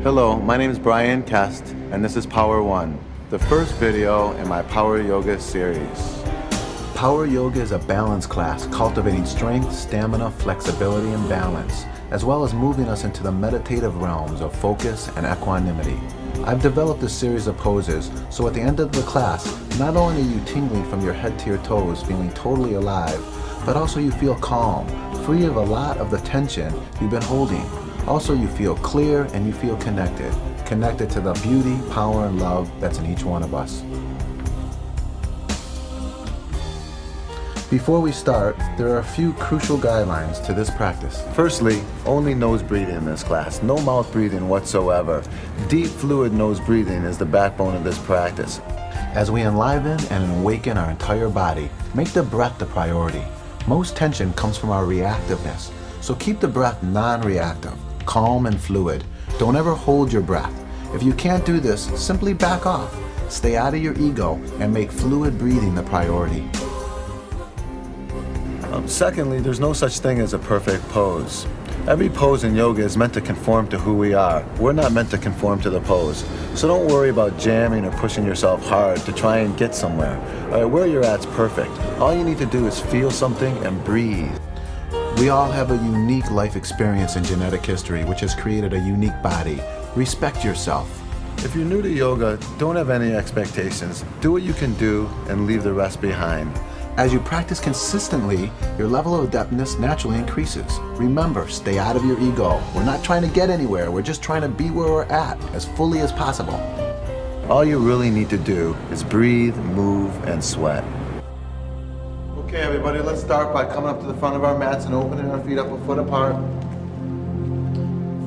Hello, my name is Bryan Kest, and this is Power 1, the first video in my Power Yoga series. Power Yoga is a balance class cultivating strength, stamina, flexibility, and balance, as well as moving us into the meditative realms of focus and equanimity. I've developed a series of poses, so at the end of the class, not only are you tingling from your head to your toes, feeling totally alive, but also you feel calm, free of a lot of the tension you've been holding. Also, you feel clear and you feel connected to the beauty, power, and love that's in each one of us. Before we start, there are a few crucial guidelines to this practice. Firstly, only nose breathing in this class, no mouth breathing whatsoever. Deep fluid nose breathing is the backbone of this practice. As we enliven and awaken our entire body, make the breath the priority. Most tension comes from our reactiveness, so keep the breath non-reactive, calm and fluid. Don't ever hold your breath. If you can't do this, simply back off. Stay out of your ego and make fluid breathing the priority. Secondly, there's no such thing as a perfect pose. Every pose in yoga is meant to conform to who we are. We're not meant to conform to the pose. So don't worry about jamming or pushing yourself hard to try and get somewhere. All right, where you're at's perfect. All you need to do is feel something and breathe. We all have a unique life experience and genetic history, which has created a unique body. Respect yourself. If you're new to yoga, don't have any expectations. Do what you can do and leave the rest behind. As you practice consistently, your level of adeptness naturally increases. Remember, stay out of your ego. We're not trying to get anywhere. We're just trying to be where we're at as fully as possible. All you really need to do is breathe, move, and sweat. Okay, everybody, let's start by coming up to the front of our mats and opening our feet up a foot apart.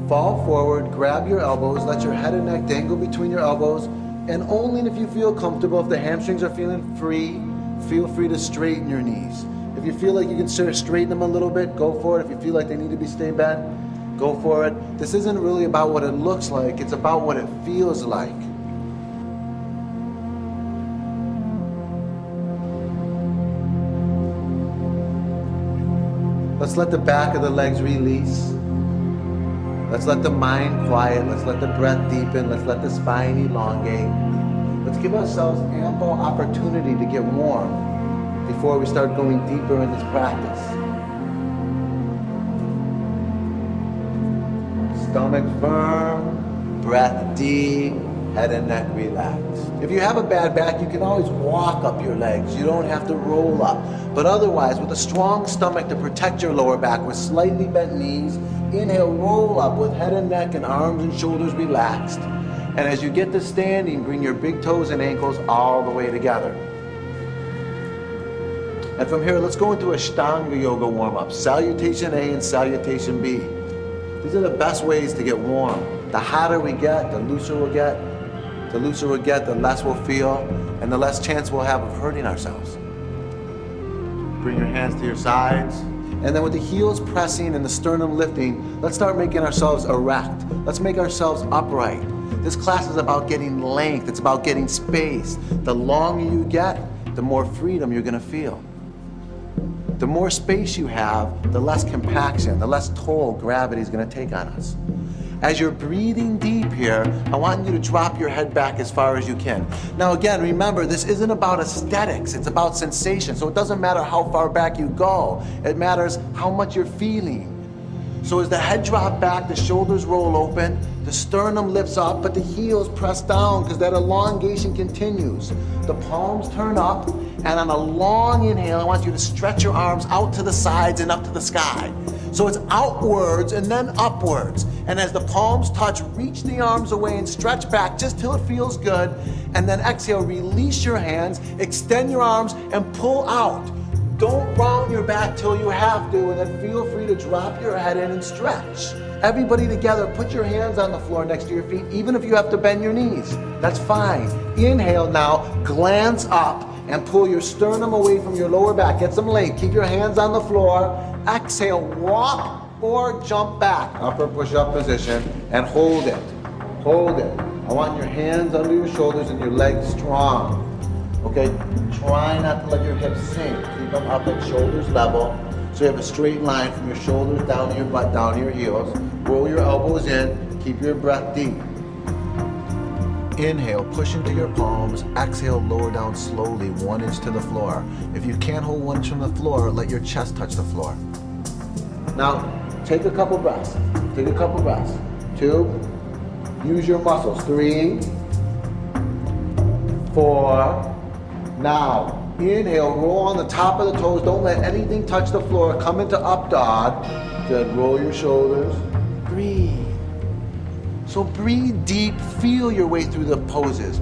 Fall forward, grab your elbows, let your head and neck dangle between your elbows, and only if you feel comfortable, if the hamstrings are feeling free, feel free to straighten your knees. If you feel like you can straighten them a little bit, go for it. If you feel like they need to be stay bent, go for it. This isn't really about what it looks like, it's about what it feels like. Let's let the back of the legs release. Let's let the mind quiet. Let's let the breath deepen. Let's let the spine elongate. Let's give ourselves ample opportunity to get warm before we start going deeper in this practice. Stomach firm, breath deep, head and neck relaxed. If you have a bad back, you can always walk up your legs. You don't have to roll up. But otherwise, with a strong stomach to protect your lower back with slightly bent knees, inhale, roll up with head and neck and arms and shoulders relaxed. And as you get to standing, bring your big toes and ankles all the way together. And from here, let's go into Ashtanga Yoga warm-up. Salutation A and Salutation B. These are the best ways to get warm. The hotter we get, the looser we'll get. The looser we'll get, the less we'll feel, and the less chance we'll have of hurting ourselves. Bring your hands to your sides. And then with the heels pressing and the sternum lifting, let's start making ourselves erect. Let's make ourselves upright. This class is about getting length. It's about getting space. The longer you get, the more freedom you're going to feel. The more space you have, the less compaction, the less toll gravity is going to take on us. As you're breathing deep here, I want you to drop your head back as far as you can. Now again, remember, this isn't about aesthetics, it's about sensation. So it doesn't matter how far back you go, it matters how much you're feeling. So as the head drops back, the shoulders roll open, the sternum lifts up, but the heels press down because that elongation continues. The palms turn up, and on a long inhale, I want you to stretch your arms out to the sides and up to the sky. So it's outwards and then upwards. And as the palms touch, reach the arms away and stretch back just till it feels good. And then exhale, release your hands, extend your arms, and pull out. Don't round your back till you have to, and then feel free to drop your head in and stretch. Everybody together, put your hands on the floor next to your feet, even if you have to bend your knees. That's fine. Inhale now, glance up, and pull your sternum away from your lower back. Get some length. Keep your hands on the floor. Exhale, walk or jump back. Upper push-up position, and hold it. Hold it. I want your hands under your shoulders and your legs strong. Okay? Try not to let your hips sink. Keep them up at shoulders level. So you have a straight line from your shoulders down to your butt, down to your heels. Roll your elbows in. Keep your breath deep. Inhale, push into your palms. Exhale, lower down slowly, 1 inch to the floor. If you can't hold 1 inch from the floor, let your chest touch the floor. Now, take a couple breaths. Take a couple breaths. 2, use your muscles. 3, 4. Now, inhale, roll on the top of the toes. Don't let anything touch the floor. Come into up dog. Good, roll your shoulders. Breathe. So breathe deep, feel your way through the poses.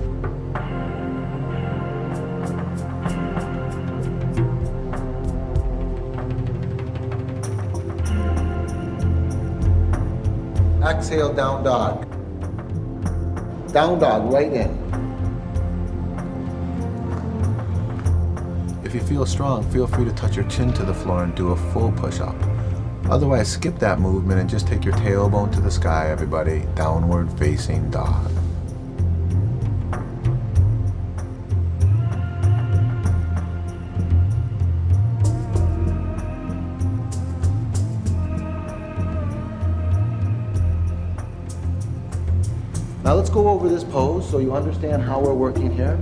Exhale, down dog. Down dog, right in. If you feel strong, feel free to touch your chin to the floor and do a full push-up. Otherwise, skip that movement and just take your tailbone to the sky, everybody. Downward facing dog. Now let's go over this pose so you understand how we're working here.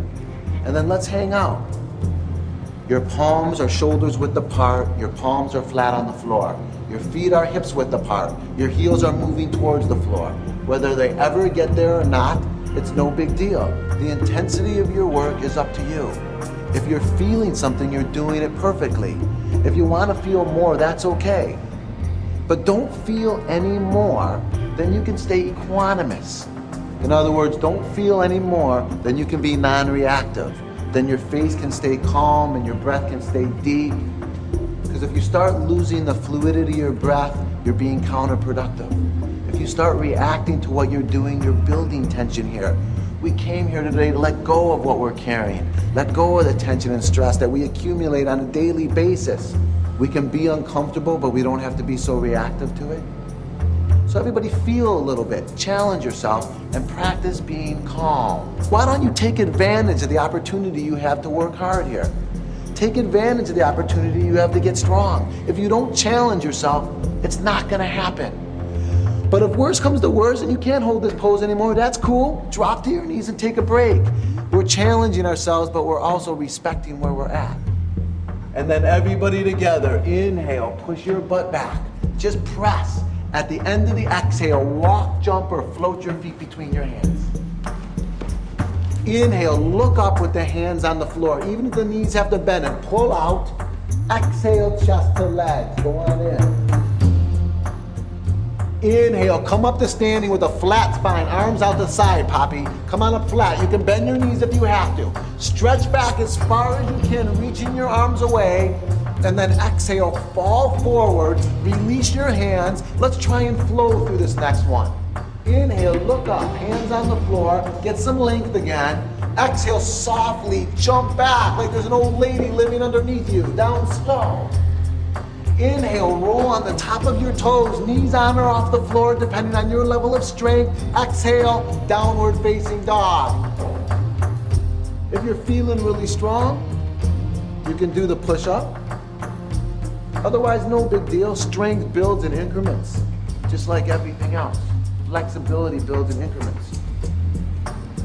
And then let's hang out. Your palms are shoulders width apart. Your palms are flat on the floor. Your feet are hips width apart. Your heels are moving towards the floor. Whether they ever get there or not, it's no big deal. The intensity of your work is up to you. If you're feeling something, you're doing it perfectly. If you want to feel more, that's okay. But don't feel any more, then you can stay equanimous. In other words, don't feel any more, then you can be non-reactive. Then your face can stay calm and your breath can stay deep. Because if you start losing the fluidity of your breath, you're being counterproductive. If you start reacting to what you're doing, you're building tension here. We came here today to let go of what we're carrying. Let go of the tension and stress that we accumulate on a daily basis. We can be uncomfortable, but we don't have to be so reactive to it. So everybody feel a little bit, challenge yourself, and practice being calm. Why don't you take advantage of the opportunity you have to work hard here? Take advantage of the opportunity you have to get strong. If you don't challenge yourself, it's not gonna happen. But if worse comes to worse and you can't hold this pose anymore, that's cool. Drop to your knees and take a break. We're challenging ourselves, but we're also respecting where we're at. And then everybody together, inhale, push your butt back. Just press. At the end of the exhale, walk, jump, or float your feet between your hands. Inhale, look up with the hands on the floor, even if the knees have to bend, and pull out. Exhale, chest to legs, go on in. Inhale, come up to standing with a flat spine, arms out the side, Poppy. Come on up flat, you can bend your knees if you have to. Stretch back as far as you can, reaching your arms away. And then exhale, fall forward, release your hands. Let's try and flow through this next one. Inhale, look up, hands on the floor, get some length again. Exhale, softly jump back like there's an old lady living underneath you, down slow. Inhale, roll on the top of your toes, knees on or off the floor, depending on your level of strength. Exhale, downward facing dog. If you're feeling really strong, you can do the push-up. Otherwise, no big deal. Strength builds in increments, just like everything else. Flexibility builds in increments.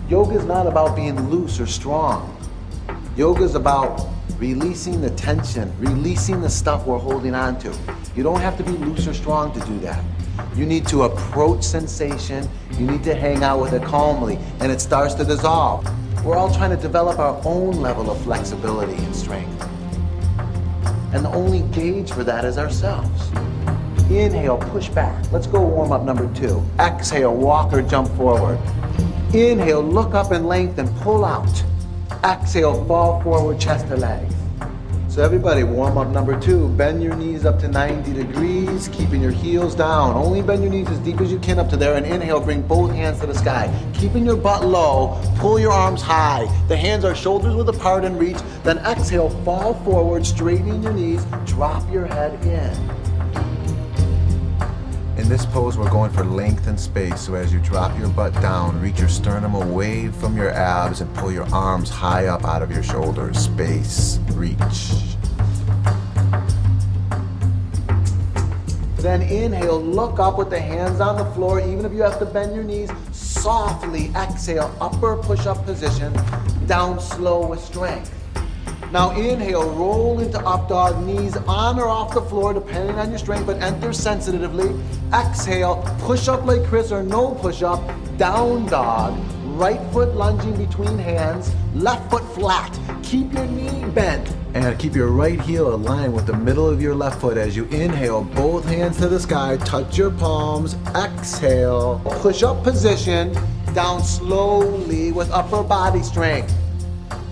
Yoga is not about being loose or strong. Yoga is about releasing the tension, releasing the stuff we're holding on to. You don't have to be loose or strong to do that. You need to approach sensation. You need to hang out with it calmly, and it starts to dissolve. We're all trying to develop our own level of flexibility and strength. And the only gauge for that is ourselves. Inhale, push back. Let's go warm up number 2. Exhale, walk or jump forward. Inhale, look up and lengthen, pull out. Exhale, fall forward, chest to legs. So everybody, warm up number 2. Bend your knees up to 90 degrees, keeping your heels down. Only bend your knees as deep as you can up to there, and inhale, bring both hands to the sky. Keeping your butt low, pull your arms high. The hands are shoulders width apart and reach. Then exhale, fall forward, straightening your knees, drop your head in. In this pose, we're going for length and space, so as you drop your butt down, reach your sternum away from your abs and pull your arms high up out of your shoulders. Space, reach. Then inhale, look up with the hands on the floor, even if you have to bend your knees. softly. Exhale, upper push-up position, down slow with strength. Now inhale, roll into up dog, knees on or off the floor depending on your strength, but enter sensitively. Exhale, push up like Chris or no push up, down dog. Right foot lunging between hands, left foot flat. Keep your knee bent and keep your right heel aligned with the middle of your left foot as you inhale, both hands to the sky, touch your palms. Exhale, push up position, down slowly with upper body strength.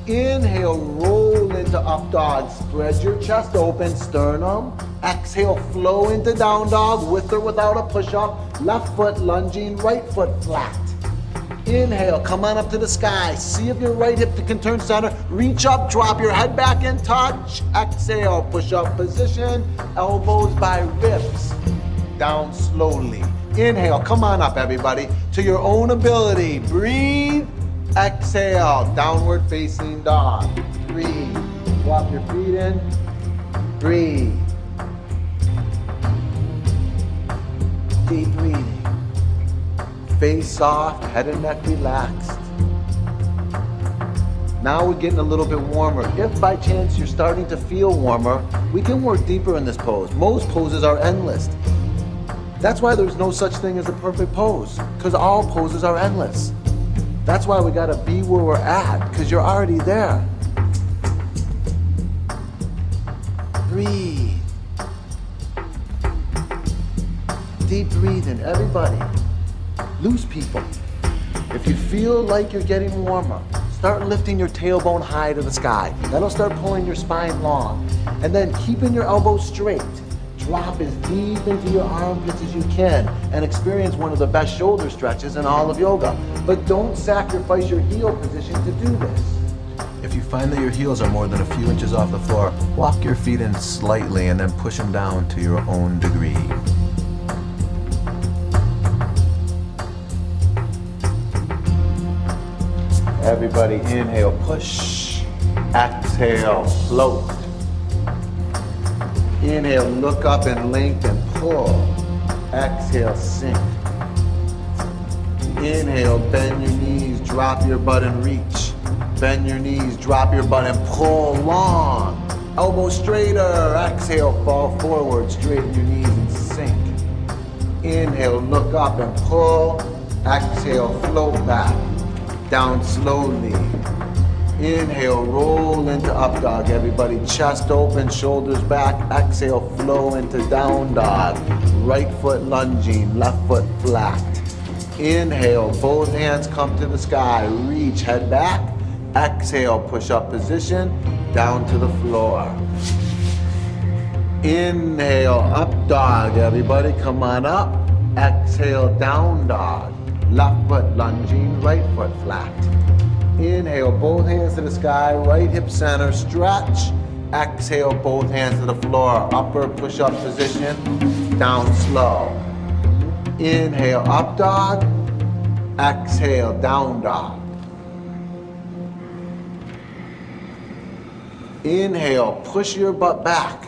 Inhale, roll into up dog, spread your chest open, sternum. Exhale, flow into down dog with or without a push-up. Left foot lunging, right foot flat. Inhale, come on up to the sky. See if your right hip can turn center. Reach up, drop your head back and touch. Exhale, push up position, elbows by ribs. Down slowly. Inhale, come on up everybody. To your own ability, breathe. Exhale, downward facing dog. Breathe. Walk your feet in. Breathe. Deep breathing. Face soft, head and neck relaxed. Now we're getting a little bit warmer. If by chance you're starting to feel warmer, we can work deeper in this pose. Most poses are endless. That's why there's no such thing as a perfect pose, because all poses are endless. That's why we gotta be where we're at, because you're already there. Breathe. Deep breathing, everybody. Loose people. If you feel like you're getting warmer, start lifting your tailbone high to the sky. That'll start pulling your spine long. And then keeping your elbows straight. Drop as deep into your armpits as you can and experience one of the best shoulder stretches in all of yoga. But don't sacrifice your heel position to do this. If you find that your heels are more than a few inches off the floor, walk your feet in slightly and then push them down to your own degree. Everybody inhale, push. Exhale, float. Inhale, look up and lengthen, pull. Exhale, sink. Inhale, bend your knees, drop your butt and reach. Bend your knees, drop your butt and pull long. Elbow straighter. Exhale, fall forward, straighten your knees and sink. Inhale, look up and pull. Exhale, float back. Down slowly. Inhale, roll into up dog. Everybody, chest open, shoulders back. Exhale, flow into down dog. Right foot lunging, left foot flat. Inhale, both hands come to the sky. Reach, head back. Exhale, push up position, down to the floor. Inhale, up dog. Everybody, come on up. Exhale, down dog. Left foot lunging, right foot flat. Inhale, both hands to the sky, right hip center, stretch. Exhale, both hands to the floor, upper push-up position, down slow. Inhale, up dog. Exhale, down dog. Inhale, push your butt back.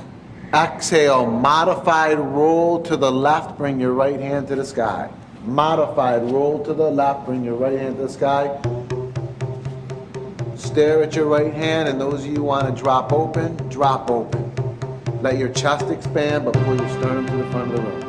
Exhale, modified roll to the left, bring your right hand to the sky. Modified roll to the left, bring your right hand to the sky. Stare at your right hand, and those of you who want to drop open, drop open. Let your chest expand, but pull your sternum to the front of the room.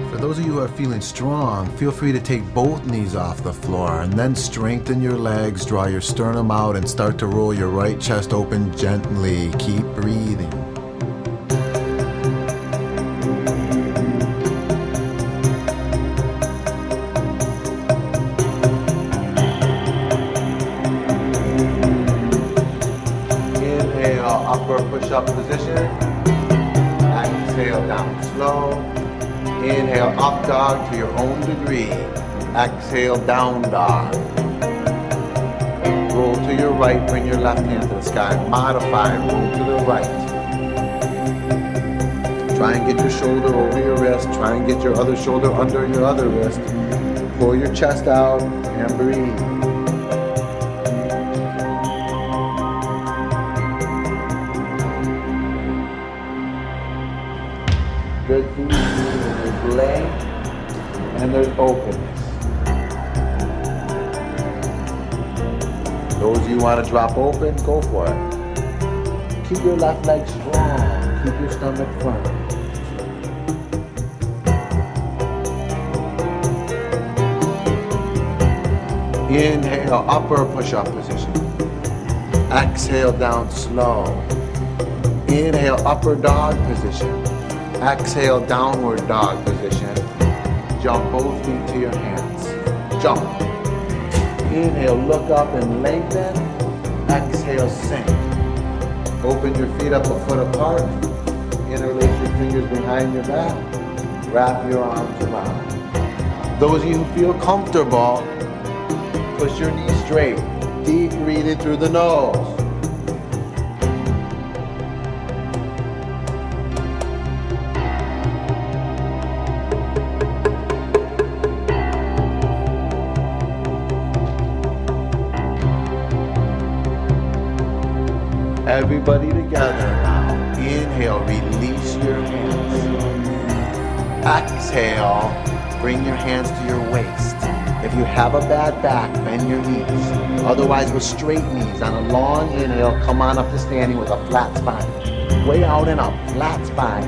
For those of you who are feeling strong, feel free to take both knees off the floor and then strengthen your legs, draw your sternum out, and start to roll your right chest open gently. Keep breathing. Push-up position. Exhale, down slow. Inhale, up dog to your own degree. Exhale, down dog. Roll to your right, bring your left hand to the sky. Modify, roll to the right. Try and get your shoulder over your wrist. Try and get your other shoulder under your other wrist. Pull your chest out and breathe. Good food, good leg. And and there's openness. Those of you who want to drop open, go for it. Keep your left leg strong. Keep your stomach firm. Inhale, upper push-up position. Exhale, down slow. Inhale, upper dog position. Exhale, downward dog position. Jump both feet to your hands. Jump. Inhale, look up and lengthen. Exhale, sink. Open your feet up a foot apart. Interlace your fingers behind your back. Wrap your arms around. Those of you who feel comfortable, push your knees straight. Deep breathing through the nose. Everybody together now. Inhale, release your hands. Exhale, bring your hands to your waist. If you have a bad back, bend your knees. Otherwise, with straight knees, on a long inhale, come on up to standing with a flat spine. Way out and up, flat spine.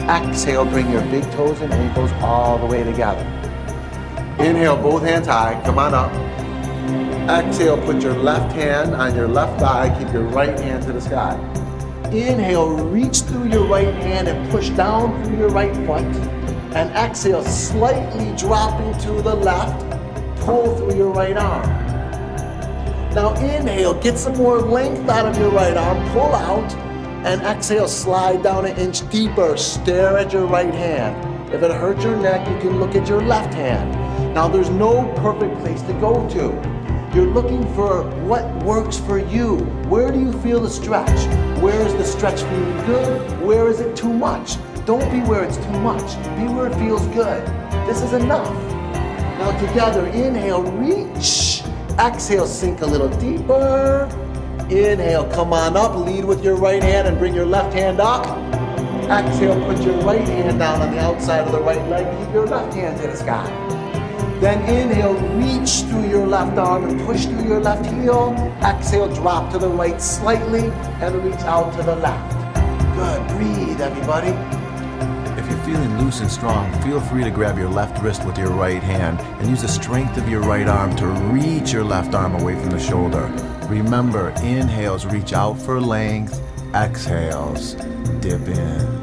Exhale, bring your big toes and ankles all the way together. Inhale, both hands high, come on up. Exhale, put your left hand on your left thigh, keep your right hand to the sky. Inhale, reach through your right hand and push down through your right foot. And exhale, slightly dropping to the left, pull through your right arm. Now inhale, get some more length out of your right arm, pull out, and exhale, slide down an inch deeper, stare at your right hand. If it hurts your neck, you can look at your left hand. Now there's no perfect place to go to. You're looking for what works for you. Where do you feel the stretch? Where is the stretch feeling good? Where is it too much? Don't be where it's too much. Be where it feels good. This is enough. Now together, inhale, reach. Exhale, sink a little deeper. Inhale, come on up, lead with your right hand and bring your left hand up. Exhale, put your right hand down on the outside of the right leg, keep your left hand to the sky. Then inhale, reach through your left arm and push through your left heel. Exhale, drop to the right slightly and reach out to the left. Good, breathe everybody. If you're feeling loose and strong, feel free to grab your left wrist with your right hand and use the strength of your right arm to reach your left arm away from the shoulder. Remember, inhales reach out for length, exhales dip in.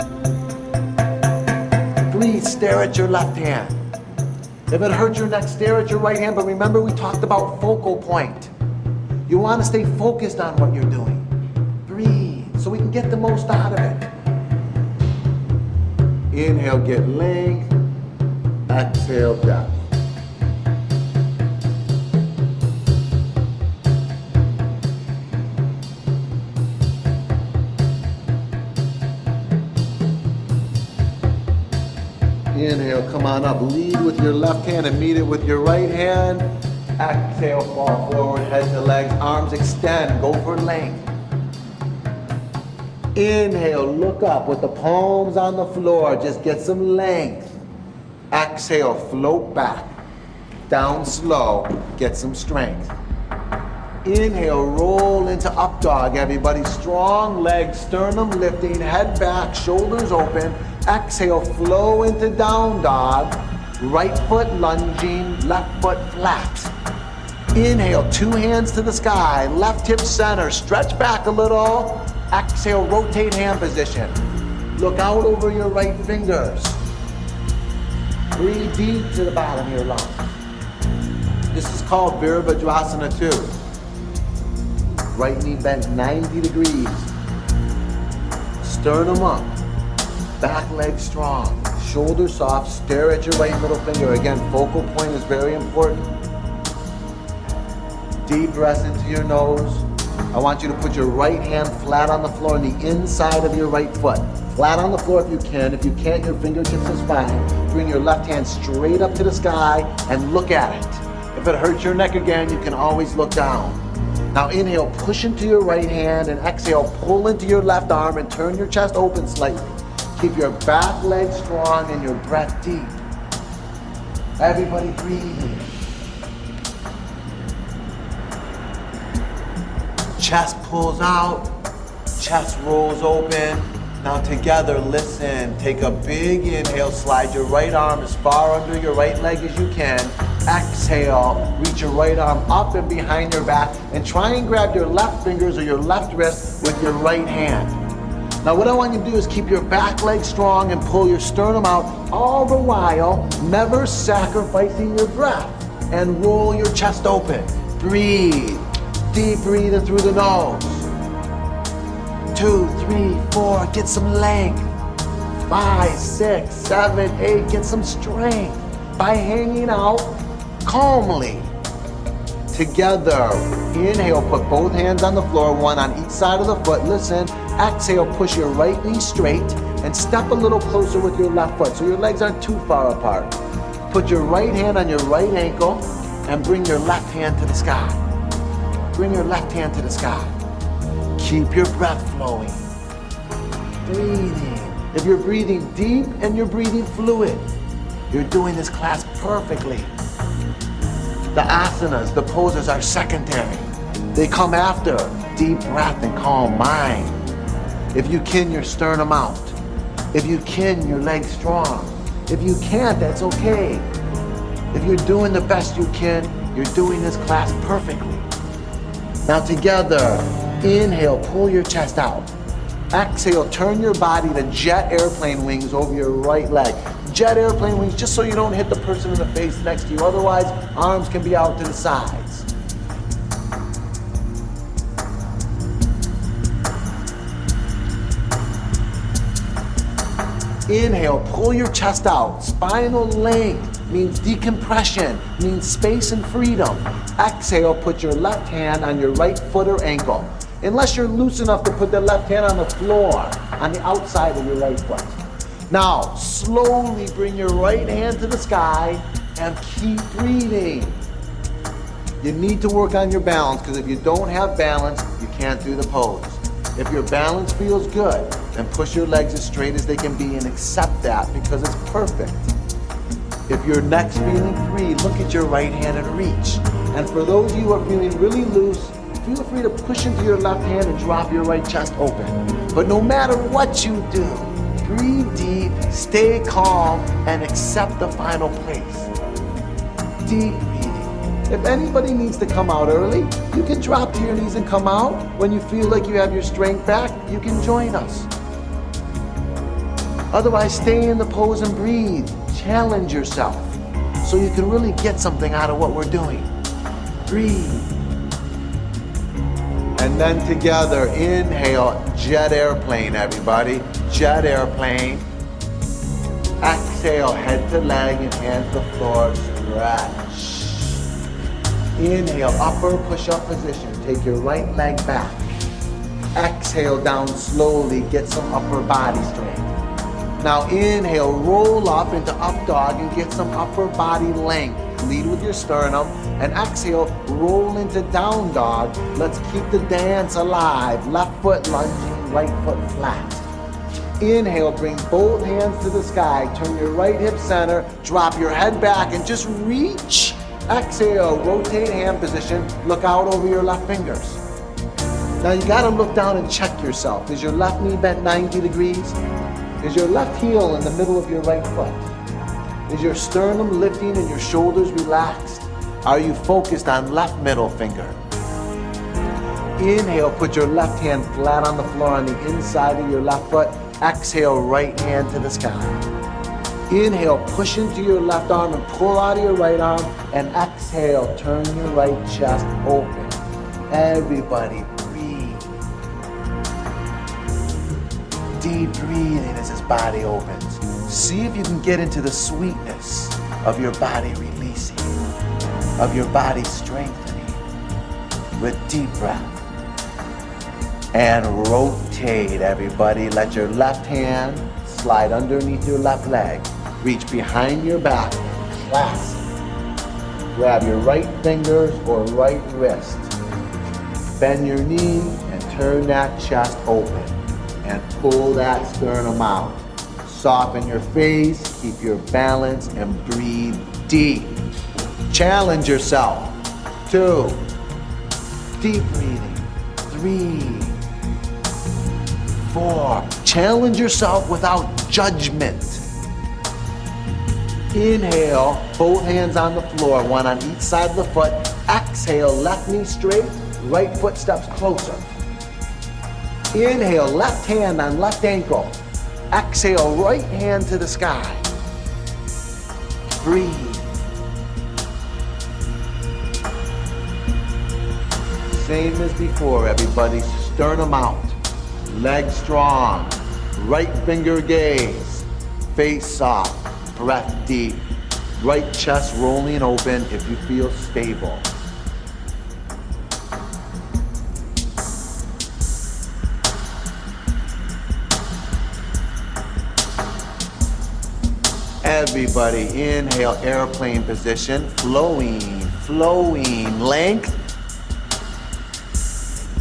Breathe, stare at your left hand. If it hurts your neck, stare at your right hand, but remember we talked about focal point. You want to stay focused on what you're doing. Breathe, so we can get the most out of it. Inhale, get length. Exhale, depth. Inhale, come on up. Lead with your left hand and meet it with your right hand. Exhale, fall forward, head to legs, arms extend, go for length. Inhale, look up with the palms on the floor, just get some length. Exhale, float back, down slow, get some strength. Inhale, roll into up dog, everybody. Strong legs, sternum lifting, head back, shoulders open. Exhale, flow into down dog. Right foot lunging, left foot flat. Inhale, two hands to the sky, left hip center, stretch back a little. Exhale, rotate hand position. Look out over your right fingers. Breathe deep to the bottom of your lungs. This is called Virabhadrasana 2. Right knee bent 90 degrees. Sternum up. Back leg strong. Shoulders soft. Stare at your right middle finger. Again, focal point is very important. Deep breath into your nose. I want you to put your right hand flat on the floor on the inside of your right foot. Flat on the floor if you can. If you can't, your fingertips is fine. Bring your left hand straight up to the sky and look at it. If it hurts your neck again, you can always look down. Now inhale, push into your right hand, and exhale, pull into your left arm and turn your chest open slightly. Keep your back leg strong and your breath deep. Everybody breathing. Chest pulls out, chest rolls open. Now together, listen, take a big inhale, slide your right arm as far under your right leg as you can. Exhale, reach your right arm up and behind your back and try and grab your left fingers or your left wrist with your right hand. Now what I want you to do is keep your back leg strong and pull your sternum out, all the while never sacrificing your breath, and roll your chest open. Breathe, deep breathing through the nose. 2, 3, 4, get some length. 5, 6, 7, 8, get some strength by hanging out calmly. Together, inhale, put both hands on the floor, one on each side of the foot. Listen, exhale, push your right knee straight and step a little closer with your left foot so your legs aren't too far apart. Put your right hand on your right ankle and bring your left hand to the sky. Bring your left hand to the sky. Keep your breath flowing. Breathing. If you're breathing deep and you're breathing fluid, you're doing this class perfectly. The asanas, the poses are secondary. They come after deep breath and calm mind. If you can, your sternum out. If you can, your legs strong. If you can't, that's okay. If you're doing the best you can, you're doing this class perfectly. Now together, inhale, pull your chest out. Exhale, turn your body to jet airplane wings over your right leg. Jet airplane wings just so you don't hit the person in the face next to you. Otherwise, arms can be out to the sides. Inhale, pull your chest out. Spinal length means decompression, means space and freedom. Exhale, put your left hand on your right foot or ankle. Unless you're loose enough to put the left hand on the floor, on the outside of your right foot. Now, slowly bring your right hand to the sky and keep breathing. You need to work on your balance, because if you don't have balance, you can't do the pose. If your balance feels good, then push your legs as straight as they can be and accept that, because it's perfect. If your neck's feeling free, look at your right hand and reach. And for those of you who are feeling really loose, feel free to push into your left hand and drop your right chest open. But no matter what you do, breathe deep, stay calm, and accept the final place. Deep breathing. If anybody needs to come out early, you can drop to your knees and come out. When you feel like you have your strength back, you can join us. Otherwise, stay in the pose and breathe. Challenge yourself so you can really get something out of what we're doing. Breathe. And then together, inhale, jet airplane, everybody. Jet airplane. Exhale, head to leg and hands to floor, stretch. Inhale, upper push-up position. Take your right leg back. Exhale, down slowly, get some upper body strength. Now inhale, roll up into up dog and get some upper body length. Lead with your sternum, and exhale, roll into down dog. Let's keep the dance alive. Left foot lunging, right foot flat. Inhale, bring both hands to the sky. Turn your right hip center, drop your head back and just reach. Exhale, rotate hand position. Look out over your left fingers. Now you gotta look down and check yourself. Is your left knee bent 90 degrees? Is your left heel in the middle of your right foot? Is your sternum lifting and your shoulders relaxed? Are you focused on left middle finger? Inhale, put your left hand flat on the floor on the inside of your left foot. Exhale, right hand to the sky. Inhale, push into your left arm and pull out of your right arm. And exhale, turn your right chest open. Everybody breathe. Deep breathing as his body opens. See if you can get into the sweetness of your body releasing, of your body strengthening with deep breath. And rotate, everybody. Let your left hand slide underneath your left leg. Reach behind your back, clasp. Grab your right fingers or right wrist. Bend your knee and turn that chest open. And pull that sternum out. Soften your face, keep your balance, and breathe deep. Challenge yourself. 2. Deep breathing. 3. 4. Challenge yourself without judgment. Inhale, both hands on the floor, one on each side of the foot. Exhale, left knee straight, right foot steps closer. Inhale, left hand on left ankle. Exhale, right hand to the sky. Breathe. Same as before, everybody. Sternum out. Legs strong. Right finger gaze. Face soft. Breath deep. Right chest rolling open if you feel stable. Everybody, inhale, airplane position, flowing, length.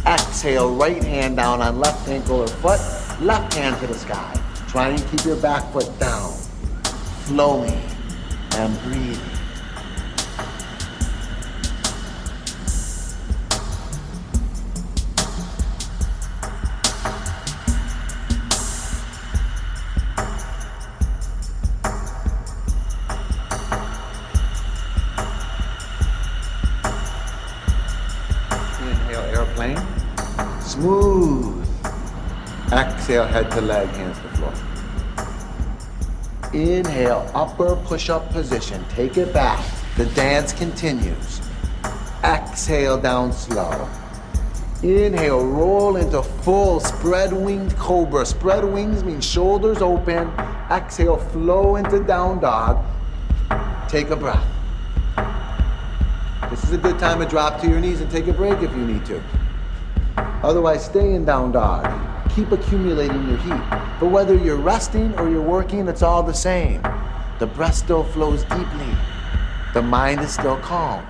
Exhale, right hand down on left ankle or foot, left hand to the sky. Try and keep your back foot down, flowing and breathing. Inhale, airplane. Smooth. Exhale, head to leg, hands to floor. Inhale, upper push-up position. Take it back. The dance continues. Exhale, down slow. Inhale, roll into full spread-winged cobra. Spread wings means shoulders open. Exhale, flow into down dog. Take a breath. This is a good time to drop to your knees and take a break if you need to. Otherwise, stay in down dog. Keep accumulating your heat. But whether you're resting or you're working, it's all the same. The breath still flows deeply. The mind is still calm.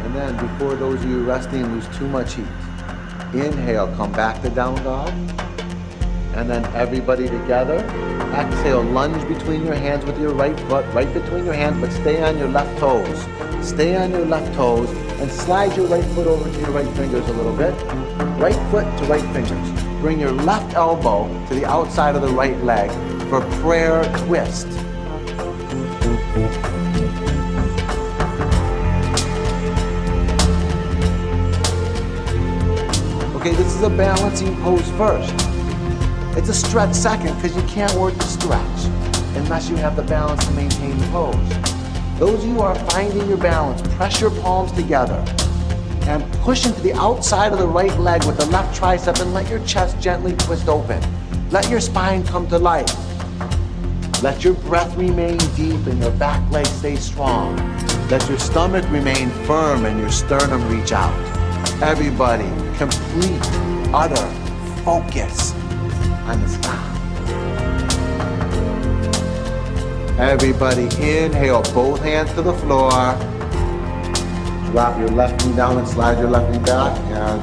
And then, before those of you resting lose too much heat, inhale, come back to down dog. And then everybody together. Exhale, lunge between your hands with your right foot, right between your hands, but stay on your left toes. Stay on your left toes and slide your right foot over to your right fingers a little bit. Right foot to right fingers. Bring your left elbow to the outside of the right leg for prayer twist. Okay, this is a balancing pose first. It's a stretch second because you can't work the stretch unless you have the balance to maintain the pose. Those of you who are finding your balance, press your palms together and push into the outside of the right leg with the left tricep and let your chest gently twist open. Let your spine come to life. Let your breath remain deep and your back leg stay strong. Let your stomach remain firm and your sternum reach out. Everybody, complete, utter focus on the sky. Everybody, inhale, both hands to the floor. Drop your left knee down and slide your left knee back. And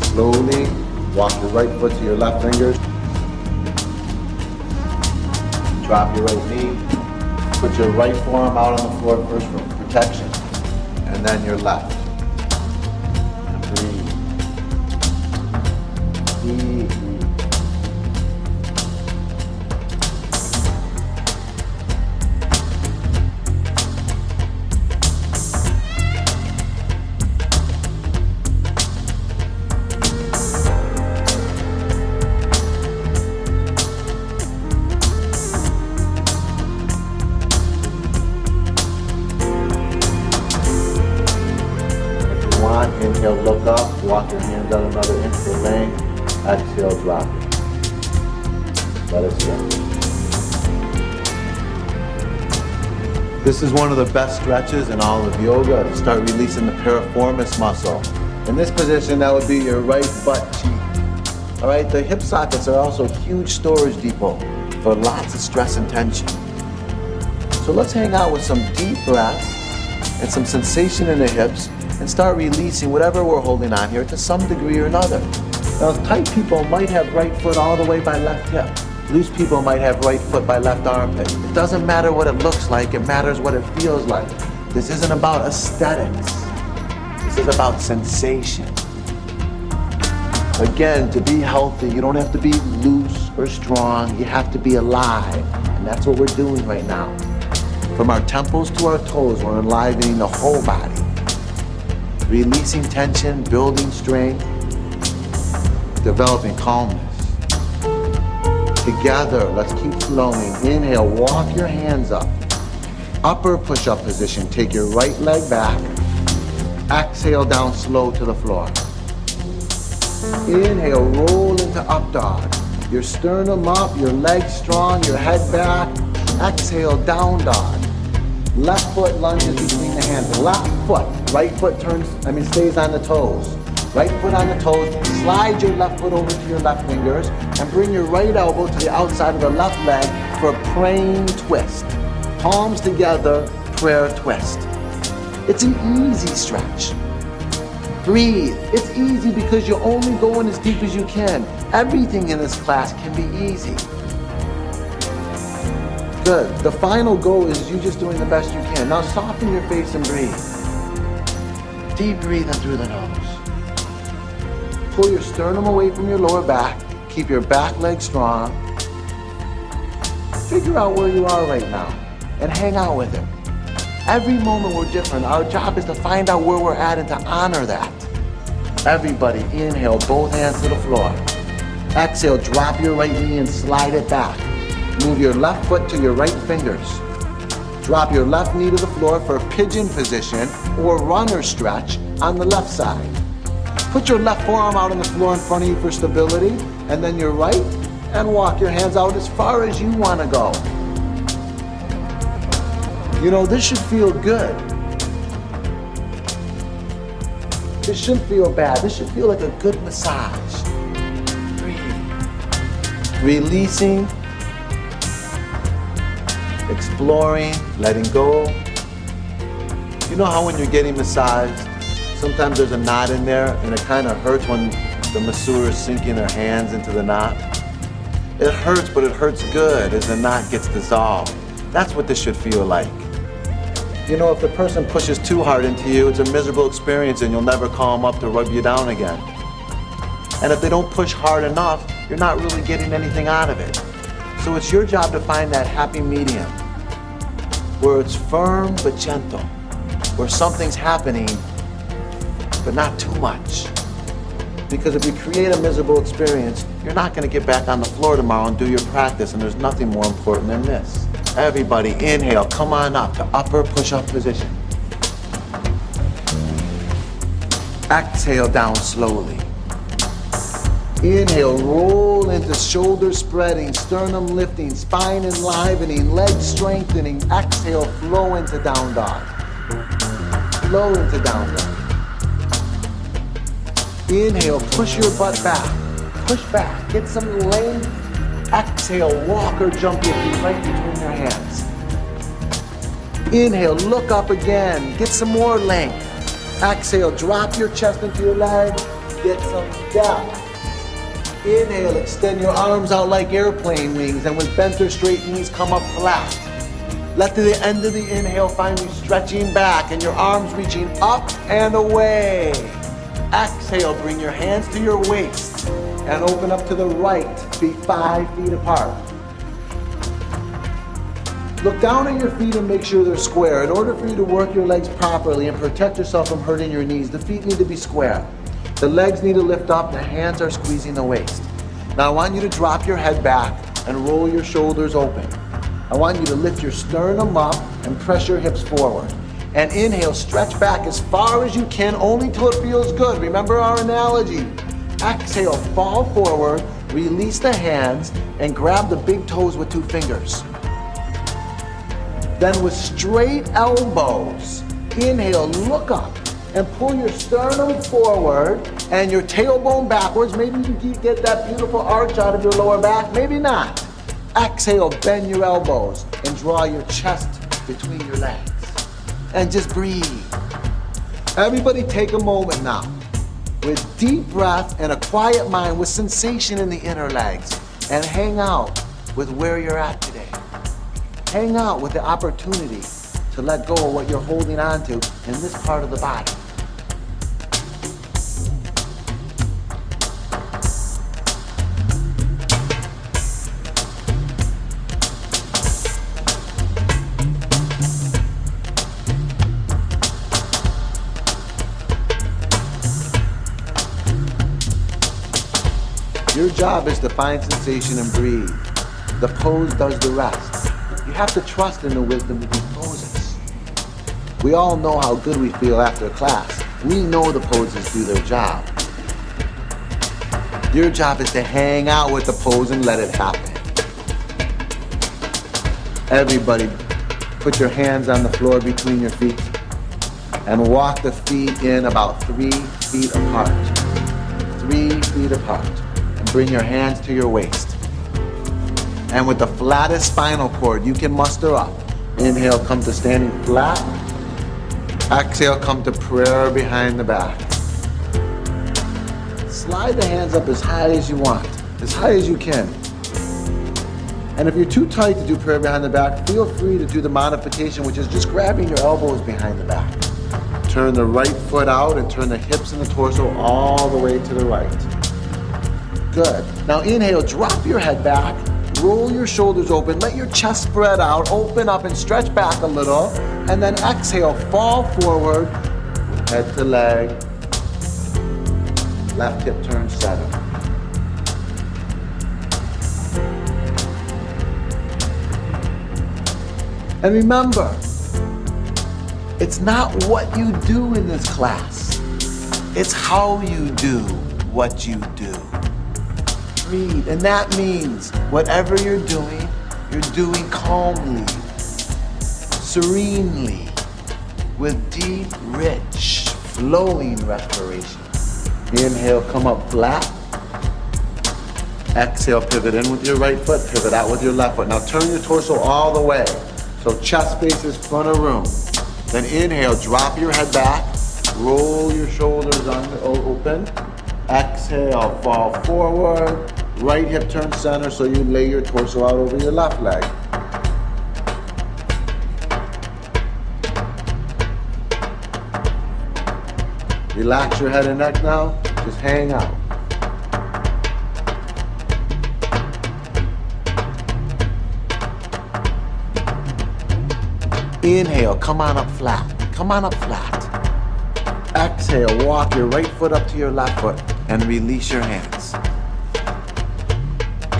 slowly walk your right foot to your left fingers. Drop your right knee. Put your right forearm out on the floor first for protection. And then your left. And breathe. Deep. Inhale, look up, walk your hands out another inch for length. Exhale, drop it. Let it stretch. This is one of the best stretches in all of yoga to start releasing the piriformis muscle. In this position, that would be your right butt cheek. All right, the hip sockets are also a huge storage depot for lots of stress and tension. So let's hang out with some deep breath and some sensation in the hips and start releasing whatever we're holding on here to some degree or another. Now, tight people might have right foot all the way by left hip. Loose people might have right foot by left armpit. It doesn't matter what it looks like, it matters what it feels like. This isn't about aesthetics. This is about sensation. Again, to be healthy, you don't have to be loose or strong, you have to be alive. And that's what we're doing right now. From our temples to our toes, we're enlivening the whole body. Releasing tension, building strength, developing calmness. Together, let's keep flowing. Inhale, walk your hands up. Upper push-up position. Take your right leg back. Exhale down slow to the floor. Inhale, roll into up dog. Your sternum up, your legs strong, your head back. Exhale, down dog. Left foot lunges between the hands. Left foot, right foot stays on the toes. Right foot on the toes, slide your left foot over to your left fingers and bring your right elbow to the outside of the left leg for a praying twist. Palms together, prayer twist. It's an easy stretch. Breathe. It's easy because you're only going as deep as you can. Everything in this class can be easy. Good. The final goal is you just doing the best you can. Now soften your face and breathe. Deep breathing through the nose. Pull your sternum away from your lower back. Keep your back leg strong. Figure out where you are right now and hang out with it. Every moment we're different. Our job is to find out where we're at and to honor that. Everybody, inhale, both hands to the floor. Exhale, drop your right knee and slide it back. Move your left foot to your right fingers. Drop your left knee to the floor for a pigeon position or runner stretch on the left side. Put your left forearm out on the floor in front of you for stability, and then your right, and walk your hands out as far as you want to go. You know, this should feel good. This shouldn't feel bad. This should feel like a good massage. Breathe. Releasing, exploring, letting go. You know how when you're getting massaged, sometimes there's a knot in there and it kind of hurts when the masseur is sinking their hands into the knot? It hurts, but it hurts good as the knot gets dissolved. That's what this should feel like. You know, if the person pushes too hard into you, it's a miserable experience and you'll never call them up to rub you down again. And if they don't push hard enough, you're not really getting anything out of it. So it's your job to find that happy medium where it's firm but gentle, where something's happening but not too much. Because if you create a miserable experience, you're not going to get back on the floor tomorrow and do your practice, and there's nothing more important than this. Everybody, inhale, come on up to upper push-up position. Exhale down slowly. Inhale, roll into shoulders spreading, sternum lifting, spine enlivening, legs strengthening. Exhale, flow into down dog. Flow into down dog. Inhale, push your butt back. Push back, get some length. Exhale, walk or jump your feet right between your hands. Inhale, look up again. Get some more length. Exhale, drop your chest into your leg. Get some depth. Inhale, extend your arms out like airplane wings, and with bent or straight knees, come up flat. Let the end of the inhale find you stretching back and your arms reaching up and away. Exhale, bring your hands to your waist and open up to the right, feet 5 feet apart. Look down at your feet and make sure they're square. In order for you to work your legs properly and protect yourself from hurting your knees, the feet need to be square. The legs need to lift up, the hands are squeezing the waist. Now I want you to drop your head back and roll your shoulders open. I want you to lift your sternum up and press your hips forward. And inhale, stretch back as far as you can, only till it feels good. Remember our analogy. Exhale, fall forward, release the hands, and grab the big toes with 2 fingers. Then with straight elbows, inhale, look up, and pull your sternum forward and your tailbone backwards. Maybe you can get that beautiful arch out of your lower back, maybe not. Exhale, bend your elbows and draw your chest between your legs. And just breathe. Everybody take a moment now. With deep breath and a quiet mind with sensation in the inner legs. And hang out with where you're at today. Hang out with the opportunity to let go of what you're holding on to in this part of the body. Your job is to find sensation and breathe. The pose does the rest. You have to trust in the wisdom of these poses. We all know how good we feel after class. We know the poses do their job. Your job is to hang out with the pose and let it happen. Everybody, put your hands on the floor between your feet and walk the feet in about 3 feet apart. 3 feet apart. Bring your hands to your waist. And with the flattest spinal cord you can muster up, inhale, come to standing flat. Exhale, come to prayer behind the back. Slide the hands up as high as you want, as high as you can. And if you're too tight to do prayer behind the back, feel free to do the modification, which is just grabbing your elbows behind the back. Turn the right foot out and turn the hips and the torso all the way to the right. Good. Now inhale, drop your head back, roll your shoulders open, let your chest spread out, open up and stretch back a little, and then exhale, fall forward, head to leg, left hip turn center. And remember, it's not what you do in this class, it's how you do what you do. Breathe, and that means whatever you're doing calmly, serenely, with deep, rich, flowing respiration. Inhale, come up flat. Exhale, pivot in with your right foot, pivot out with your left foot. Now turn your torso all the way, so chest faces front of room. Then inhale, drop your head back, roll your shoulders open. Exhale, fall forward, right hip turn center so you lay your torso out over your left leg. Relax your head and neck now, just hang out. Inhale, come on up flat, come on up flat. Exhale, walk your right foot up to your left foot and release your hands.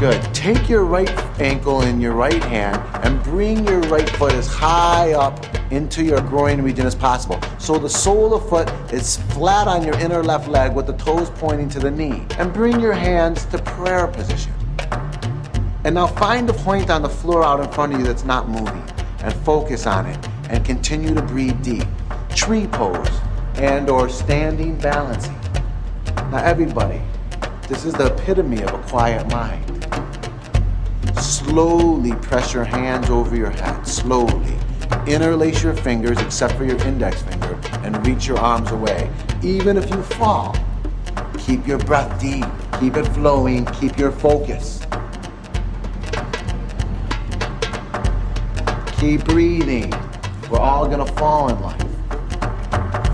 Good. Take your right ankle in your right hand and bring your right foot as high up into your groin region as possible. So the sole of the foot is flat on your inner left leg with the toes pointing to the knee. And bring your hands to prayer position. And now find a point on the floor out in front of you that's not moving and focus on it and continue to breathe deep. Tree pose and or standing balancing. Now everybody, this is the epitome of a quiet mind. Slowly press your hands over your head, slowly. Interlace your fingers except for your index finger and reach your arms away. Even if you fall, keep your breath deep, keep it flowing, keep your focus. Keep breathing. We're all gonna fall in life.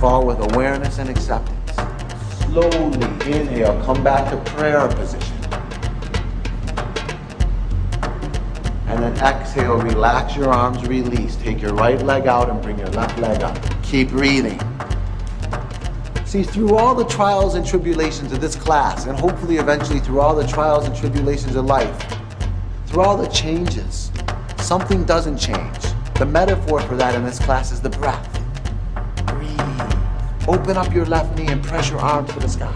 Fall with awareness and acceptance. Slowly inhale, come back to prayer position. And then exhale, relax your arms, release. Take your right leg out and bring your left leg up. Keep breathing. See, through all the trials and tribulations of this class, and hopefully eventually through all the trials and tribulations of life, through all the changes, something doesn't change. The metaphor for that in this class is the breath. Breathe. Open up your left knee and press your arms to the sky.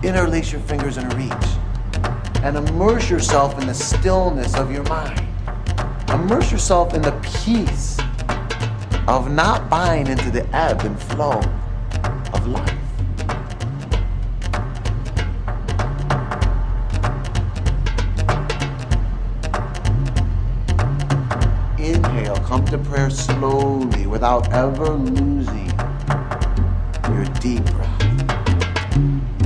Interlace your fingers in a reach. And immerse yourself in the stillness of your mind. Immerse yourself in the peace of not buying into the ebb and flow of life. Inhale, come to prayer slowly without ever losing your deep breath.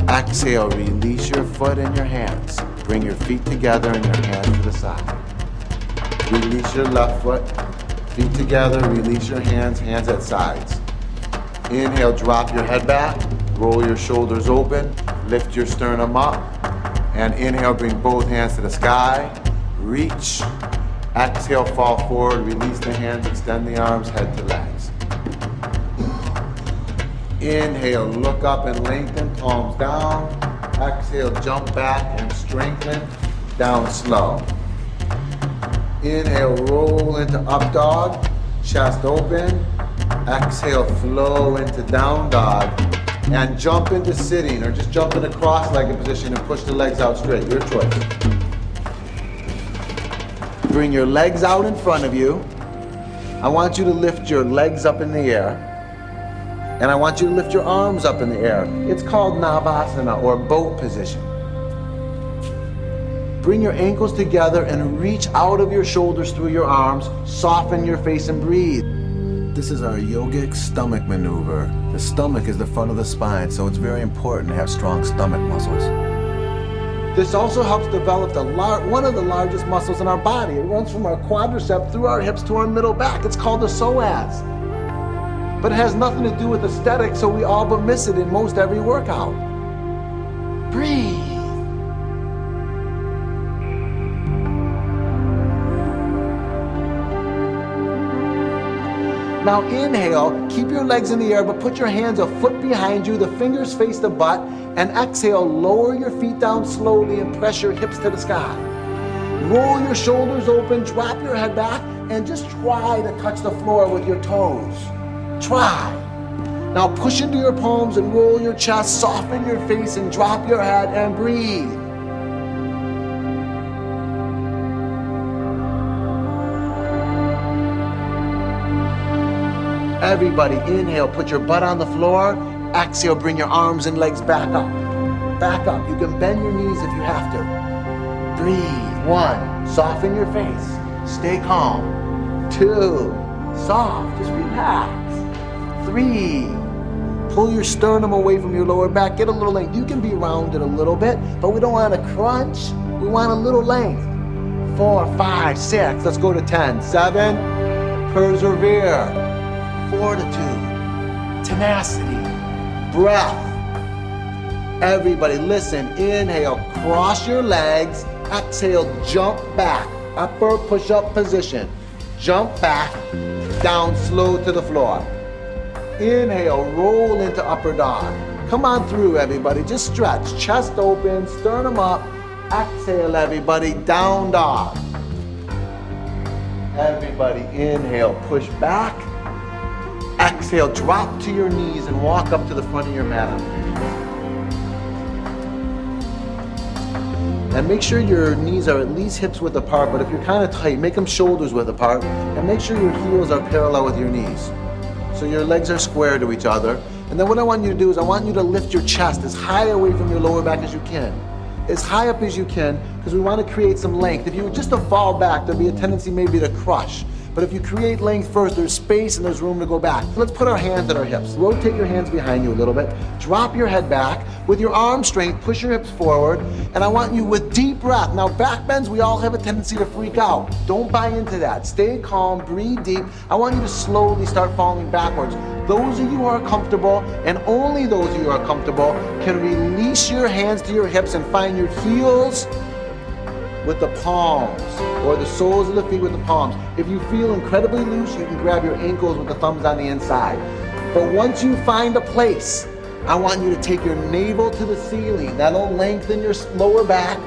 Exhale, release your foot and your hands. Bring your feet together and your hands to the side. Release your left foot, feet together, release your hands, hands at sides. Inhale, drop your head back, roll your shoulders open, lift your sternum up, and inhale, bring both hands to the sky, reach. Exhale, fall forward, release the hands, extend the arms, head to legs. Inhale, look up and lengthen, palms down. Exhale, jump back and strengthen, down slow. Inhale, roll into up dog, chest open. Exhale, flow into down dog. And jump into sitting or just jump into cross-legged position and push the legs out straight, your choice. Bring your legs out in front of you. I want you to lift your legs up in the air. And I want you to lift your arms up in the air. It's called Navasana or boat position. Bring your ankles together and reach out of your shoulders through your arms. Soften your face and breathe. This is our yogic stomach maneuver. The stomach is the front of the spine, so it's very important to have strong stomach muscles. This also helps develop one of the largest muscles in our body. It runs from our quadricep through our hips to our middle back. It's called the psoas. But it has nothing to do with aesthetics, so we all but miss it in most every workout. Breathe. Now inhale, keep your legs in the air, but put your hands a foot behind you, the fingers face the butt, and exhale, lower your feet down slowly and press your hips to the sky. Roll your shoulders open, drop your head back, and just try to touch the floor with your toes. Try. Now push into your palms and roll your chest, soften your face and drop your head and breathe. Everybody, inhale, put your butt on the floor. Exhale, bring your arms and legs back up. Back up. You can bend your knees if you have to. Breathe. 1, soften your face. Stay calm. 2, soft, just relax. 3, pull your sternum away from your lower back. Get a little length. You can be rounded a little bit, but we don't want to crunch. We want a little length. 4, 5, 6. Let's go to 10. 7, persevere. Fortitude, tenacity, breath. Everybody listen, inhale, cross your legs, exhale, jump back, upper push-up position. Jump back, down slow to the floor. Inhale, roll into upper dog. Come on through, everybody, just stretch, chest open, sternum up. Exhale, everybody, down dog. Everybody, inhale, push back. Exhale, drop to your knees and walk up to the front of your mat. And make sure your knees are at least hips width apart, but if you're kind of tight, make them shoulders width apart, and make sure your heels are parallel with your knees. So your legs are square to each other. And then what I want you to do is I want you to lift your chest as high away from your lower back as you can. As high up as you can, because we want to create some length. If you were just to fall back, there'd be a tendency maybe to crush. But if you create length first, there's space and there's room to go back. Let's put our hands at our hips. Rotate your hands behind you a little bit. Drop your head back. With your arm strength, push your hips forward. And I want you with deep breath. Now back bends, we all have a tendency to freak out. Don't buy into that. Stay calm, breathe deep. I want you to slowly start falling backwards. Those of you who are comfortable, and only those of you who are comfortable, can release your hands to your hips and find your heels with the palms, or the soles of the feet with the palms. If you feel incredibly loose, you can grab your ankles with the thumbs on the inside. But once you find a place, I want you to take your navel to the ceiling. That'll lengthen your lower back.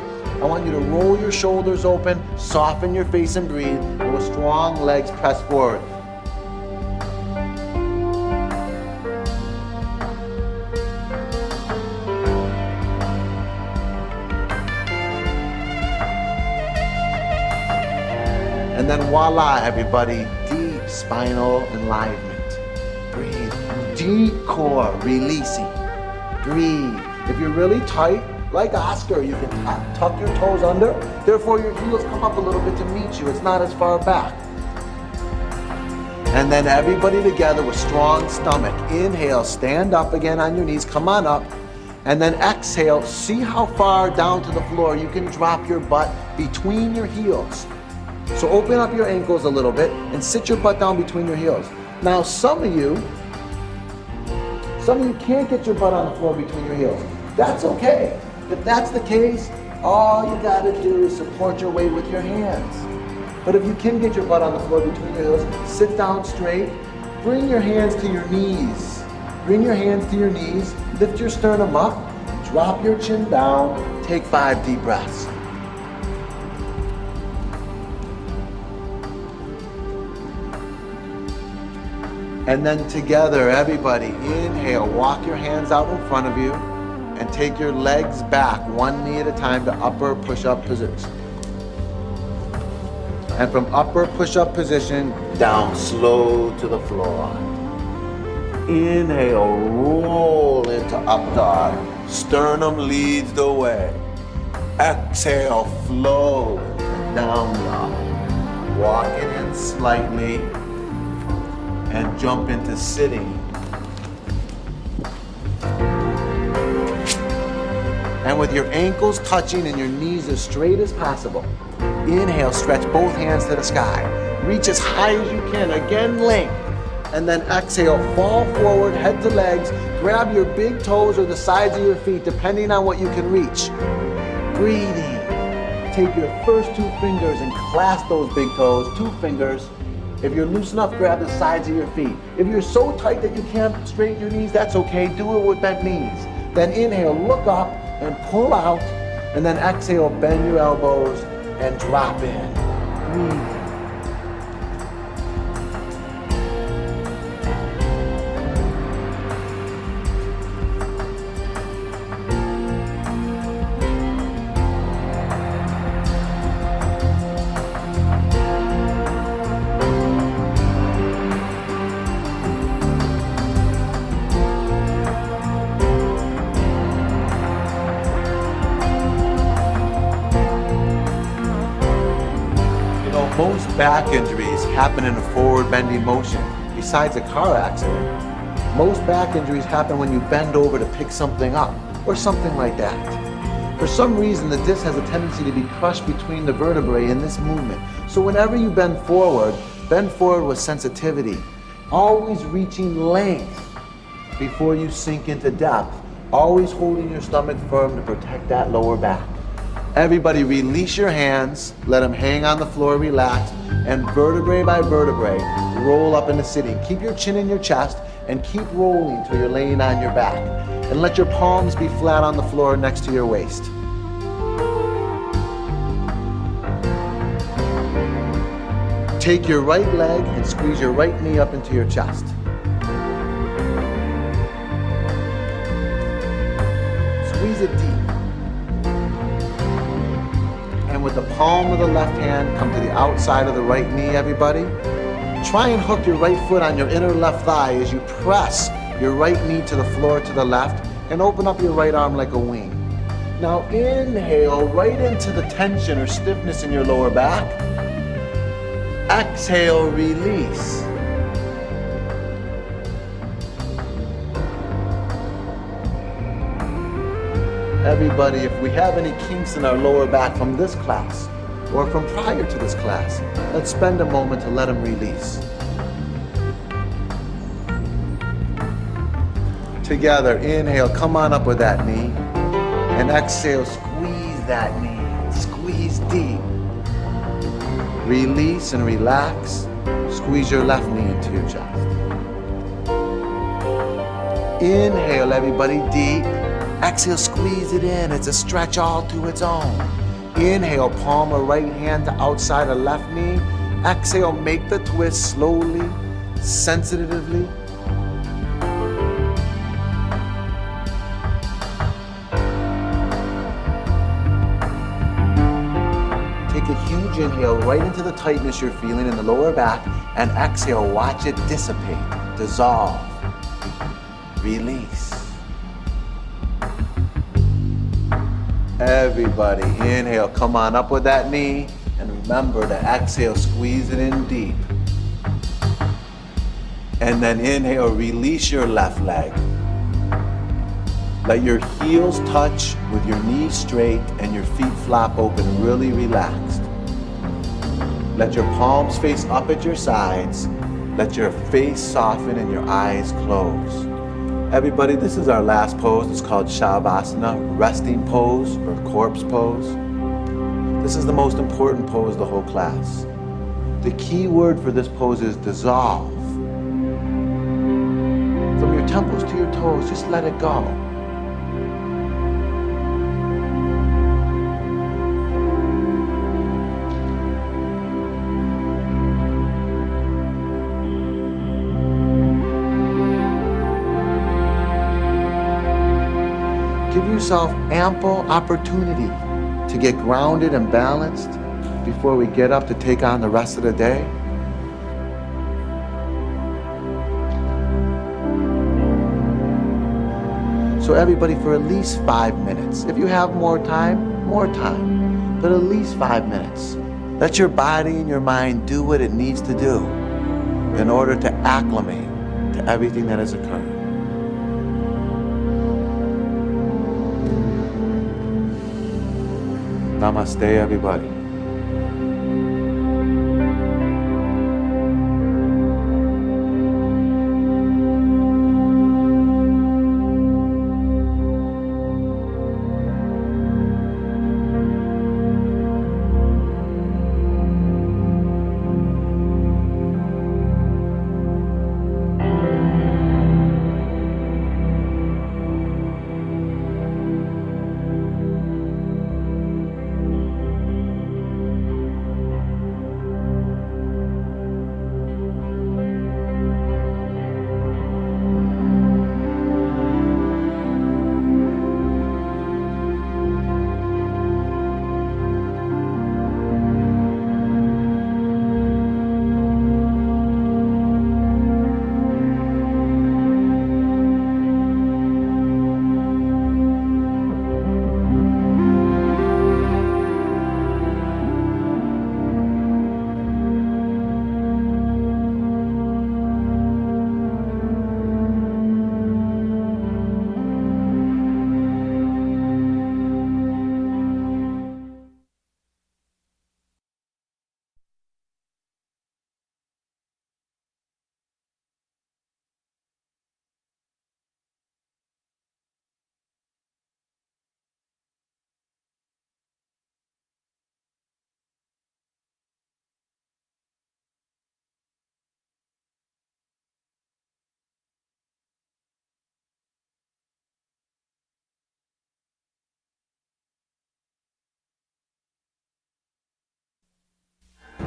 I want you to roll your shoulders open, soften your face and breathe, and with strong legs, press forward. And then voila, everybody, deep spinal enlivenment. Breathe. Deep core releasing. Breathe. If you're really tight, like Oscar, you can tuck your toes under. Therefore, your heels come up a little bit to meet you. It's not as far back. And then everybody together with strong stomach. Inhale, stand up again on your knees, come on up. And then exhale, see how far down to the floor you can drop your butt between your heels. So open up your ankles a little bit and sit your butt down between your heels. Now some of you can't get your butt on the floor between your heels. That's okay. If that's the case, all you gotta do is support your weight with your hands. But if you can get your butt on the floor between your heels, sit down straight, bring your hands to your knees. Bring your hands to your knees, lift your sternum up, drop your chin down, take 5 deep breaths. And then together, everybody, inhale, walk your hands out in front of you and take your legs back, one knee at a time to upper push-up position. And from upper push-up position, down slow to the floor. Inhale, roll into up dog. Sternum leads the way. Exhale, flow into down dog. Walking in slightly and jump into sitting. And with your ankles touching and your knees as straight as possible, inhale, stretch both hands to the sky. Reach as high as you can, again length. And then exhale, fall forward, head to legs, grab your big toes or the sides of your feet, depending on what you can reach. Breathing. Take your first 2 fingers and clasp those big toes, 2 fingers. If you're loose enough, grab the sides of your feet. If you're so tight that you can't straighten your knees, that's okay. Do it with bent knees. Then inhale, look up and pull out. And then exhale, bend your elbows and drop in. Breathe. Most back injuries happen in a forward bending motion. Besides a car accident, most back injuries happen when you bend over to pick something up or something like that. For some reason, the disc has a tendency to be crushed between the vertebrae in this movement. So whenever you bend forward with sensitivity, always reaching length before you sink into depth, always holding your stomach firm to protect that lower back. Everybody release your hands, let them hang on the floor, relax, and vertebrae by vertebrae, roll up into sitting. Keep your chin in your chest and keep rolling till you're laying on your back. And let your palms be flat on the floor next to your waist. Take your right leg and squeeze your right knee up into your chest. Squeeze it deep. And with the palm of the left hand, come to the outside of the right knee, everybody. Try and hook your right foot on your inner left thigh as you press your right knee to the floor to the left and open up your right arm like a wing. Now inhale right into the tension or stiffness in your lower back. Exhale, release. Everybody, if we have any kinks in our lower back from this class or from prior to this class, let's spend a moment to let them release. Together, inhale, come on up with that knee. And exhale, squeeze that knee. Squeeze deep. Release and relax. Squeeze your left knee into your chest. Inhale, everybody, deep. Exhale, squeeze it in. It's a stretch all to its own. Inhale, palm of right hand to outside of left knee. Exhale, make the twist slowly, sensitively. Take a huge inhale right into the tightness you're feeling in the lower back, and exhale, watch it dissipate, dissolve, release. Everybody, inhale, come on up with that knee, and remember to exhale, squeeze it in deep. And then inhale, release your left leg. Let your heels touch with your knees straight and your feet flap open, really relaxed. Let your palms face up at your sides. Let your face soften and your eyes close. Everybody, this is our last pose. It's called Shavasana, resting pose or corpse pose. This is the most important pose of the whole class. The key word for this pose is dissolve. From your temples to your toes, just let it go. Give yourself ample opportunity to get grounded and balanced before we get up to take on the rest of the day. So everybody, for at least 5 minutes. If you have more time, but at least 5 minutes. Let your body and your mind do what it needs to do in order to acclimate to everything that has occurred. Namaste, everybody.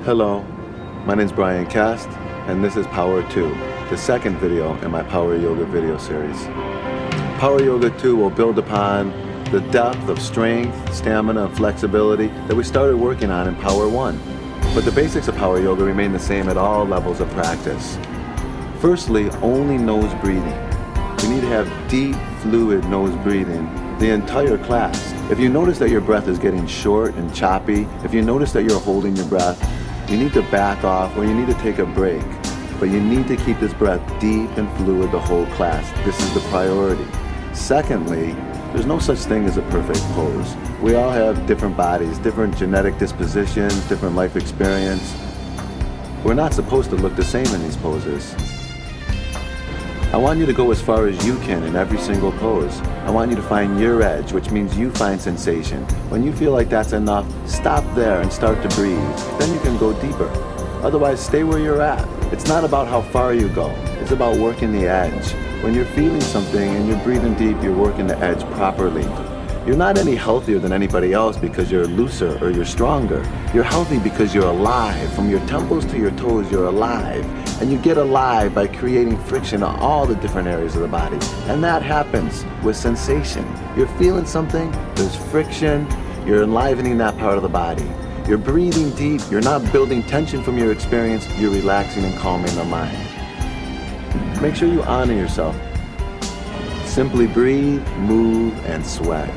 Hello, my name is Bryan Kest, and this is Power 2, the second video in my Power Yoga video series. Power Yoga 2 will build upon the depth of strength, stamina, and flexibility that we started working on in Power 1. But the basics of Power Yoga remain the same at all levels of practice. Firstly, only nose breathing. We need to have deep, fluid nose breathing the entire class. If you notice that your breath is getting short and choppy, if you notice that you're holding your breath, you need to back off or you need to take a break. But you need to keep this breath deep and fluid the whole class. This is the priority. Secondly, there's no such thing as a perfect pose. We all have different bodies, different genetic dispositions, different life experience. We're not supposed to look the same in these poses. I want you to go as far as you can in every single pose. I want you to find your edge, which means you find sensation. When you feel like that's enough, stop there and start to breathe. Then you can go deeper. Otherwise, stay where you're at. It's not about how far you go. It's about working the edge. When you're feeling something and you're breathing deep, you're working the edge properly. You're not any healthier than anybody else because you're looser or you're stronger. You're healthy because you're alive. From your temples to your toes, you're alive. And you get alive by creating friction in all the different areas of the body. And that happens with sensation. You're feeling something, there's friction, you're enlivening that part of the body. You're breathing deep, you're not building tension from your experience, you're relaxing and calming the mind. Make sure you honor yourself. Simply breathe, move, and sweat.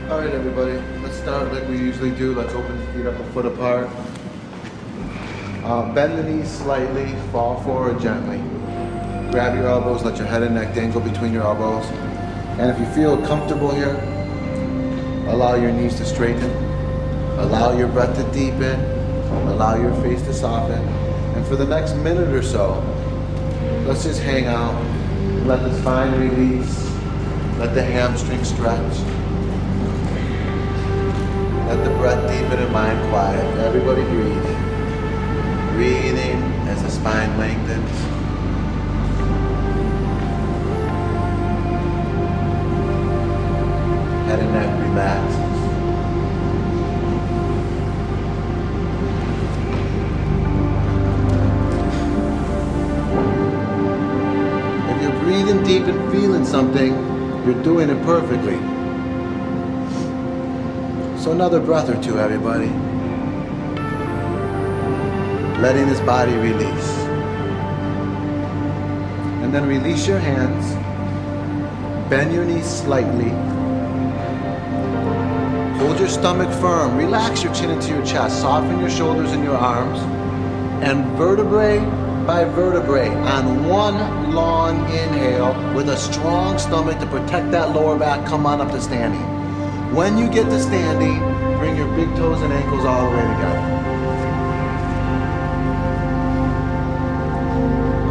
All right, everybody, let's start like we usually do. Let's open the feet up a foot apart. Bend the knees slightly, fall forward gently. Grab your elbows, let your head and neck dangle between your elbows. And if you feel comfortable here, allow your knees to straighten. Allow your breath to deepen. Allow your face to soften. And for the next minute or so, let's just hang out. Let the spine release. Let the hamstring stretch. Let the breath deepen and mind quiet. Everybody breathe. Breathing as the spine lengthens. Head and neck relaxes. If you're breathing deep and feeling something, you're doing it perfectly. So another breath or two, everybody. Letting this body release. And then release your hands. Bend your knees slightly. Hold your stomach firm. Relax your chin into your chest. Soften your shoulders and your arms. And vertebrae by vertebrae on one long inhale with a strong stomach to protect that lower back, come on up to standing. When you get to standing, bring your big toes and ankles all the way together.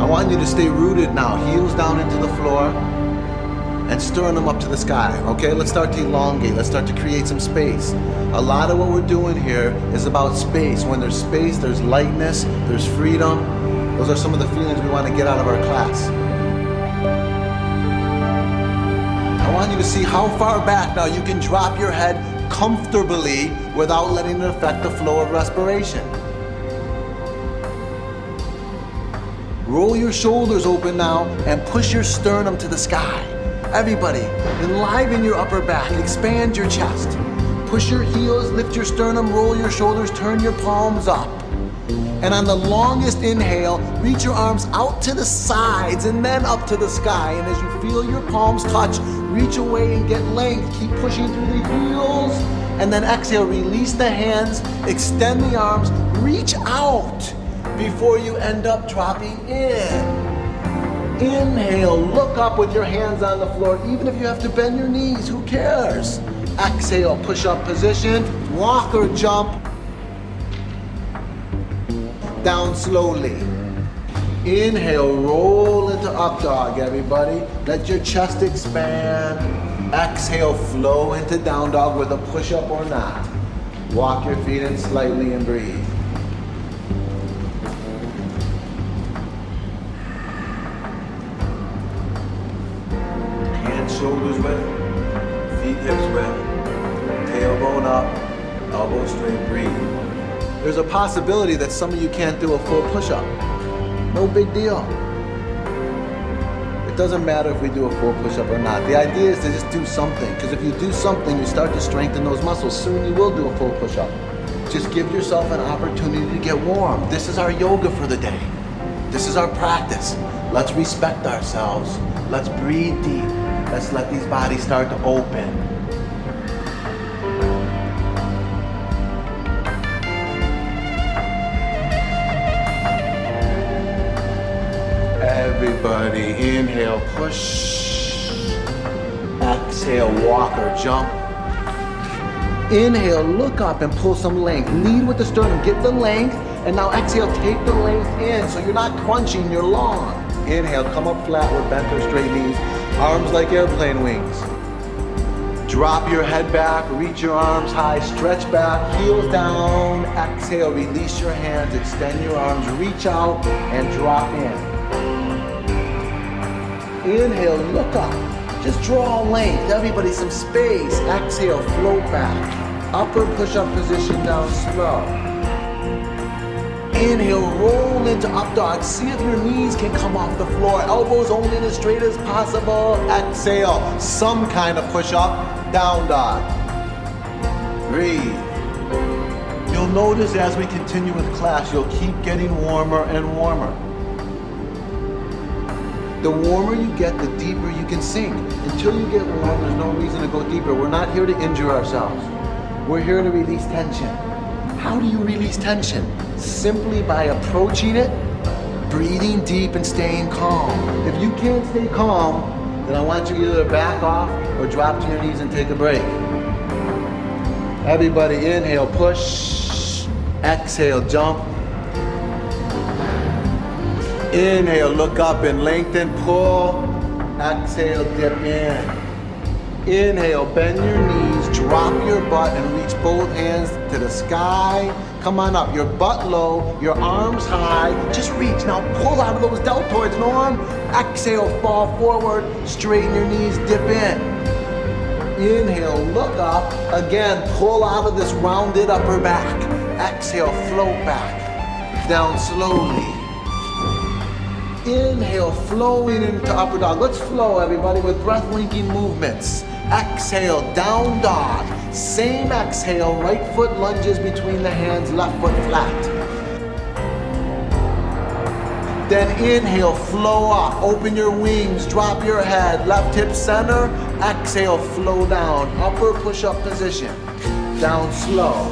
I want you to stay rooted now, heels down into the floor and sternum up to the sky, okay? Let's start to elongate, let's start to create some space. A lot of what we're doing here is about space. When there's space, there's lightness, there's freedom. Those are some of the feelings we want to get out of our class. I want you to see how far back now you can drop your head comfortably without letting it affect the flow of respiration. Roll your shoulders open now and push your sternum to the sky. Everybody, enliven your upper back, expand your chest. Push your heels, lift your sternum, roll your shoulders, turn your palms up. And on the longest inhale, reach your arms out to the sides and then up to the sky. And as you feel your palms touch, reach away and get length. Keep pushing through the heels. And then exhale, release the hands, extend the arms, reach out before you end up dropping in. Inhale, look up with your hands on the floor. Even if you have to bend your knees, who cares? Exhale, push up position, walk or jump. Down slowly. Inhale, roll into up dog, everybody. Let your chest expand. Exhale, flow into down dog with a push up or not. Walk your feet in slightly and breathe. Hands, shoulders width, feet, hips width, tailbone up, elbow straight, breathe. There's a possibility that some of you can't do a full push-up. No big deal. It doesn't matter if we do a full push-up or not. The idea is to just do something, because if you do something, you start to strengthen those muscles. Soon you will do a full push-up. Just give yourself an opportunity to get warm. This is our yoga for the day. This is our practice. Let's respect ourselves. Let's breathe deep. Let's let these bodies start to open. Everybody, inhale, push. Exhale, walk or jump. Inhale, look up and pull some length. Lead with the sternum, get the length, and now exhale, take the length in so you're not crunching, you're long. Inhale, come up flat with bent or straight knees, arms like airplane wings. Drop your head back, reach your arms high, stretch back, heels down. Exhale, release your hands, extend your arms, reach out and drop in. Inhale, look up. Just draw length. Everybody, some space. Exhale, float back. Upper push-up position down slow. Inhale, roll into up dog. See if your knees can come off the floor. Elbows only as straight as possible. Exhale, some kind of push-up. Down dog. Breathe. You'll notice as we continue with class, you'll keep getting warmer and warmer. The warmer you get, the deeper you can sink. Until you get warm, there's no reason to go deeper. We're not here to injure ourselves. We're here to release tension. How do you release tension? Simply by approaching it, breathing deep and staying calm. If you can't stay calm, then I want you to either back off or drop to your knees and take a break. Everybody inhale, push. Exhale, jump. Inhale, look up and lengthen, pull. Exhale, dip in. Inhale, bend your knees, drop your butt and reach both hands to the sky. Come on up, your butt low, your arms high. Just reach, now pull out of those deltoids, Norm. Exhale, fall forward, straighten your knees, dip in. Inhale, look up. Again, pull out of this rounded upper back. Exhale, float back, down slowly. Inhale, flowing into upper dog. Let's flow, everybody, with breath-linking movements. Exhale, down dog. Same exhale, right foot lunges between the hands, left foot flat. Then inhale, flow up, open your wings, drop your head, left hip center. Exhale, flow down, upper push-up position. Down slow.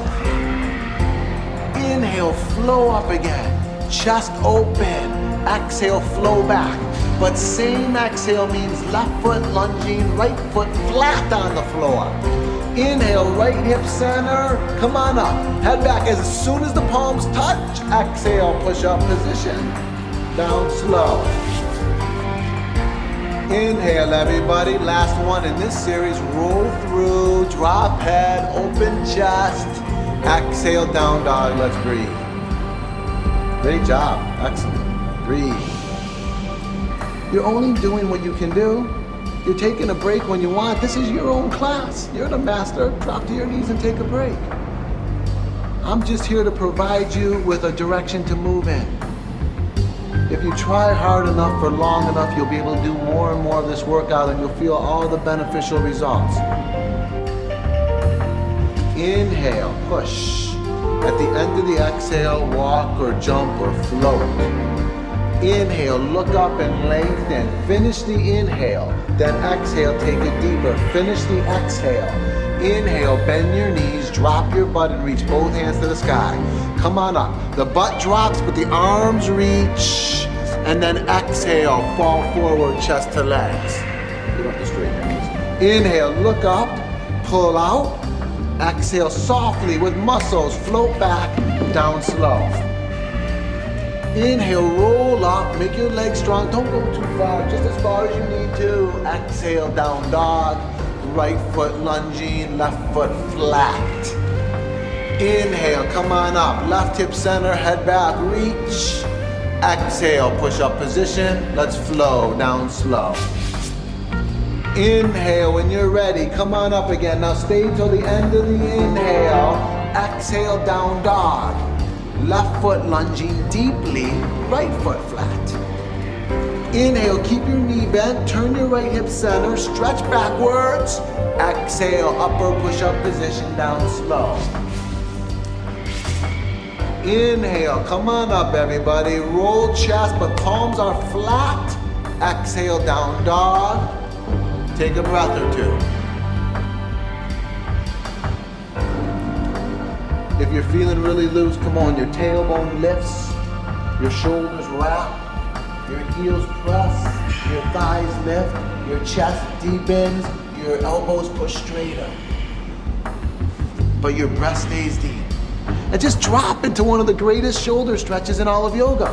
Inhale, flow up again, chest open. Exhale, flow back. But same exhale means left foot lunging, right foot flat on the floor. Inhale, right hip center. Come on up. Head back as soon as the palms touch. Exhale, push up position. Down slow. Inhale, everybody. Last one in this series. Roll through, drop head, open chest. Exhale, down dog. Let's breathe. Great job. Excellent. Breathe. You're only doing what you can do. You're taking a break when you want. This is your own class. You're the master. Drop to your knees and take a break. I'm just here to provide you with a direction to move in. If you try hard enough for long enough, you'll be able to do more and more of this workout and you'll feel all the beneficial results. Inhale, push. At the end of the exhale, walk or jump or float. Inhale, look up and lengthen. Finish the inhale. Then exhale, take it deeper. Finish the exhale. Inhale, bend your knees, drop your butt and reach both hands to the sky. Come on up. The butt drops, but the arms reach. And then exhale, fall forward, chest to legs. You don't have to straighten your knees. Inhale, look up, pull out. Exhale, softly with muscles, float back, down slow. Inhale, roll up, make your legs strong. Don't go too far, just as far as you need to. Exhale, down dog. Right foot lunging, left foot flat. Inhale, come on up. Left hip center, head back, reach. Exhale, push up position. Let's flow, down slow. Inhale, when you're ready, come on up again. Now stay till the end of the inhale. Exhale, down dog. Left foot lunging deeply, right foot flat. Inhale, keep your knee bent, turn your right hip center, stretch backwards. Exhale, upper push-up position, down slow. Inhale, come on up everybody, roll chest, but palms are flat. Exhale, down dog. Take a breath or two. If you're feeling really loose, come on, your tailbone lifts, your shoulders wrap, your heels press, your thighs lift, your chest deepens, your elbows push straighter. But your breath stays deep. And just drop into one of the greatest shoulder stretches in all of yoga.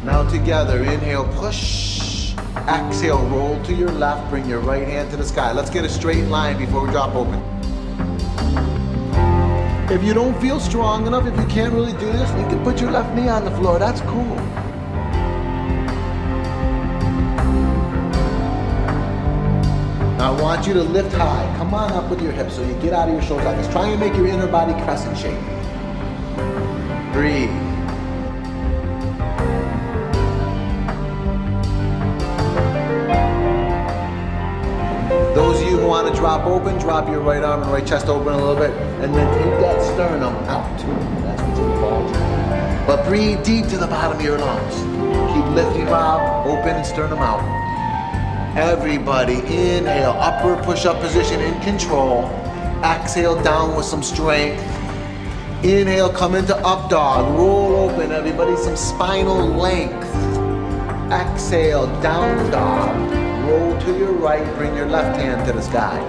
Now together, inhale, push. Exhale, roll to your left, bring your right hand to the sky. Let's get a straight line before we drop open. If you don't feel strong enough, if you can't really do this, you can put your left knee on the floor. That's cool. Now I want you to lift high. Come on up with your hips so you get out of your shoulders like this. Try and make your inner body crescent shape. Breathe. Those of you who want to drop open, drop your right arm and right chest open a little bit, and then take that sternum out. That's what you fall to. But breathe deep to the bottom of your lungs. Keep lifting up, open and sternum out. Everybody, inhale, upward push-up position in control. Exhale, down with some strength. Inhale, come into up dog. Roll open, everybody, some spinal length. Exhale, down dog. Roll to your right, bring your left hand to the sky.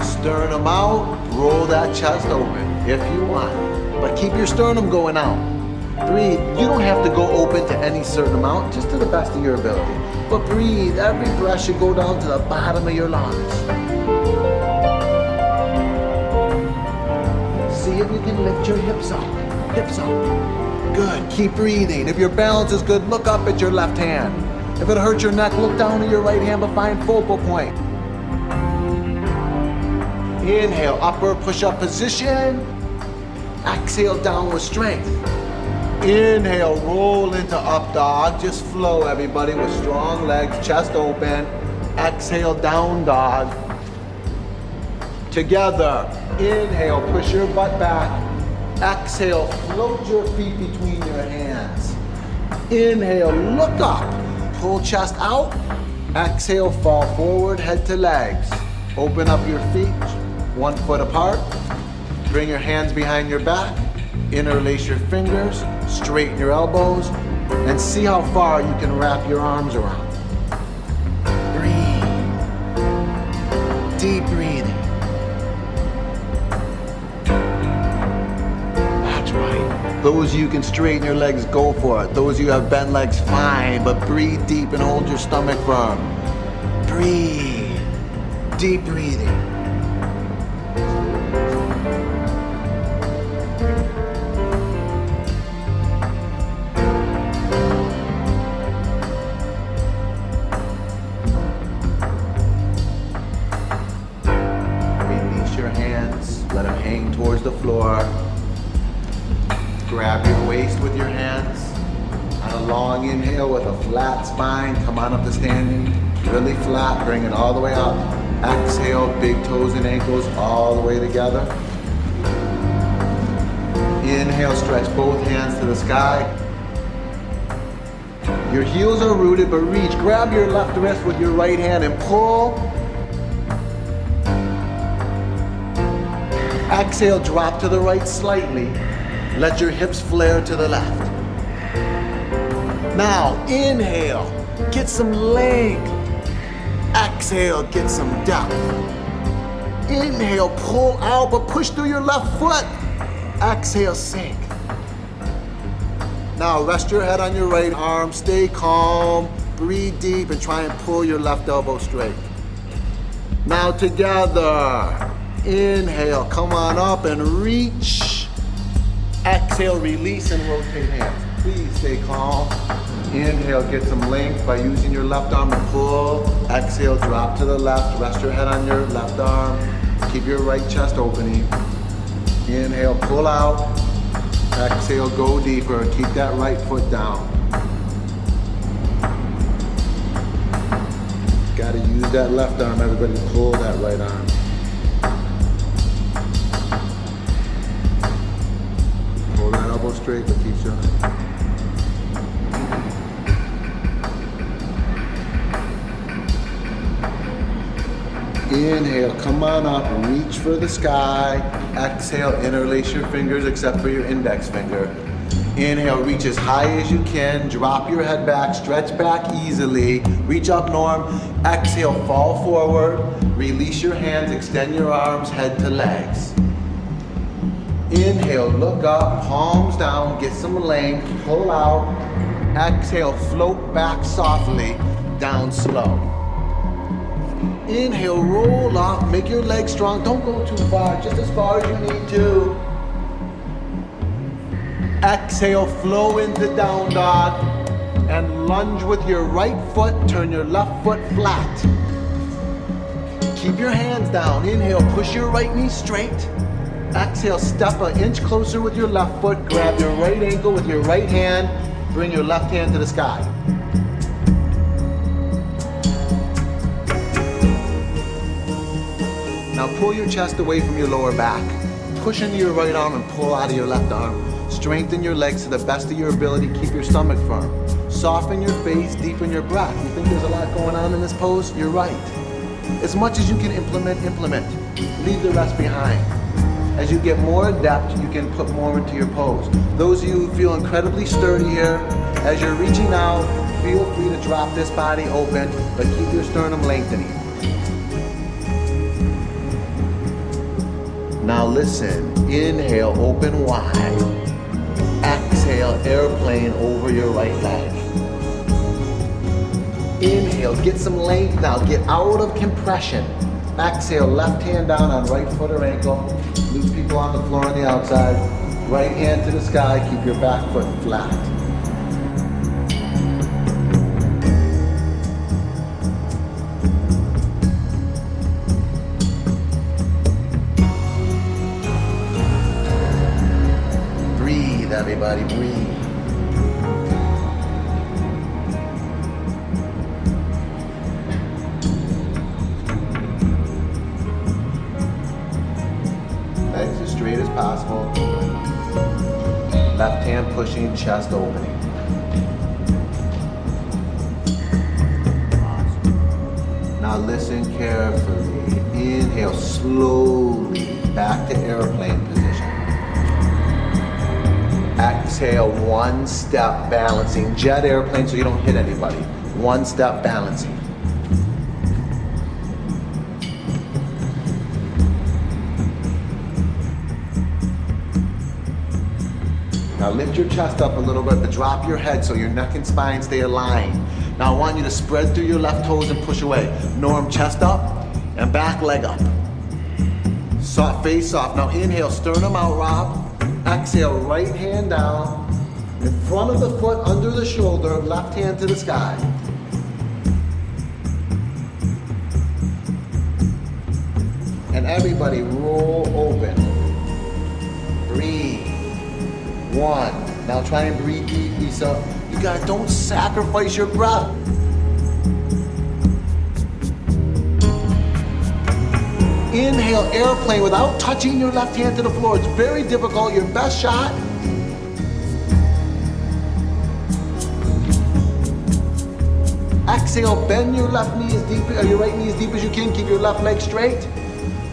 Sternum out, roll that chest open if you want, but keep your sternum going out. Breathe. You don't have to go open to any certain amount, just to the best of your ability. But breathe. Every breath should go down to the bottom of your lungs. See if you can lift your hips up. Hips up. Good. Keep breathing. If your balance is good, look up at your left hand. If it hurts your neck, look down at your right hand, but find focal point. Inhale, upward push-up position. Exhale, down with strength. Inhale, roll into up dog. Just flow, everybody, with strong legs, chest open. Exhale, down dog. Together. Inhale, push your butt back. Exhale, float your feet between your hands. Inhale, look up. Pull chest out. Exhale, fall forward, head to legs. Open up your feet, 1 foot apart. Bring your hands behind your back. Interlace your fingers, straighten your elbows, and see how far you can wrap your arms around. Breathe. Deep breathing. That's right. Those of you who can straighten your legs, go for it. Those of you who have bent legs, fine, but breathe deep and hold your stomach firm. Breathe. Deep breathing. Let them hang towards the floor. Grab your waist with your hands. On a long inhale with a flat spine, come on up to standing. Really flat, bring it all the way up. Exhale, big toes and ankles all the way together. Inhale, stretch both hands to the sky. Your heels are rooted, but reach. Grab your left wrist with your right hand and pull. Exhale, drop to the right slightly. Let your hips flare to the left. Now, inhale, get some length. Exhale, get some depth. Inhale, pull out, but push through your left foot. Exhale, sink. Now, rest your head on your right arm. Stay calm, breathe deep, and try and pull your left elbow straight. Now, together. Inhale, come on up and reach. Exhale, release and rotate hands. Please stay calm. Inhale, get some length by using your left arm to pull. Exhale, drop to the left. Rest your head on your left arm. Keep your right chest opening. Inhale, pull out. Exhale, go deeper. Keep that right foot down. Gotta use that left arm, everybody, to pull that right arm. Elbow straight, but keep showing. Inhale, come on up, reach for the sky. Exhale, interlace your fingers except for your index finger. Inhale, reach as high as you can. Drop your head back, stretch back easily. Reach up, Norm. Exhale, fall forward. Release your hands, extend your arms, head to legs. Inhale, look up, palms down, get some length, pull out. Exhale, float back softly, down slow. Inhale, roll up, make your legs strong. Don't go too far, just as far as you need to. Exhale, flow into down dog. And lunge with your right foot, turn your left foot flat. Keep your hands down. Inhale, push your right knee straight. Exhale, step an inch closer with your left foot. Grab your right ankle with your right hand. Bring your left hand to the sky. Now pull your chest away from your lower back. Push into your right arm and pull out of your left arm. Strengthen your legs to the best of your ability. Keep your stomach firm. Soften your face, deepen your breath. You think there's a lot going on in this pose? You're right. As much as you can implement. Leave the rest behind. As you get more adept, you can put more into your pose. Those of you who feel incredibly sturdy here, as you're reaching out, feel free to drop this body open, but keep your sternum lengthening. Now listen, inhale, open wide. Exhale, airplane over your right leg. Inhale, get some length now, get out of compression. Exhale, left hand down on right foot or ankle. Loose people on the floor on the outside. Right hand to the sky, keep your back foot flat. Breathe, everybody, breathe. Legs as straight as possible. Left hand pushing, chest opening. Now listen carefully. Inhale slowly back to airplane position. Exhale, one step balancing. Jet airplane so you don't hit anybody. One step balancing. Now lift your chest up a little bit, but drop your head so your neck and spine stay aligned. Now I want you to spread through your left toes and push away. Norm, chest up and back leg up. Soft face off. Now inhale, sternum out, Rob. Exhale, right hand down. In front of the foot, under the shoulder, left hand to the sky. And everybody roll open. Breathe. One. Now try and breathe deep, Lisa. You guys don't sacrifice your breath. Inhale, airplane without touching your left hand to the floor. It's very difficult. Your best shot. Exhale, bend your left knee as deep, or your right knee as deep as you can. Keep your left leg straight.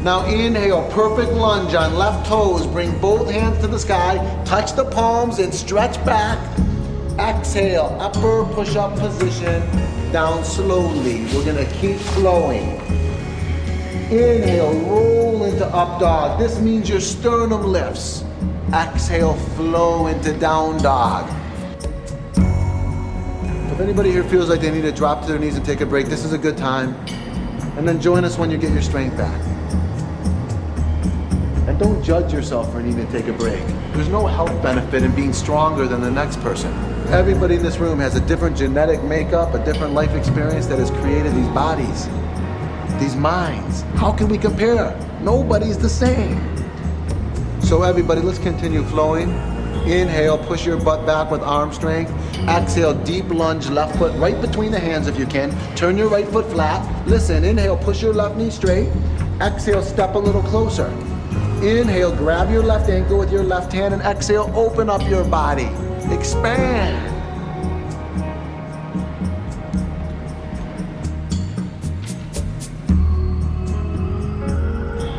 Now inhale, perfect lunge on left toes. Bring both hands to the sky. Touch the palms and stretch back. Exhale, upper push-up position. Down slowly. We're gonna keep flowing. Inhale, roll into up dog. This means your sternum lifts. Exhale, flow into down dog. If anybody here feels like they need to drop to their knees and take a break, this is a good time. And then join us when you get your strength back. And don't judge yourself for needing to take a break. There's no health benefit in being stronger than the next person. Everybody in this room has a different genetic makeup, a different life experience that has created these bodies, these minds. How can we compare? Nobody's the same. So everybody, let's continue flowing. Inhale, push your butt back with arm strength. Exhale, deep lunge, left foot right between the hands if you can. Turn your right foot flat. Listen, inhale, push your left knee straight. Exhale, step a little closer. Inhale, grab your left ankle with your left hand, and exhale, open up your body. Expand.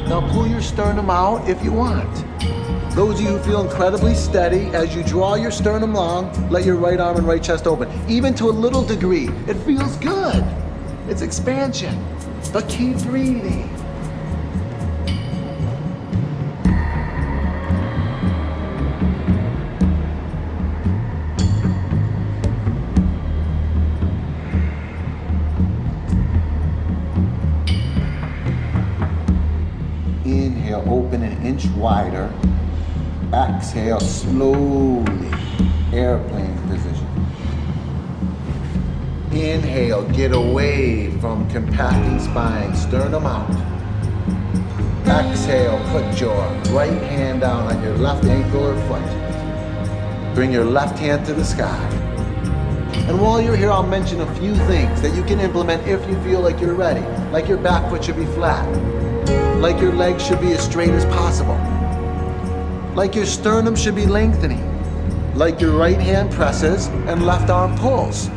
Now pull your sternum out if you want. Those of you who feel incredibly steady, as you draw your sternum long, let your right arm and right chest open. Even to a little degree, it feels good. It's expansion, but keep breathing. Inhale, open an inch wider. Exhale, slowly, airplane position. Inhale, get away from compacting spine, sternum out. Exhale, put your right hand down on your left ankle or foot. Bring your left hand to the sky. And while you're here, I'll mention a few things that you can implement if you feel like you're ready, like your back foot should be flat. like your legs should be as straight as possible, like your sternum should be lengthening, like your right hand presses and left arm pulls.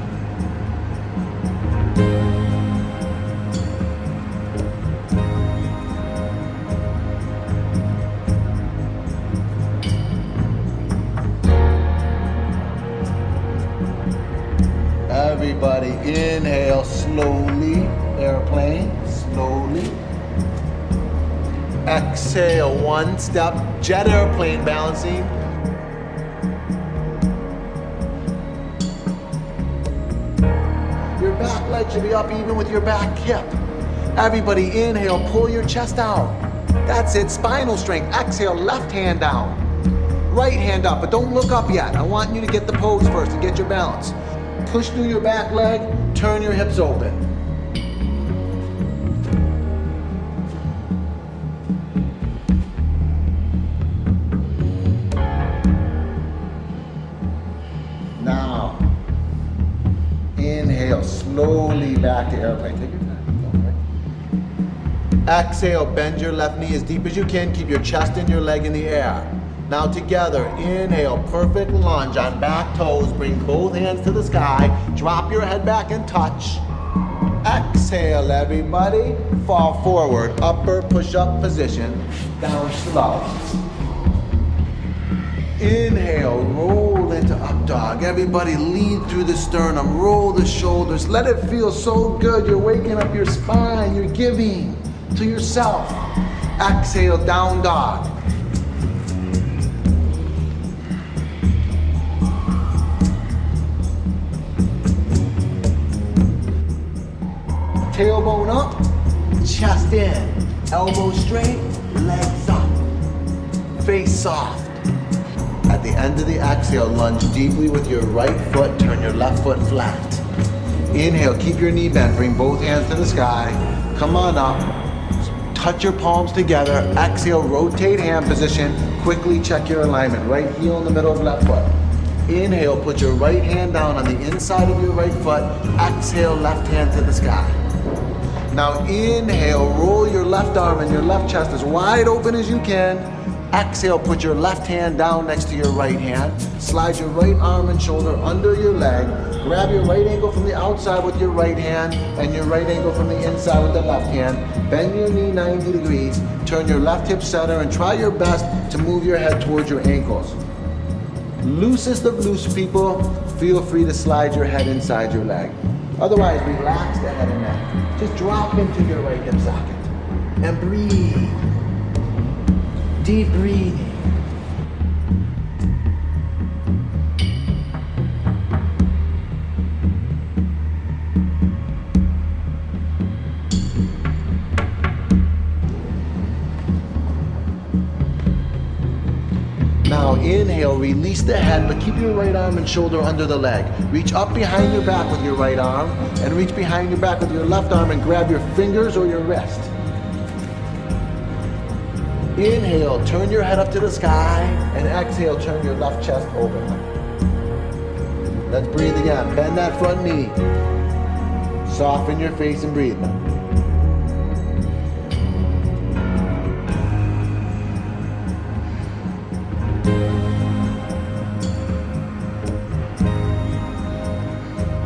Everybody inhale slowly, airplane, slowly. Exhale, one step, jet airplane balancing. Your back leg should be up even with your back hip. Everybody inhale, pull your chest out. That's it, spinal strength. Exhale, left hand down. Right hand up, but don't look up yet. I want you to get the pose first and get your balance. Push through your back leg, turn your hips open. Now, inhale slowly back to airplane. Take your time. Exhale, bend your left knee as deep as you can. Keep your chest and your leg in the air. Now together, inhale, perfect lunge on back toes. Bring both hands to the sky. Drop your head back and touch. Exhale, everybody. Fall forward, upper push-up position. Down slow. Inhale, roll into up dog. Everybody lean through the sternum, roll the shoulders. Let it feel so good. You're waking up your spine. You're giving to yourself. Exhale, down dog. Tailbone up, chest in, elbow straight, legs up, face soft. At the end of the exhale, lunge deeply with your right foot, turn your left foot flat. Inhale, keep your knee bent, bring both hands to the sky. Come on up, touch your palms together. Exhale, rotate hand position, quickly check your alignment. Right heel in the middle of left foot. Inhale, put your right hand down on the inside of your right foot. Exhale, left hand to the sky. Now inhale, roll your left arm and your left chest as wide open as you can. Exhale, put your left hand down next to your right hand. Slide your right arm and shoulder under your leg. Grab your right ankle from the outside with your right hand and your right ankle from the inside with the left hand. Bend your knee 90 degrees. Turn your left hip center and try your best to move your head towards your ankles. Loosest of loose people, feel free to slide your head inside your leg. Otherwise, relax the head and neck. Just drop into your right hip socket and breathe. Deep breathing. Now inhale, release the head, but keep your right arm and shoulder under the leg. Reach up behind your back with your right arm and reach behind your back with your left arm and grab your fingers or your wrist. Inhale, turn your head up to the sky, and exhale, turn your left chest open. Let's breathe again. Bend that front knee. Soften your face and breathe now.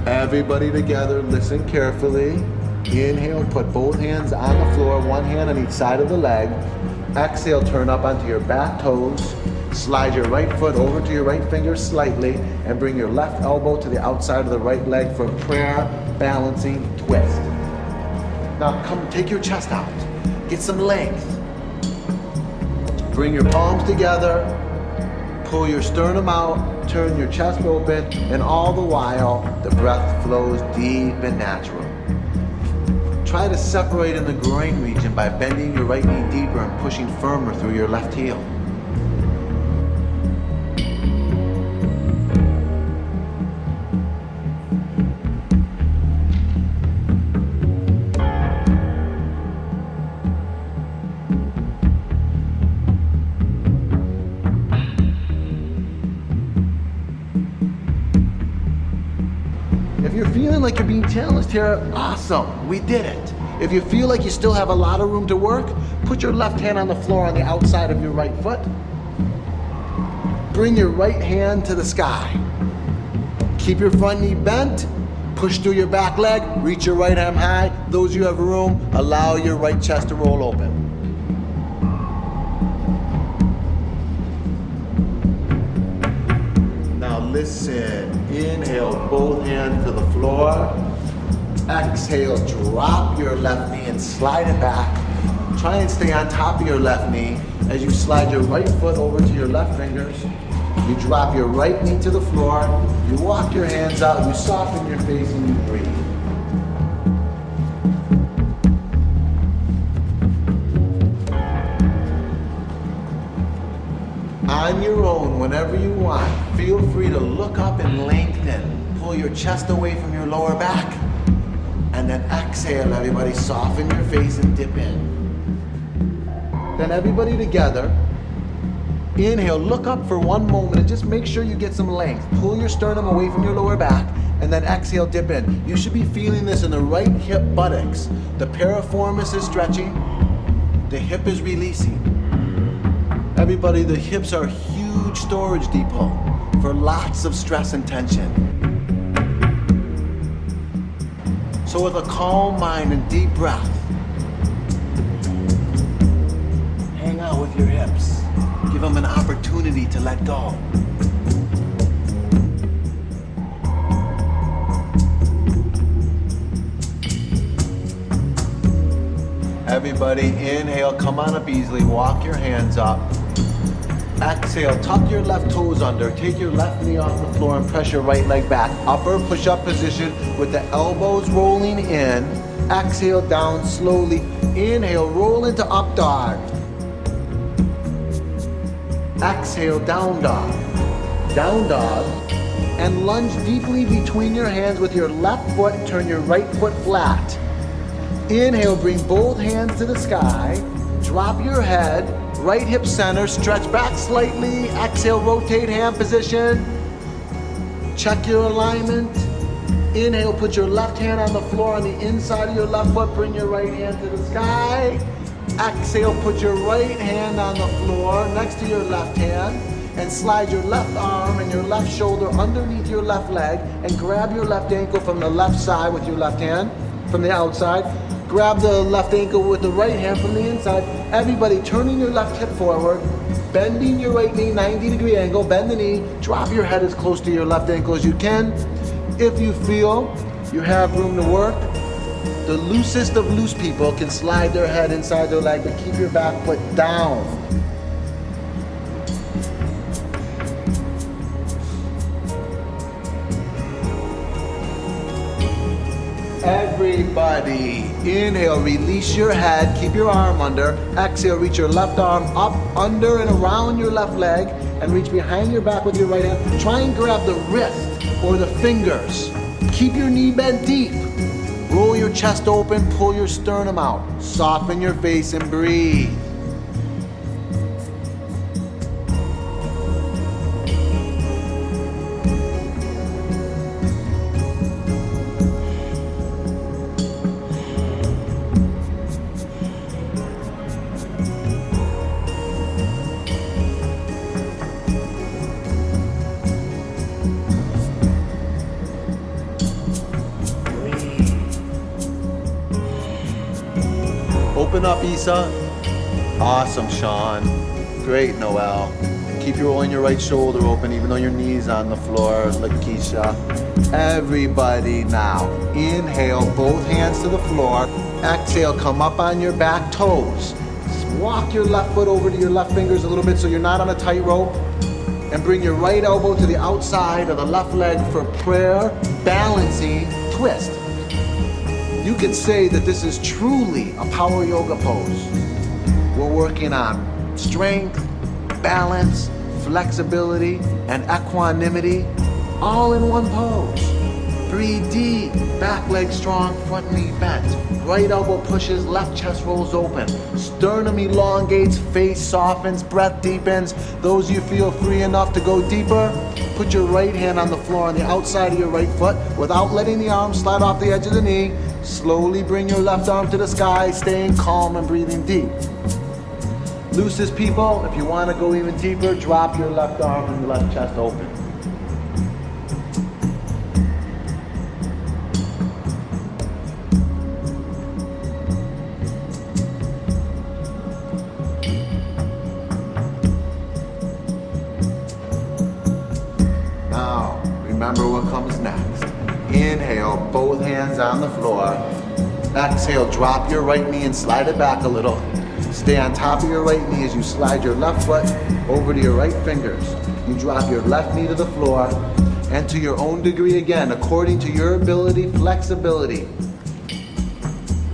Everybody together, listen carefully. Inhale, put both hands on the floor, one hand on each side of the leg. Exhale, turn up onto your back toes. Slide your right foot over to your right finger slightly and bring your left elbow to the outside of the right leg for prayer, balancing, twist. Now come, take your chest out. Get some length. Bring your palms together. Pull your sternum out. Turn your chest open. And all the while, the breath flows deep and natural. Try to separate in the groin region by bending your right knee deeper and pushing firmer through your left heel. If you're feeling like you're being challenged here, awesome, we did it. If you feel like you still have a lot of room to work, put your left hand on the floor on the outside of your right foot. Bring your right hand to the sky. Keep your front knee bent. Push through your back leg. Reach your right arm high. Those you have room, allow your right chest to roll open. Now listen. Inhale, both hands to the floor. Exhale, drop your left knee and slide it back. Try and stay on top of your left knee as you slide your right foot over to your left fingers. You drop your right knee to the floor. You walk your hands out. You soften your face and you breathe. On your own, whenever you want, feel free to look up and lengthen. Pull your chest away from your lower back. And then exhale, everybody. Soften your face and dip in. Then everybody together. Inhale, look up for one moment and just make sure you get some length. Pull your sternum away from your lower back and then exhale, dip in. You should be feeling this in the right hip buttocks. The piriformis is stretching. The hip is releasing. Everybody, the hips are a huge storage depot for lots of stress and tension. So with a calm mind and deep breath, hang out with your hips. Give them an opportunity to let go. Everybody, inhale, come on up easily, walk your hands up. Exhale, tuck your left toes under, take your left knee off the floor and press your right leg back. Upper push-up position with the elbows rolling in. Exhale, down slowly. Inhale, roll into up dog. Exhale, down dog. Down dog. And lunge deeply between your hands with your left foot. Turn your right foot flat. Inhale, bring both hands to the sky. Drop your head. Right hip center. Stretch back slightly. Exhale, rotate hand position. Check your alignment. Inhale, put your left hand on the floor on the inside of your left foot. Bring your right hand to the sky. Exhale, put your right hand on the floor next to your left hand and slide your left arm and your left shoulder underneath your left leg and grab your left ankle from the left side with your left hand from the outside. Grab the left ankle with the right hand from the inside. Everybody turning your left hip forward, bending your right knee, 90-degree angle, bend the knee, drop your head as close to your left ankle as you can. If you feel you have room to work, the loosest of loose people can slide their head inside their leg, but keep your back foot down. Everybody, inhale, release your head, keep your arm under. Exhale, reach your left arm up, under, and around your left leg, and reach behind your back with your right hand. Try and grab the wrist or the fingers. Keep your knee bent deep. Roll your chest open, pull your sternum out. Soften your face and breathe. Open up, Isa. Awesome, Sean. Great, Noel. Keep rolling your right shoulder open even though your knee's on the floor, Lakeisha. Everybody now. Inhale, both hands to the floor. Exhale, come up on your back toes. Walk your left foot over to your left fingers a little bit so you're not on a tightrope. And bring your right elbow to the outside of the left leg for prayer, balancing, twist. You could say that this is truly a power yoga pose. We're working on strength, balance, flexibility, and equanimity, all in one pose. Breathe deep, back leg strong, front knee bent. Right elbow pushes, left chest rolls open. Sternum elongates, face softens, breath deepens. Those you feel free enough to go deeper, put your right hand on the floor on the outside of your right foot without letting the arm slide off the edge of the knee. Slowly bring your left arm to the sky, staying calm and breathing deep. Loosest people, if you want to go even deeper, drop your left arm and your left chest open. Now, remember what comes next. Inhale, both hands on the floor. Exhale, drop your right knee and slide it back a little. Stay on top of your right knee as you slide your left foot over to your right fingers. You drop your left knee to the floor, and to your own degree again, according to your ability, flexibility.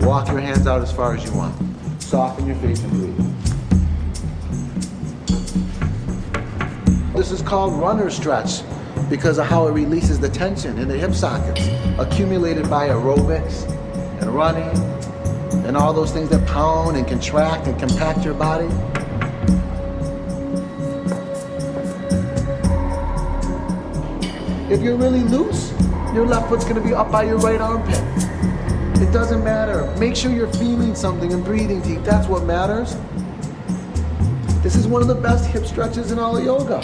Walk your hands out as far as you want. Soften your face and breathe. This is called runner stretch because of how it releases the tension in the hip sockets accumulated by aerobics and running and all those things that pound and contract and compact your body. If you're really loose, your left foot's gonna be up by your right armpit. It doesn't matter. Make sure you're feeling something and breathing deep. That's what matters. This is one of the best hip stretches in all of yoga.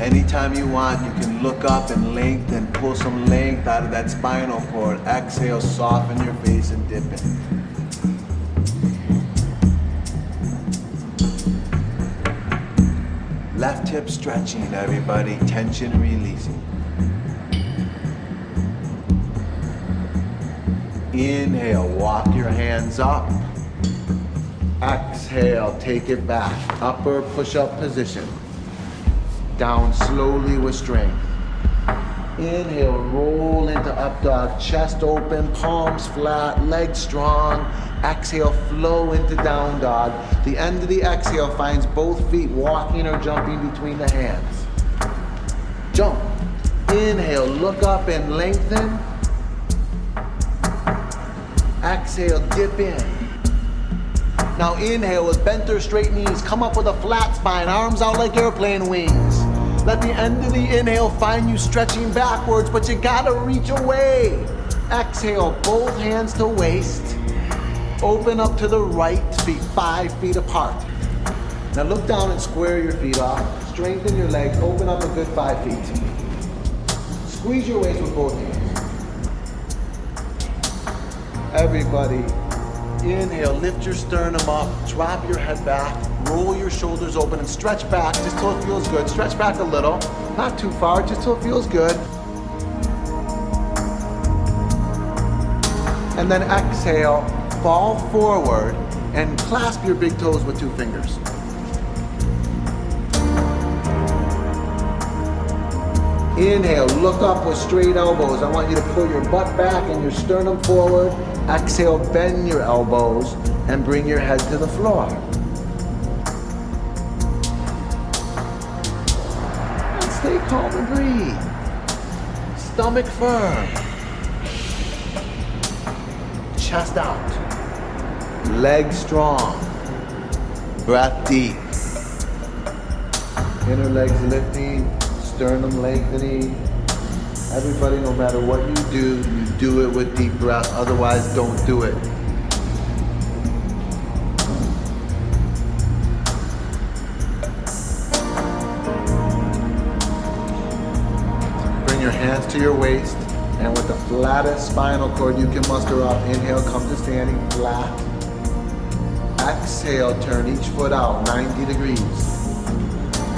Anytime you want, you can look up and lengthen, pull some length out of that spinal cord. Exhale, soften your face and dip in. Left hip stretching, everybody. Tension releasing. Inhale, walk your hands up. Exhale, take it back. Upper push-up position. Down slowly with strength. Inhale, roll into up dog, chest open, palms flat, legs strong. Exhale, flow into down dog. The end of the exhale finds both feet walking or jumping between the hands. Jump. Inhale, look up and lengthen. Exhale, dip in. Now inhale with bent or straight knees. Come up with a flat spine, arms out like airplane wings. Let the end of the inhale find you stretching backwards, but you gotta reach away. Exhale, both hands to waist. Open up to the right, feet 5 feet apart. Now look down and square your feet off. Strengthen your legs, open up a good 5 feet. Squeeze your waist with both hands. Everybody, inhale, lift your sternum up, drop your head back, roll your shoulders open and stretch back just till it feels good. Stretch back a little, not too far, just till it feels good. And then exhale, fall forward and clasp your big toes with 2 fingers. Inhale, look up with straight elbows. I want you to pull your butt back and your sternum forward. Exhale, bend your elbows and bring your head to the floor. And stay calm and breathe. Stomach firm. Chest out. Legs strong. Breath deep. Inner legs lifting. Sternum lengthening. Everybody, no matter what you do it with deep breath. Otherwise, don't do it. Bring your hands to your waist, and with the flattest spinal cord you can muster up, inhale, come to standing flat. Exhale, turn each foot out 90 degrees.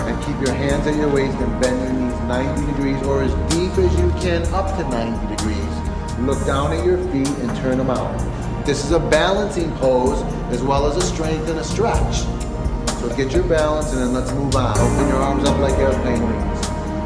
And keep your hands at your waist and bend your knees 90 degrees or as deep as you can up to 90 degrees. Look down at your feet and turn them out. This is a balancing pose as well as a strength and a stretch. So get your balance and then let's move on. Open your arms up like airplane wings.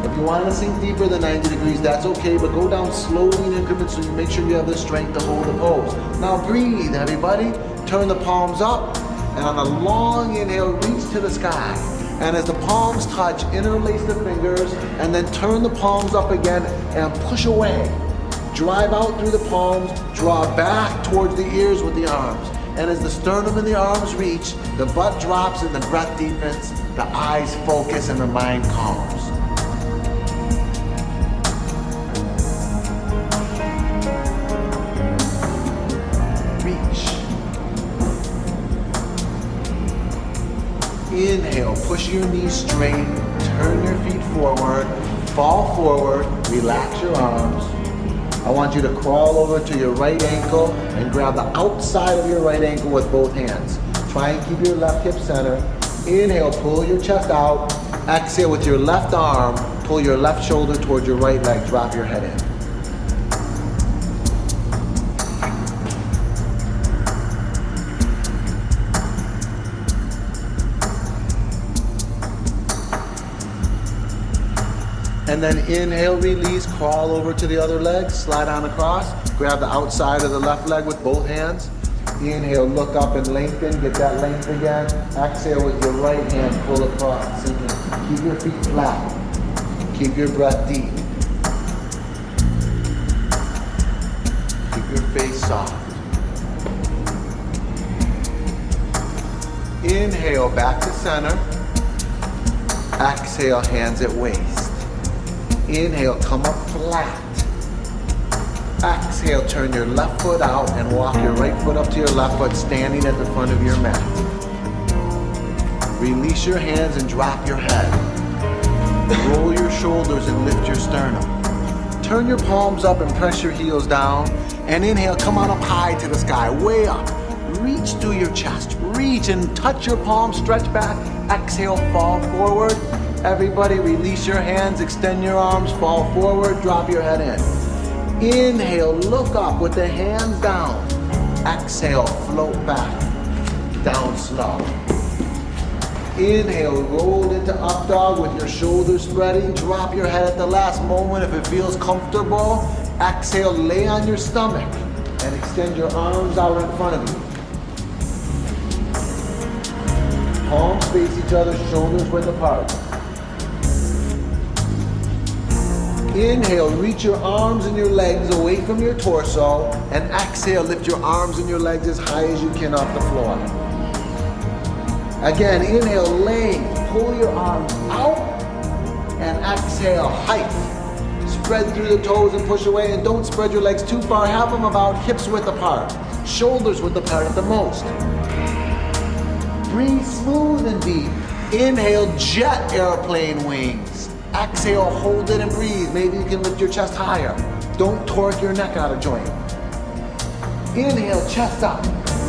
If you want to sink deeper than 90 degrees, that's okay, but go down slowly in increments so you make sure you have the strength to hold the pose. Now breathe, everybody. Turn the palms up and on a long inhale, reach to the sky. And as the palms touch, interlace the fingers and then turn the palms up again and push away. Drive out through the palms, draw back towards the ears with the arms. And as the sternum and the arms reach, the butt drops and the breath deepens, the eyes focus and the mind calms. Inhale, push your knees straight, turn your feet forward, fall forward, relax your arms. I want you to crawl over to your right ankle and grab the outside of your right ankle with both hands. Try and keep your left hip center. Inhale, pull your chest out. Exhale with your left arm, pull your left shoulder towards your right leg, drop your head in. And then inhale, release, crawl over to the other leg, slide on across, grab the outside of the left leg with both hands. Inhale, look up and lengthen, get that length again. Exhale with your right hand, pull across, sink in. Keep your feet flat. Keep your breath deep. Keep your face soft. Inhale, back to center. Exhale, hands at waist. Inhale, come up flat. Exhale, turn your left foot out and walk your right foot up to your left foot, standing at the front of your mat. Release your hands and drop your head. Roll your shoulders and lift your sternum. Turn your palms up and press your heels down. And inhale, come on up high to the sky, way up. Reach through your chest. Reach and touch your palms, stretch back. Exhale, fall forward. Everybody release your hands, extend your arms, fall forward, drop your head in. Inhale, look up with the hands down. Exhale, float back, down slow. Inhale, roll into up dog with your shoulders spreading. Drop your head at the last moment if it feels comfortable. Exhale, lay on your stomach and extend your arms out in front of you. Palms face each other, shoulders width apart. Inhale, reach your arms and your legs away from your torso, and exhale, lift your arms and your legs as high as you can off the floor. Again, inhale, length, pull your arms out, and exhale, height. Spread through the toes and push away, and don't spread your legs too far. Have them about hips width apart, shoulders width apart at the most. Breathe smooth and deep. Inhale, jet airplane wings. Exhale, hold it and breathe. Maybe you can lift your chest higher. Don't torque your neck out of joint. Inhale, chest up.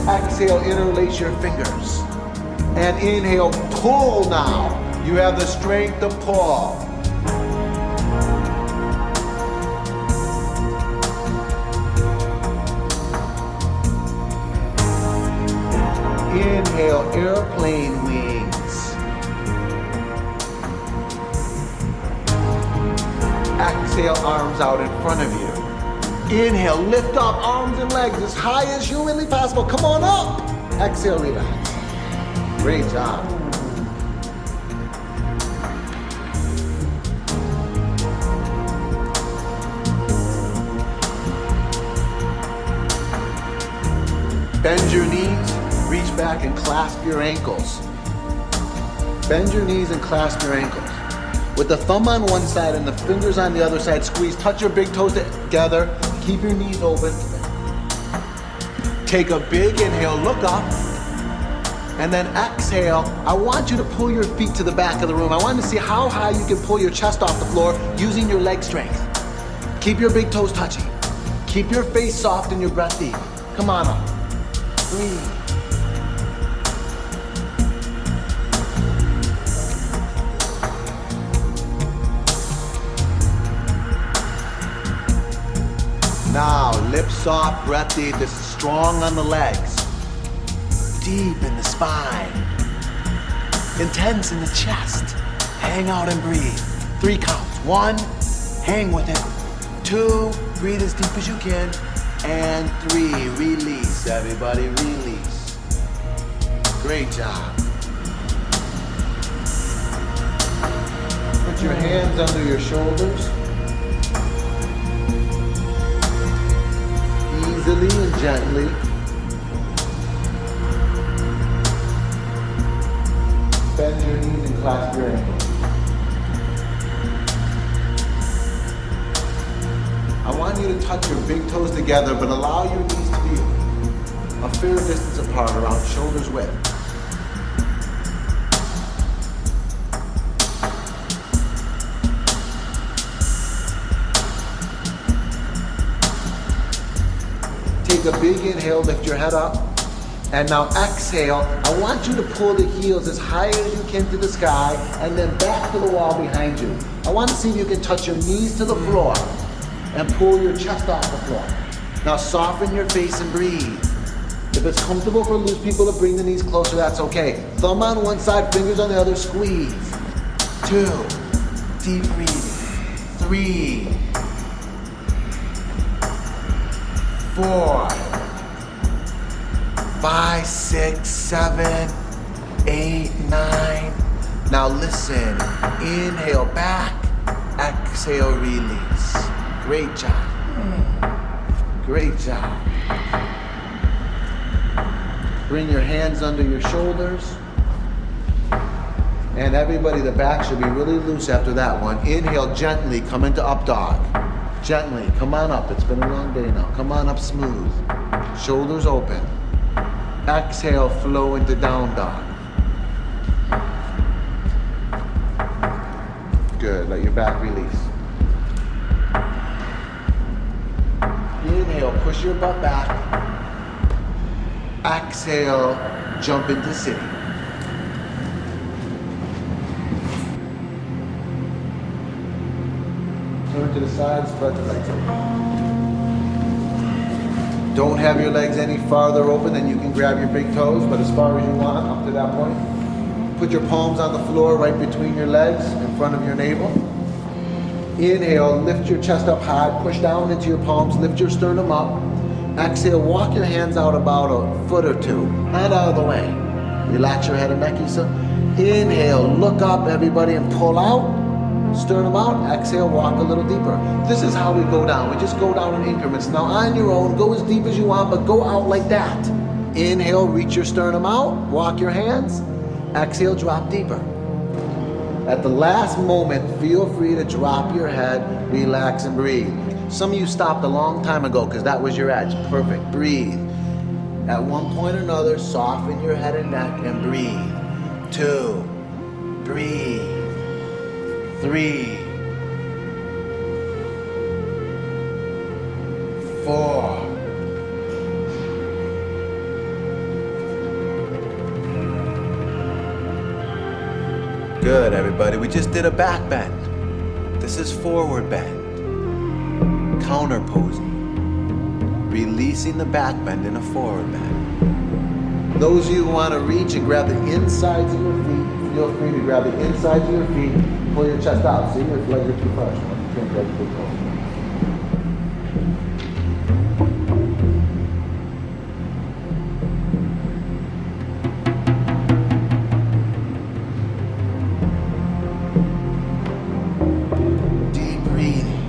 Exhale, interlace your fingers. And inhale, pull now. You have the strength to pull. Inhale, airplane wings. Exhale, arms out in front of you. Inhale, lift up arms and legs as high as humanly possible. Come on up. Exhale, relax. Great job. Bend your knees, reach back and clasp your ankles. Bend your knees and clasp your ankles. With the thumb on one side and the fingers on the other side, squeeze, touch your big toes together, keep your knees open. Take a big inhale, look up, and then exhale. I want you to pull your feet to the back of the room. I want to see how high you can pull your chest off the floor using your leg strength. Keep your big toes touching. Keep your face soft and your breath deep. Come on up. Breathe. Now, lips soft, breath deep. This is strong on the legs. Deep in the spine. Intense in the chest. Hang out and breathe. 3 counts. 1, hang with it. 2, breathe as deep as you can. And 3, release. Everybody release. Great job. Put your hands under your shoulders. Easily and gently. Bend your knees and clasp your ankles. I want you to touch your big toes together, but allow your knees to be a fair distance apart, around shoulders width. take a big inhale, lift your head up. And now exhale. I want you to pull the heels as high as you can to the sky and then back to the wall behind you. I want to see if you can touch your knees to the floor and pull your chest off the floor. Now soften your face and breathe. If it's comfortable for loose people to bring the knees closer, that's okay. Thumb on one side, fingers on the other, squeeze. 2, deep breathing. 3, 4, 5, 6, 7, 8, 9. Now listen. Inhale back. Exhale, release. Great job. Great job. Bring your hands under your shoulders. And everybody, the back should be really loose after that one. Inhale gently, come into up dog. Gently, come on up. It's been a long day now. Come on up smooth. Shoulders open. Exhale, flow into down dog. Good, let your back release. Inhale, push your butt back. Exhale, jump into sitting. Turn to the side, spread the legs open. Don't have your legs any farther open than you can grab your big toes, but as far as you want, up to that point. Put your palms on the floor right between your legs, in front of your navel. Inhale, lift your chest up high, push down into your palms, lift your sternum up. Exhale, walk your hands out about a foot or two, not out of the way. Relax your head and neck, Isa. Inhale, look up, everybody, and pull out. Sternum out, exhale, walk a little deeper. This is how we go down. We just go down in increments. Now on your own, go as deep as you want, but go out like that. Inhale, reach your sternum out, walk your hands. Exhale, drop deeper. At the last moment, feel free to drop your head, relax and breathe. Some of you stopped a long time ago because that was your edge. Perfect, breathe. At one point or another, soften your head and neck and breathe. 2, breathe. 3, 4. Good, everybody. We just did a back bend. This is forward bend. Counter posing. Releasing the back bend in a forward bend. Those of you who want to reach and grab the insides of your feet, feel free to grab the insides of your feet. Pull your chest out. See, your legs are too far. You can't grab the big toe. Deep breathing.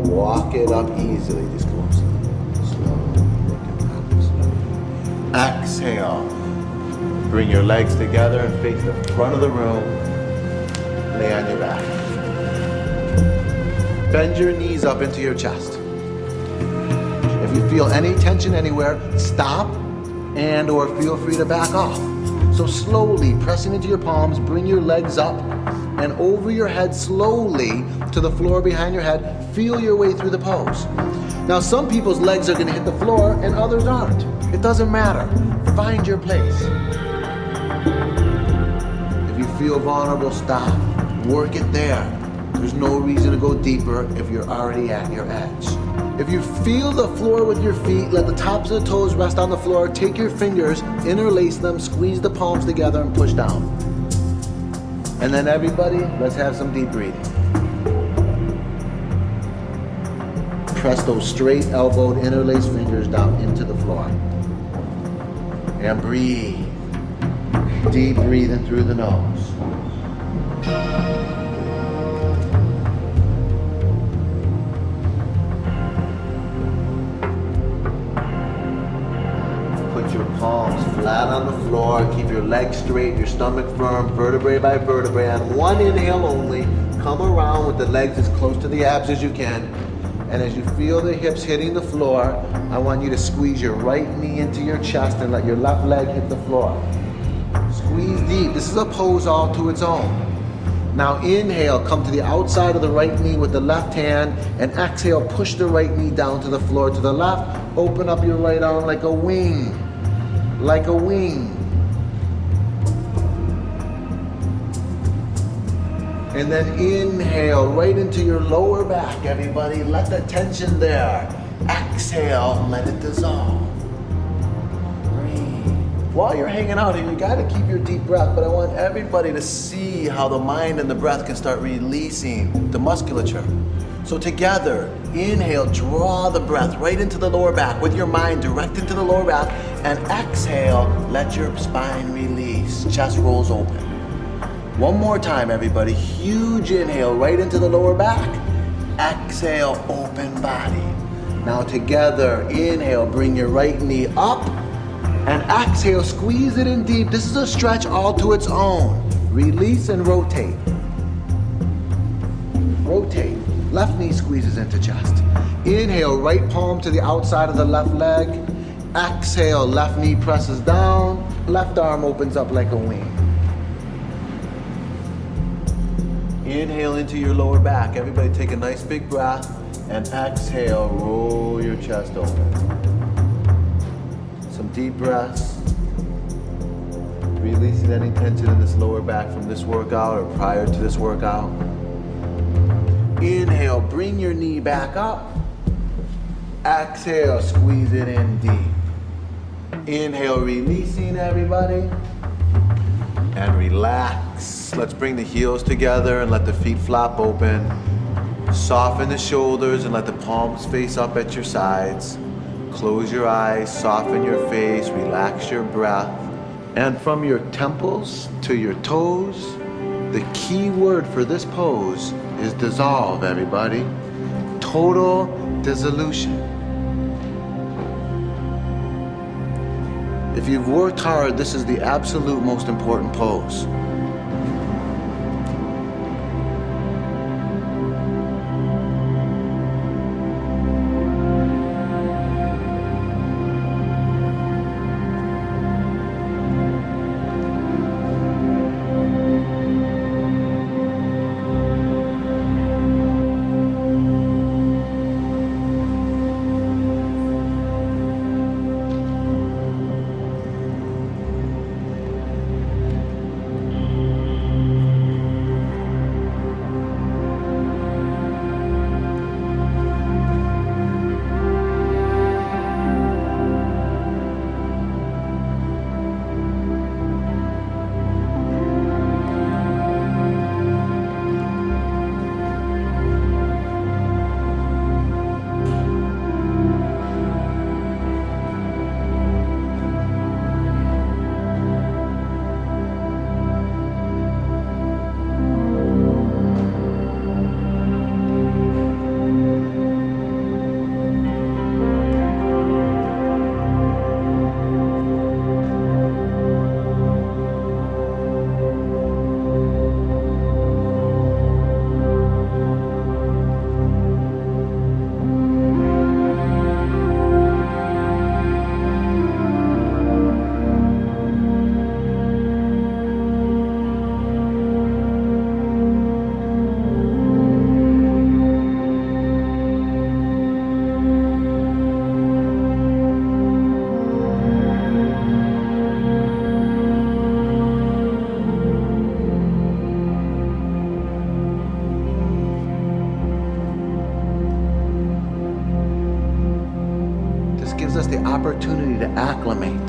Walk it up easily. Just go up slow. Exhale. Bring your legs together and face the front of the room. Lay on your back. Bend your knees up into your chest. If you feel any tension anywhere, stop and or feel free to back off. So slowly pressing into your palms, bring your legs up and over your head slowly to the floor behind your head. Feel your way through the pose. Now some people's legs are going to hit the floor and others aren't. It doesn't matter. Find your place. If you feel vulnerable, stop. Work it there. There's no reason to go deeper if you're already at your edge. If you feel the floor with your feet, let the tops of the toes rest on the floor. Take your fingers, interlace them, squeeze the palms together and push down. And then everybody, let's have some deep breathing. Press those straight elbowed interlaced fingers down into the floor. And breathe. Deep breathing through the nose. Put your palms flat on the floor. Keep your legs straight, your stomach firm, vertebrae by vertebrae. On one inhale only, come around with the legs as close to the abs as you can. And as you feel the hips hitting the floor, I want you to squeeze your right knee into your chest and let your left leg hit the floor. Squeeze deep. This is a pose all to its own. Now inhale, come to the outside of the right knee with the left hand, and exhale, push the right knee down to the floor to the left. Open up your right arm like a wing, like a wing. And then inhale right into your lower back, everybody. Let the tension there. Exhale, let it dissolve. While you're hanging out here, you gotta keep your deep breath, but I want everybody to see how the mind and the breath can start releasing the musculature. So together, inhale, draw the breath right into the lower back with your mind direct into the lower back, and exhale, let your spine release, chest rolls open. One more time, everybody. Huge inhale right into the lower back. Exhale, open body. Now together, inhale, bring your right knee up. And exhale, squeeze it in deep. This is a stretch all to its own. Release and rotate. Rotate. Left knee squeezes into chest. Inhale, right palm to the outside of the left leg. Exhale, left knee presses down. Left arm opens up like a wing. Inhale into your lower back. Everybody take a nice big breath. And exhale, roll your chest open. Some deep breaths, releasing any tension in this lower back from this workout or prior to this workout. Inhale, bring your knee back up. Exhale, squeeze it in deep. Inhale, releasing everybody. And relax. Let's bring the heels together and let the feet flop open. Soften the shoulders and let the palms face up at your sides. Close your eyes, soften your face, relax your breath. And from your temples to your toes, the key word for this pose is dissolve, everybody. Total dissolution. If you've worked hard, this is the absolute most important pose. Gives us the opportunity to acclimate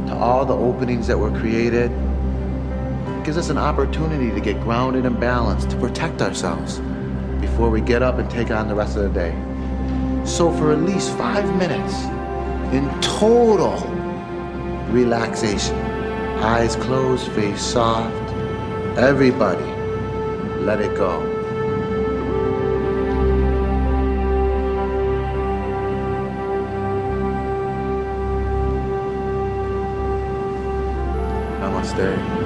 to all the openings that were created. It gives us an opportunity to get grounded and balanced, to protect ourselves before we get up and take on the rest of the day. So for at least 5 minutes, in total relaxation, eyes closed, face soft, everybody, let it go. Namaste.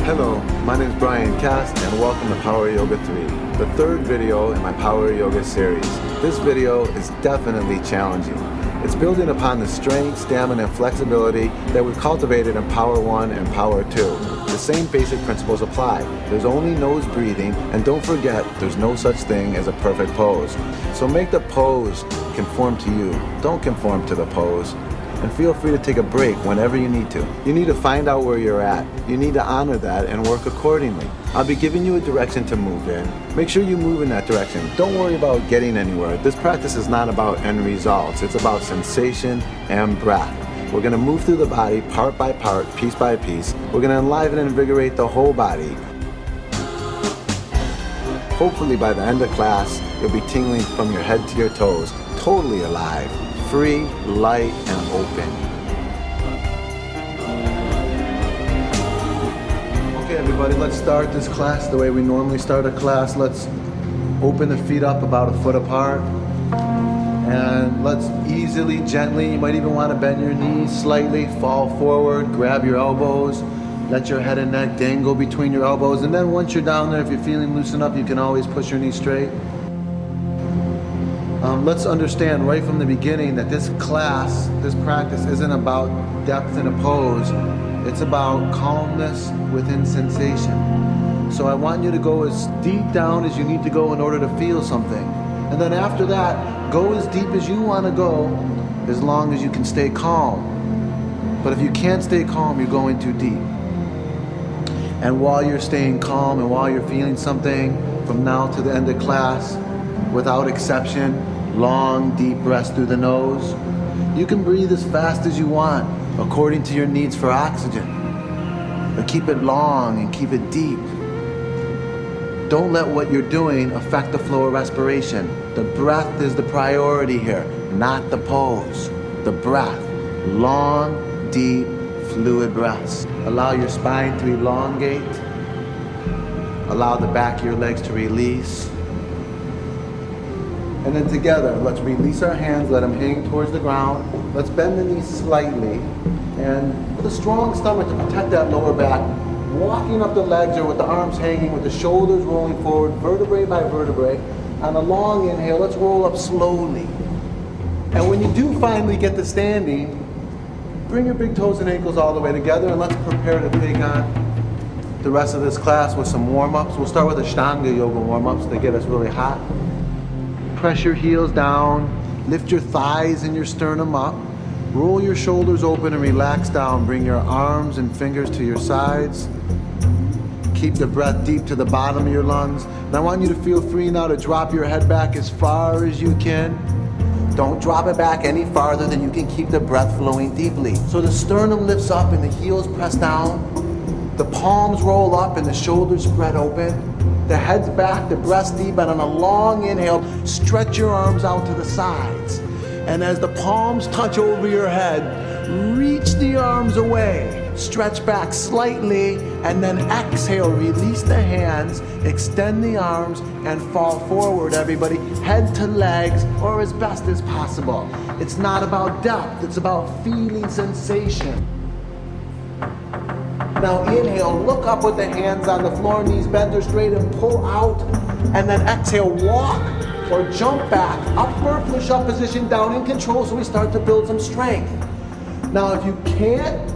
Hello, my name is Bryan Kest and welcome to Power Yoga 3, the third video in my Power Yoga series. This video is definitely challenging. It's building upon the strength, stamina, and flexibility that we've cultivated in Power 1 and Power 2. The same basic principles apply. There's only nose breathing, and don't forget, there's no such thing as a perfect pose. So make the pose conform to you. Don't conform to the pose. And feel free to take a break whenever you need to. You need to find out where you're at. You need to honor that and work accordingly. I'll be giving you a direction to move in. Make sure you move in that direction. Don't worry about getting anywhere. This practice is not about end results. It's about sensation and breath. We're gonna move through the body part by part, piece by piece. We're gonna enliven and invigorate the whole body. Hopefully by the end of class, you'll be tingling from your head to your toes, totally alive. Free, light, and open. Okay, everybody, let's start this class the way we normally start a class. Let's open the feet up about a foot apart. And let's easily, gently, you might even want to bend your knees slightly, fall forward, grab your elbows, let your head and neck dangle between your elbows. And then once you're down there, if you're feeling loosened up, you can always push your knees straight. Let's understand right from the beginning that this class, this practice isn't about depth in a pose. It's about calmness within sensation. So I want you to go as deep down as you need to go in order to feel something. And then after that, go as deep as you want to go as long as you can stay calm. But if you can't stay calm, you're going too deep. And while you're staying calm and while you're feeling something from now to the end of class, without exception, long, deep breaths through the nose. You can breathe as fast as you want, according to your needs for oxygen. But keep it long and keep it deep. Don't let what you're doing affect the flow of respiration. The breath is the priority here, not the pose. The breath. Long, deep, fluid breaths. Allow your spine to elongate. Allow the back of your legs to release. And then together, let's release our hands, let them hang towards the ground. Let's bend the knees slightly. And with a strong stomach to protect that lower back, walking up the legs or with the arms hanging, with the shoulders rolling forward, vertebrae by vertebrae. On a long inhale, let's roll up slowly. And when you do finally get to standing, bring your big toes and ankles all the way together and let's prepare to take on the rest of this class with some warm-ups. We'll start with Ashtanga yoga warm-ups to get us really hot. Press your heels down, lift your thighs and your sternum up. Roll your shoulders open and relax down. Bring your arms and fingers to your sides. Keep the breath deep to the bottom of your lungs. And I want you to feel free now to drop your head back as far as you can. Don't drop it back any farther than you can keep the breath flowing deeply. So the sternum lifts up and the heels press down. The palms roll up and the shoulders spread open. The head's back, the breath's deep, and on a long inhale, stretch your arms out to the sides. And as the palms touch over your head, reach the arms away. Stretch back slightly, and then exhale, release the hands, extend the arms, and fall forward, everybody, head to legs, or as best as possible. It's not about depth, it's about feeling sensation. Now inhale, look up with the hands on the floor, knees bent or straight, and pull out, and then exhale, walk or jump back, upward push-up position, down in control, so we start to build some strength. Now if you can't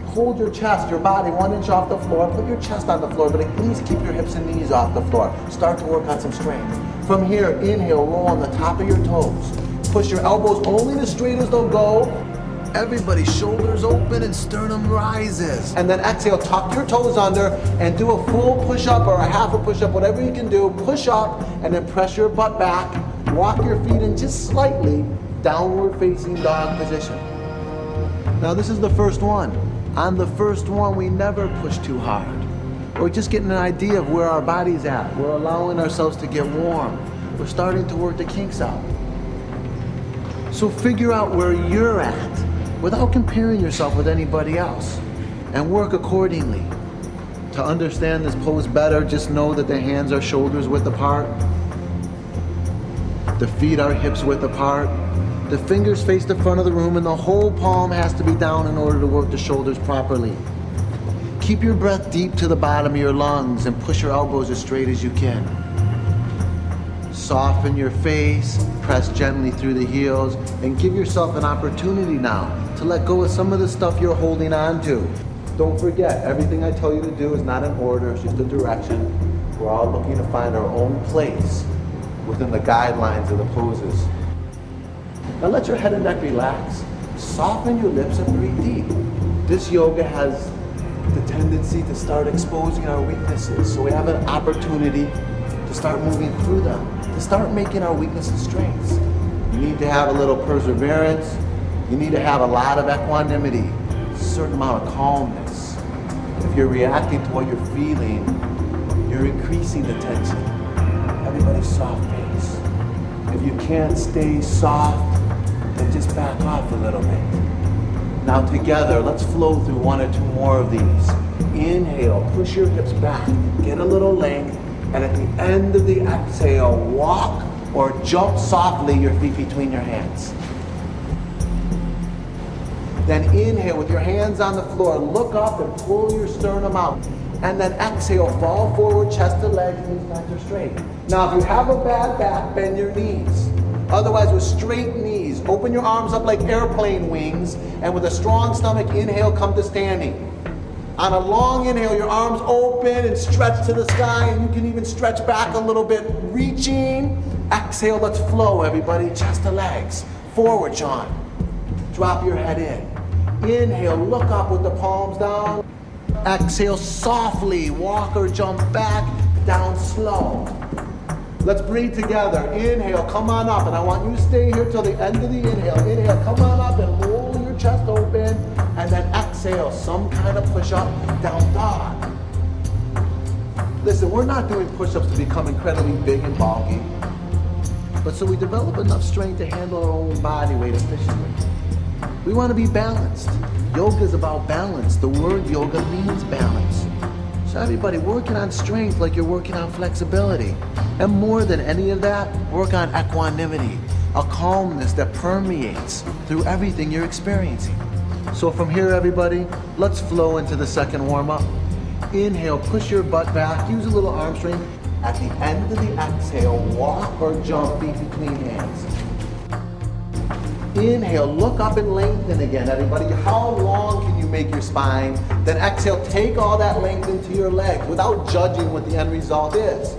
hold your chest, your body 1 inch off the floor, put your chest on the floor, but at least keep your hips and knees off the floor. Start to work on some strength. From here, inhale, roll on the top of your toes. Push your elbows only as straight as they'll go. Everybody, shoulders open and sternum rises. And then exhale, tuck your toes under and do a full push-up or a half a push-up, whatever you can do. Push up and then press your butt back. Walk your feet in just slightly, downward facing dog position. Now this is the first one. On the first one, we never push too hard. We're just getting an idea of where our body's at. We're allowing ourselves to get warm. We're starting to work the kinks out. So figure out where you're at without comparing yourself with anybody else, and work accordingly. To understand this pose better, just know that the hands are shoulders width apart, the feet are hips width apart, the fingers face the front of the room, and the whole palm has to be down in order to work the shoulders properly. Keep your breath deep to the bottom of your lungs and push your elbows as straight as you can. Soften your face, press gently through the heels, and give yourself an opportunity now to let go of some of the stuff you're holding on to. Don't forget, everything I tell you to do is not in order, it's just a direction. We're all looking to find our own place within the guidelines of the poses. Now let your head and neck relax. Soften your lips and breathe deep. This yoga has the tendency to start exposing our weaknesses, so we have an opportunity to start moving through them, to start making our weaknesses strengths. You need to have a little perseverance. You need to have a lot of equanimity, a certain amount of calmness. If you're reacting to what you're feeling, you're increasing the tension. Everybody soft face. If you can't stay soft, then just back off a little bit. Now together, let's flow through 1 or 2 more of these. Inhale, push your hips back, get a little length, and at the end of the exhale, walk or jump softly your feet between your hands. Then inhale with your hands on the floor, look up and pull your sternum out. And then exhale, fall forward, chest to legs, knees back or straight. Now if you have a bad back, bend your knees. Otherwise, with straight knees, open your arms up like airplane wings, and with a strong stomach, inhale, come to standing. On a long inhale, your arms open and stretch to the sky, and you can even stretch back a little bit, reaching. Exhale, let's flow, everybody, chest to legs. Forward, Sean. Drop your head in. Inhale, look up with the palms down. Exhale, softly, walk or jump back, down slow. Let's breathe together. Inhale, come on up, and I want you to stay here till the end of the inhale. Inhale, come on up and roll your chest open, and then exhale, some kind of push-up, down dog. Listen, we're not doing push-ups to become incredibly big and bulky, but so we develop enough strength to handle our own body weight efficiently. We want to be balanced. Yoga is about balance. The word yoga means balance. So everybody, working on strength like you're working on flexibility. And more than any of that, work on equanimity, a calmness that permeates through everything you're experiencing. So from here, everybody, let's flow into the second warm-up. Inhale, push your butt back, use a little arm strength. At the end of the exhale, walk or jump feet between hands. Inhale, look up and lengthen again, everybody. How long can you make your spine. Then exhale, take all that length into your legs without judging what the end result is.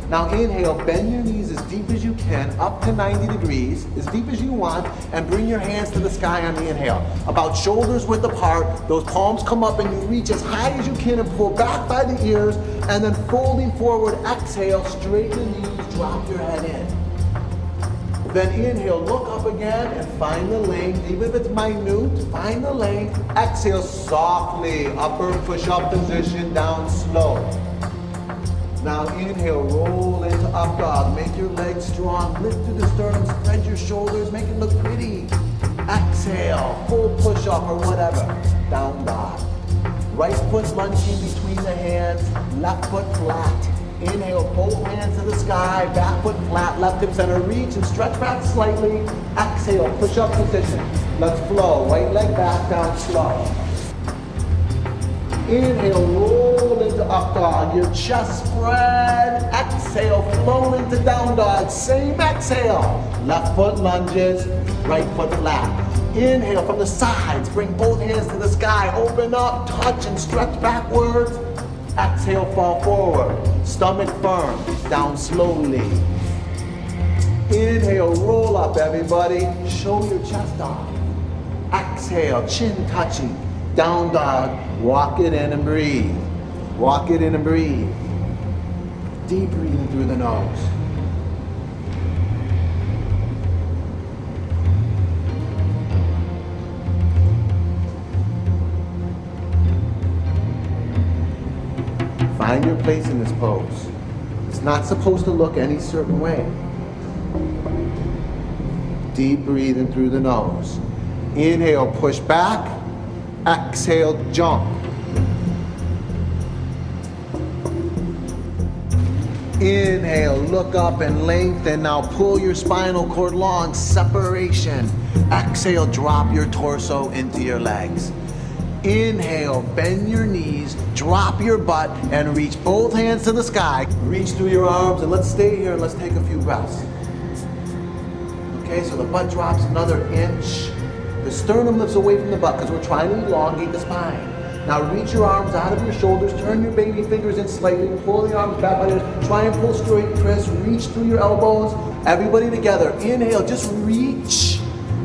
Now inhale, bend your knees as deep as you can, up to 90 degrees, as deep as you want, and bring your hands to the sky on the inhale. About shoulders width apart, those palms come up and you reach as high as you can and pull back by the ears, and then folding forward, exhale, straighten the knees, drop your head in. Then inhale, look up again and find the length, even if it's minute, find the length. Exhale softly, upper push-up position, down slow. Now inhale, roll into up dog. Make your legs strong. Lift through the sternum, spread your shoulders, make it look pretty. Exhale, full push-up or whatever. Down dog. Right foot lunging between the hands, left foot flat. Inhale, both hands to the sky, back foot flat, left hip center, reach and stretch back slightly. Exhale, push-up position. Let's flow. Right leg back, down slow. Inhale, roll into up dog, your chest spread. Exhale, flow into down dog, same exhale. Left foot lunges, right foot flat. Inhale from the sides, bring both hands to the sky, open up, touch and stretch backwards. Exhale, fall forward, stomach firm, down slowly. Inhale, roll up everybody, show your chest off. Exhale, chin touching. Down dog, walk it in and breathe. Walk it in and breathe. Deep breathing through the nose. Find your place in this pose. It's not supposed to look any certain way. Deep breathing through the nose. Inhale, push back. Exhale, jump. Inhale, look up and lengthen. Now pull your spinal cord long, separation. Exhale, drop your torso into your legs. Inhale, bend your knees, drop your butt, and reach both hands to the sky. Reach through your arms, and let's stay here and let's take a few breaths. Okay, so the butt drops another inch. The sternum lifts away from the butt because we're trying to elongate the spine. Now reach your arms out of your shoulders, turn your baby fingers in slightly, pull the arms back by yours, try and pull straight, Chris, reach through your elbows. Everybody together, inhale, just reach,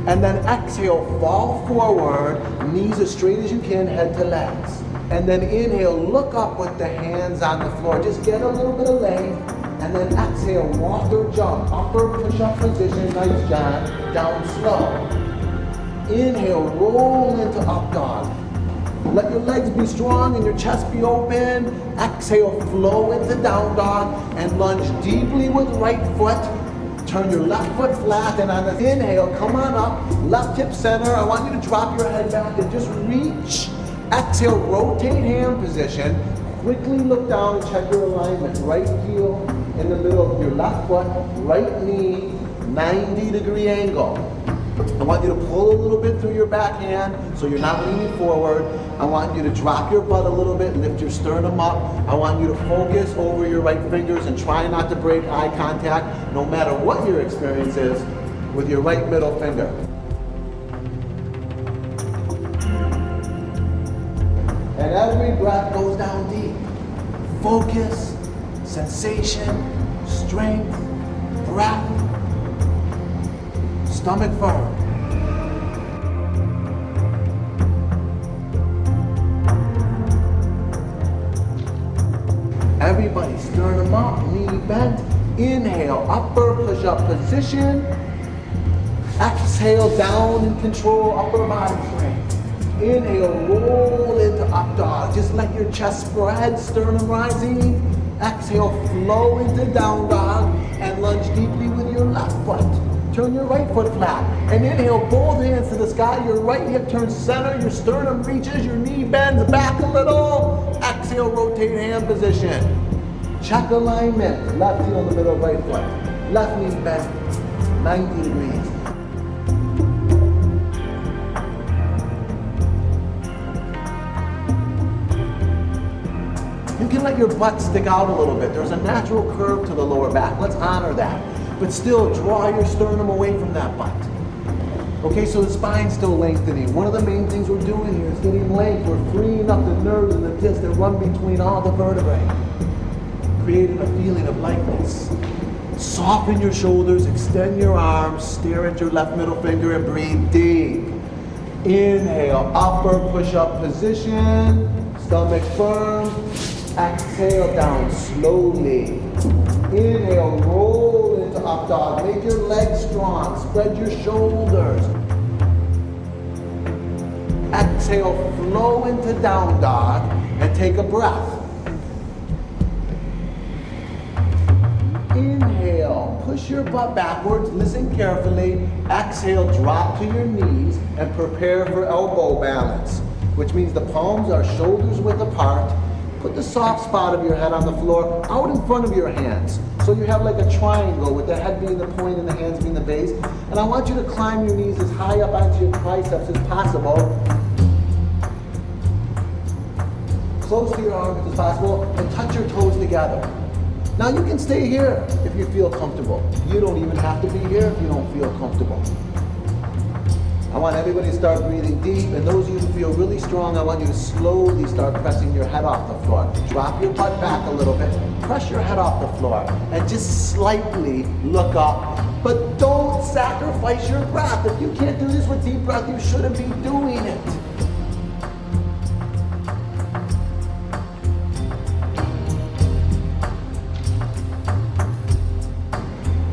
and then exhale, fall forward, knees as straight as you can, head to legs. And then inhale, look up with the hands on the floor, just get a little bit of length, and then exhale, walk or jump, upper push-up position, nice John, down slow. Inhale, roll into up dog. Let your legs be strong and your chest be open. Exhale, flow into down dog and lunge deeply with right foot. Turn your left foot flat, and on the inhale, come on up, left hip center. I want you to drop your head back and just reach. Exhale, rotate hand position. Quickly look down and check your alignment. Right heel in the middle of your left foot, right knee, 90-degree angle. I want you to pull a little bit through your backhand so you're not leaning forward. I want you to drop your butt a little bit, lift your sternum up. I want you to focus over your right fingers and try not to break eye contact, no matter what your experience is, with your right middle finger. And every breath goes down deep. Focus, sensation, strength, breath. Stomach firm. Everybody, sternum up, knee bent. Inhale, upper push-up position. Exhale, down and control upper body strength. Inhale, roll into up dog. Just let your chest spread, sternum rising. Exhale, flow into down dog and lunge deeply with your left foot. Turn your right foot flat and inhale, both hands to the sky. Your right hip turns center, your sternum reaches, your knee bends back a little. Exhale, rotate hand position. Check alignment. Left heel in the middle of right foot. Left knee bent, 90 degrees. You can let your butt stick out a little bit. There's a natural curve to the lower back. Let's honor that. But still, draw your sternum away from that butt. Okay, so the spine's still lengthening. One of the main things we're doing here is getting length. We're freeing up the nerves and the discs that run between all the vertebrae, creating a feeling of lightness. Soften your shoulders, extend your arms, stare at your left middle finger and breathe deep. Inhale, upper push-up position, stomach firm. Exhale, down slowly. Inhale, roll into up dog. Make your legs strong, spread your shoulders. Exhale, flow into down dog and take a breath. Inhale, push your butt backwards, listen carefully. Exhale, drop to your knees and prepare for elbow balance, which means the palms are shoulders width apart. Put the soft spot of your head on the floor out in front of your hands. So you have like a triangle with the head being the point and the hands being the base. And I want you to climb your knees as high up onto your triceps as possible. Close to your arms as possible and touch your toes together. Now you can stay here if you feel comfortable. You don't even have to be here if you don't feel comfortable. I want everybody to start breathing deep, and those of you who feel really strong, I want you to slowly start pressing your head off the floor. Drop your butt back a little bit, press your head off the floor, and just slightly look up. But don't sacrifice your breath. If you can't do this with deep breath, you shouldn't be doing it.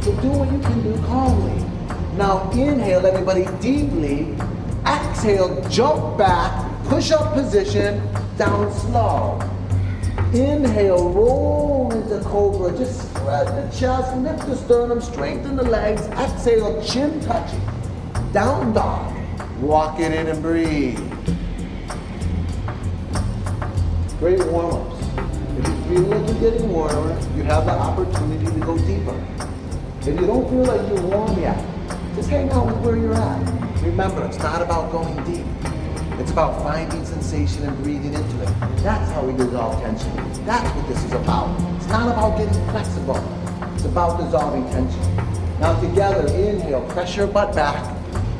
So do what you can do calmly. Now inhale, everybody, deeply. Exhale, jump back, push up position, down slow. Inhale, roll into cobra. Just spread the chest, lift the sternum, strengthen the legs. Exhale, chin touching. Down dog. Walk it in and breathe. Great warm-ups. If you feel like you're getting warmer, you have the opportunity to go deeper. If you don't feel like you're warm yet, just hang out with where you're at. Remember, it's not about going deep. It's about finding sensation and breathing into it. That's how we dissolve tension. That's what this is about. It's not about getting flexible. It's about dissolving tension. Now together, inhale, press your butt back.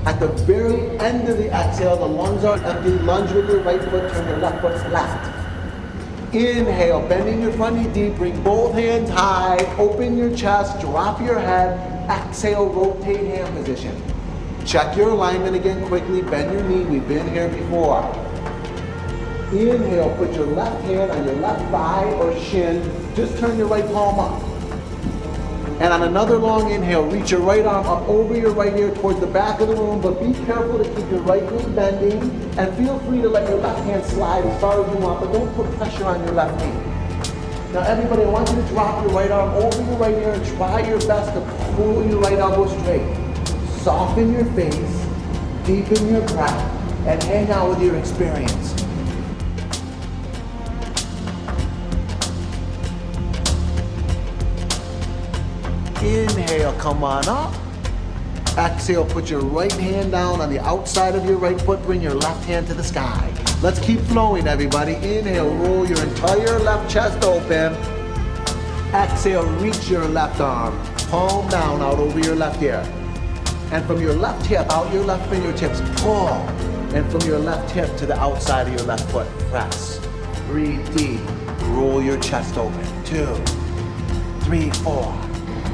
At the very end of the exhale, the lungs are empty. Lunge with your right foot, turn your left foot left. Inhale, bending your front knee deep, bring both hands high, open your chest, drop your head. Exhale, rotate hand position. Check your alignment again quickly, bend your knee, we've been here before. Inhale, put your left hand on your left thigh or shin, just turn your right palm up. And on another long inhale, reach your right arm up over your right ear towards the back of the room, but be careful to keep your right knee bending, and feel free to let your left hand slide as far as you want, but don't put pressure on your left knee. Now everybody, I want you to drop your right arm over your right ear and try your best to pull your right elbow straight. Soften your face, deepen your breath, and hang out with your experience. Inhale, come on up. Exhale, put your right hand down on the outside of your right foot, bring your left hand to the sky. Let's keep flowing, everybody. Inhale, roll your entire left chest open. Exhale, reach your left arm, palm down out over your left ear. And from your left hip, out your left fingertips, pull. And from your left hip to the outside of your left foot, press. Breathe deep, roll your chest open. 2, 3, 4.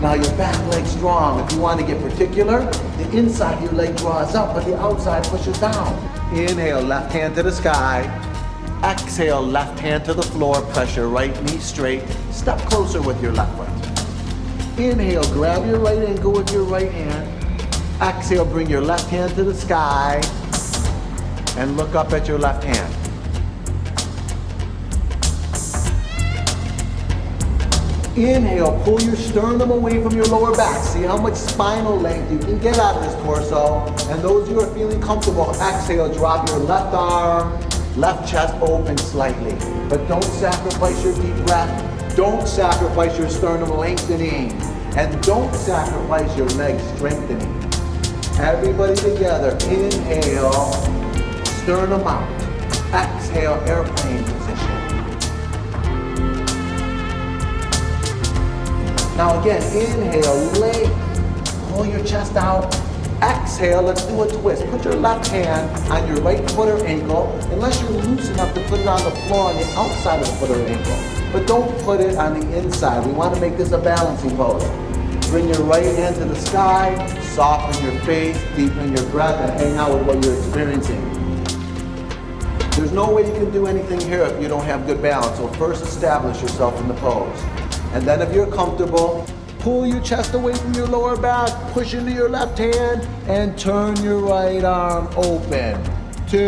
Now your back leg's strong. If you want to get particular, the inside of your leg draws up, but the outside pushes down. Inhale, left hand to the sky. Exhale, left hand to the floor. Press your right knee straight. Step closer with your left foot. Inhale, grab your right ankle with your right hand. Exhale, bring your left hand to the sky and look up at your left hand. Inhale, pull your sternum away from your lower back. See how much spinal length you can get out of this torso. And those who are feeling comfortable, exhale, drop your left arm, left chest open slightly. But don't sacrifice your deep breath. Don't sacrifice your sternum lengthening. And don't sacrifice your legs strengthening. Everybody together, inhale, sternum out. Exhale, airplane position. Now again, inhale, length. Pull your chest out. Exhale, let's do a twist. Put your left hand on your right foot or ankle, unless you're loose enough to put it on the floor on the outside of the foot or ankle. But don't put it on the inside. We want to make this a balancing pose. Bring your right hand to the sky, soften your face, deepen your breath, and hang out with what you're experiencing. There's no way you can do anything here if you don't have good balance. So first establish yourself in the pose. And then if you're comfortable, pull your chest away from your lower back, push into your left hand, and turn your right arm open. 2.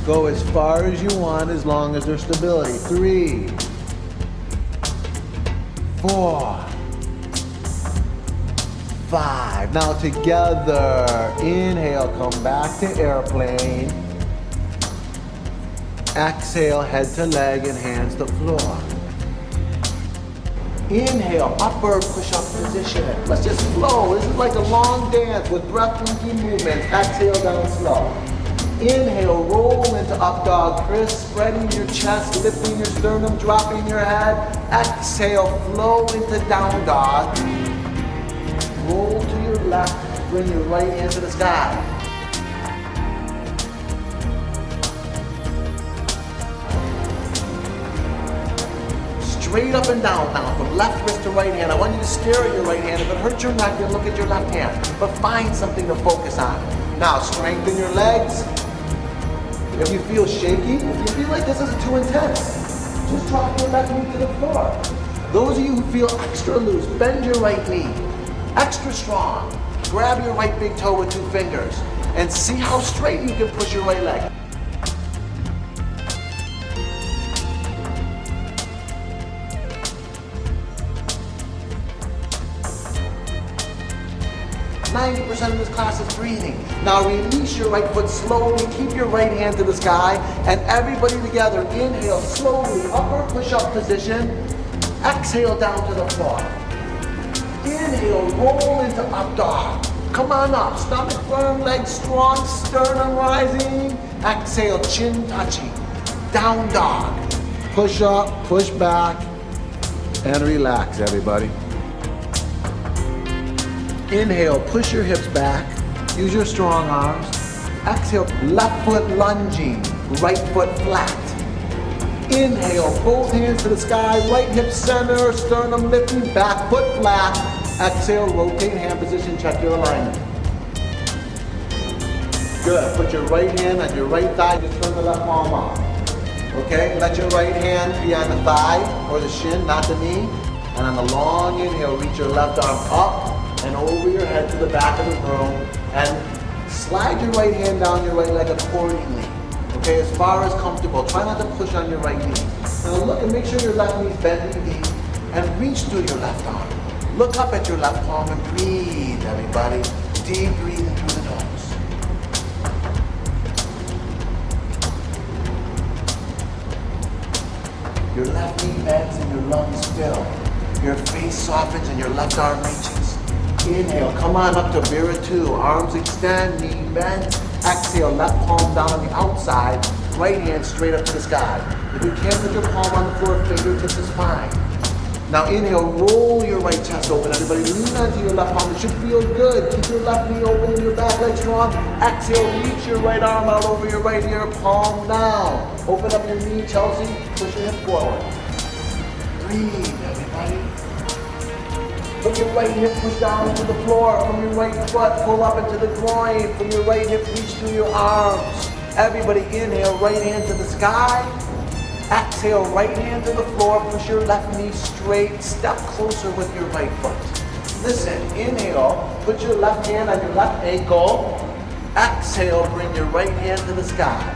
Go as far as you want as long as there's stability. 3. 4. 5. Now together, inhale, come back to airplane. Exhale, head to leg and hands to floor. Inhale, upward push-up position. Let's just flow. This is like a long dance with breath-making movements. Exhale, down slow. Inhale, roll into up dog. Chris, spreading your chest, lifting your sternum, dropping your head. Exhale, flow into down dog. Roll to your left, bring your right hand to the sky. Straight up and down now, from left wrist to right hand. I want you to stare at your right hand. If it hurts your neck, then look at your left hand. But find something to focus on. Now, strengthen your legs. If you feel shaky, if you feel like this is too intense, just drop your left knee to the floor. Those of you who feel extra loose, bend your right knee. Extra strong. Grab your right big toe with 2 fingers and see how straight you can push your right leg. 90% of this class is breathing. Now release your right foot slowly, keep your right hand to the sky, and everybody together, inhale slowly, upward push-up position, exhale down to the floor. Inhale, roll into up dog. Come on up, stomach firm, legs strong, sternum rising. Exhale, chin touching, down dog. Push up, push back, and relax, everybody. Inhale, push your hips back, use your strong arms. Exhale, left foot lunging, right foot flat. Inhale, both hands to the sky, right hip center, sternum lifting, back foot flat. Exhale, rotate hand position, check your alignment. Good, put your right hand on your right thigh, just turn the left palm up. Okay, let your right hand be on the thigh or the shin, not the knee. And on the long inhale, reach your left arm up and over your head to the back of the room, and slide your right hand down your right leg accordingly. Okay, as far as comfortable. Try not to push on your right knee. Now look and make sure your left knee is bending deep, and reach through your left arm. Look up at your left palm and breathe, everybody. Deep breathing through the nose. Your left knee bends and your lungs fill. Your face softens and your left arm reaches. Inhale, come on up to Vira 2. Arms extend, knee bent. Exhale, left palm down on the outside. Right hand straight up to the sky. If you can't put your palm on the floor, fingertips is fine. Now inhale, roll your right chest open. Everybody lean onto your left palm. It should feel good. Keep your left knee open and your back leg strong. Exhale, reach your right arm out over your right ear, palm down. Open up your knee, Chelsea. Push your hip forward. Breathe, everybody. From your right hip, push down into the floor. From your right foot, pull up into the groin. From your right hip, reach through your arms. Everybody inhale, right hand to the sky. Exhale, right hand to the floor. Push your left knee straight. Step closer with your right foot. Listen, inhale, put your left hand on your left ankle. Exhale, bring your right hand to the sky.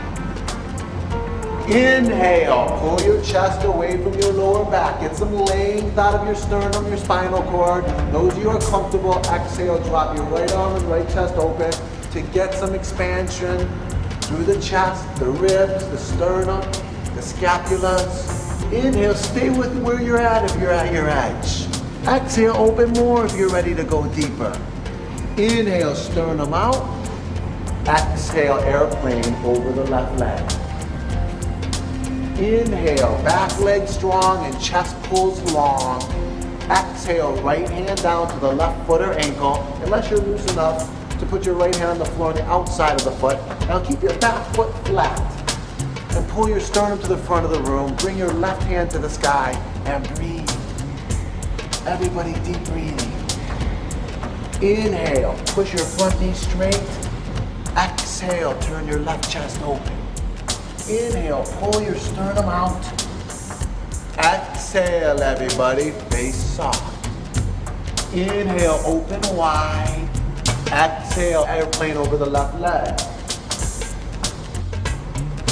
Inhale, pull your chest away from your lower back. Get some length out of your sternum, your spinal cord. Those of you who are comfortable, exhale, drop your right arm and right chest open to get some expansion through the chest, the ribs, the sternum, the scapulas. Inhale, stay with where you're at if you're at your edge. Exhale, open more if you're ready to go deeper. Inhale, sternum out. Exhale, airplane over the left leg. Inhale, back leg strong and chest pulls long. Exhale, right hand down to the left foot or ankle, unless you're loose enough to put your right hand on the floor on the outside of the foot. Now keep your back foot flat and pull your sternum to the front of the room. Bring your left hand to the sky and breathe. Everybody, deep breathing. Inhale, push your front knee straight. Exhale, turn your left chest open. Inhale, pull your sternum out. Exhale, everybody, face soft. Inhale, open wide. Exhale, airplane over the left leg.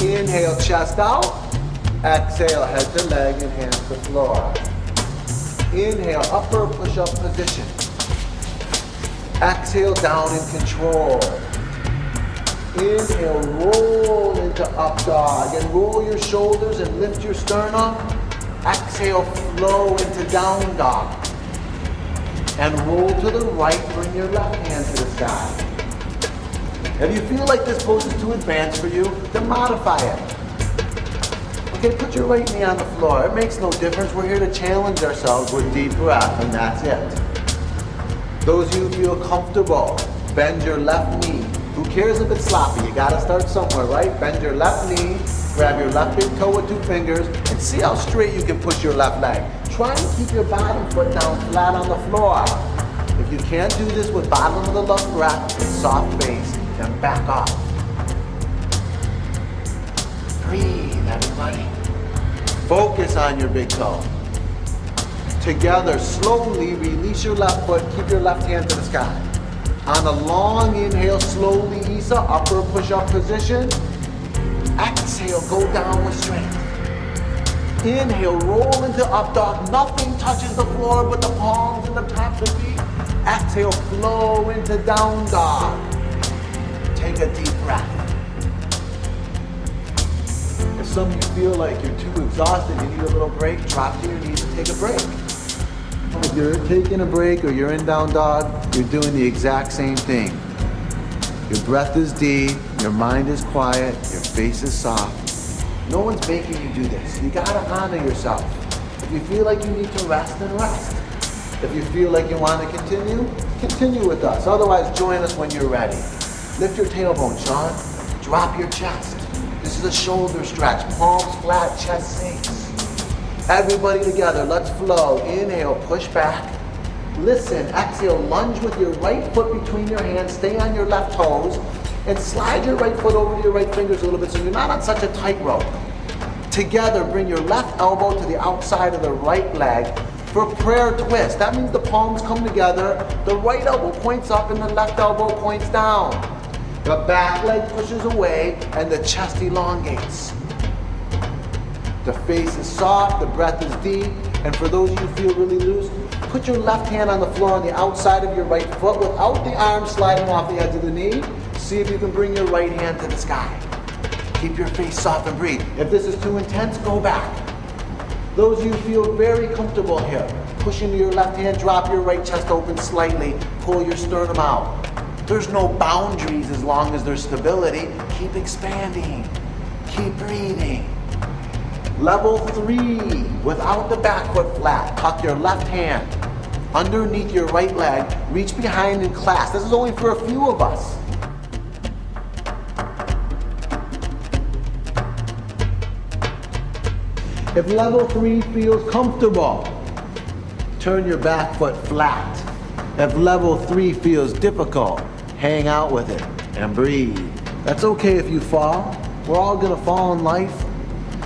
Inhale, chest out. Exhale, head to leg and hands to floor. Inhale, upper push-up position. Exhale, down in control. Inhale, roll into up dog and roll your shoulders and lift your sternum. Exhale, flow into down dog. And roll to the right, bring your left hand to the sky. If you feel like this pose is too advanced for you, then modify it. Okay, put your right knee on the floor. It makes no difference. We're here to challenge ourselves with deep breath, and that's it. Those of you who feel comfortable, bend your left knee. Who cares if it's sloppy? You gotta start somewhere, right? Bend your left knee, grab your left big toe with 2 fingers, and see how straight you can push your left leg. Try and keep your bottom foot down flat on the floor. If you can't do this with bottom of the lung breath, soft face, then back off. Breathe, everybody. Focus on your big toe. Together, slowly release your left foot, keep your left hand to the sky. On a long inhale, slowly Isa, upper push-up position. Exhale, go down with strength. Inhale, roll into up dog. Nothing touches the floor but the palms and the tops of feet. Exhale, flow into down dog. Take a deep breath. If some of you feel like you're too exhausted, you need a little break, drop to your knees and take a break. If you're taking a break or you're in down dog, you're doing the exact same thing. Your breath is deep, your mind is quiet, your face is soft. No one's making you do this. You gotta honor yourself. If you feel like you need to rest, then rest. If you feel like you want to continue with us. Otherwise, join us when you're ready. Lift your tailbone, Sean. Drop your chest. This is a shoulder stretch. Palms flat, chest sinks. Everybody together, let's flow. Inhale, push back. Listen, exhale, lunge with your right foot between your hands. Stay on your left toes. And slide your right foot over to your right fingers a little bit so you're not on such a tightrope. Together, bring your left elbow to the outside of the right leg for prayer twist. That means the palms come together, the right elbow points up and the left elbow points down. The back leg pushes away and the chest elongates. The face is soft, the breath is deep, and for those of you who feel really loose, put your left hand on the floor on the outside of your right foot without the arm sliding off the edge of the knee. See if you can bring your right hand to the sky. Keep your face soft and breathe. If this is too intense, go back. Those of you who feel very comfortable here, push into your left hand, drop your right chest open slightly, pull your sternum out. There's no boundaries as long as there's stability. Keep expanding. Keep breathing. Level 3, without the back foot flat, tuck your left hand underneath your right leg, reach behind and clasp. This is only for a few of us. If level 3 feels comfortable, turn your back foot flat. If level 3 feels difficult, hang out with it and breathe. That's okay if you fall. We're all gonna fall in life,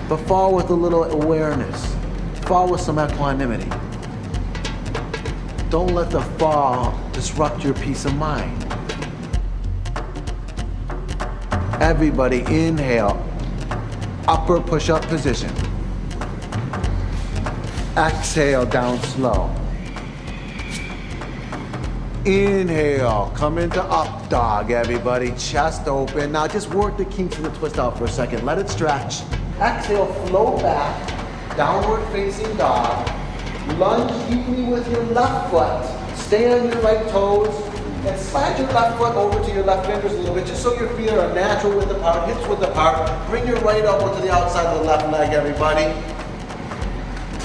but fall with a little awareness. Fall with some equanimity. Don't let the fall disrupt your peace of mind. Everybody inhale, upper push-up position. Exhale, down slow. Inhale, come into up dog, everybody. Chest open. Now just work the kinks of the twist out for a second. Let it stretch. Exhale, flow back. Downward facing dog. Lunge deeply with your left foot. Stay on your right toes. And slide your left foot over to your left fingers a little bit, just so your feet are natural width apart, hips width apart. Bring your right elbow to the outside of the left leg, everybody.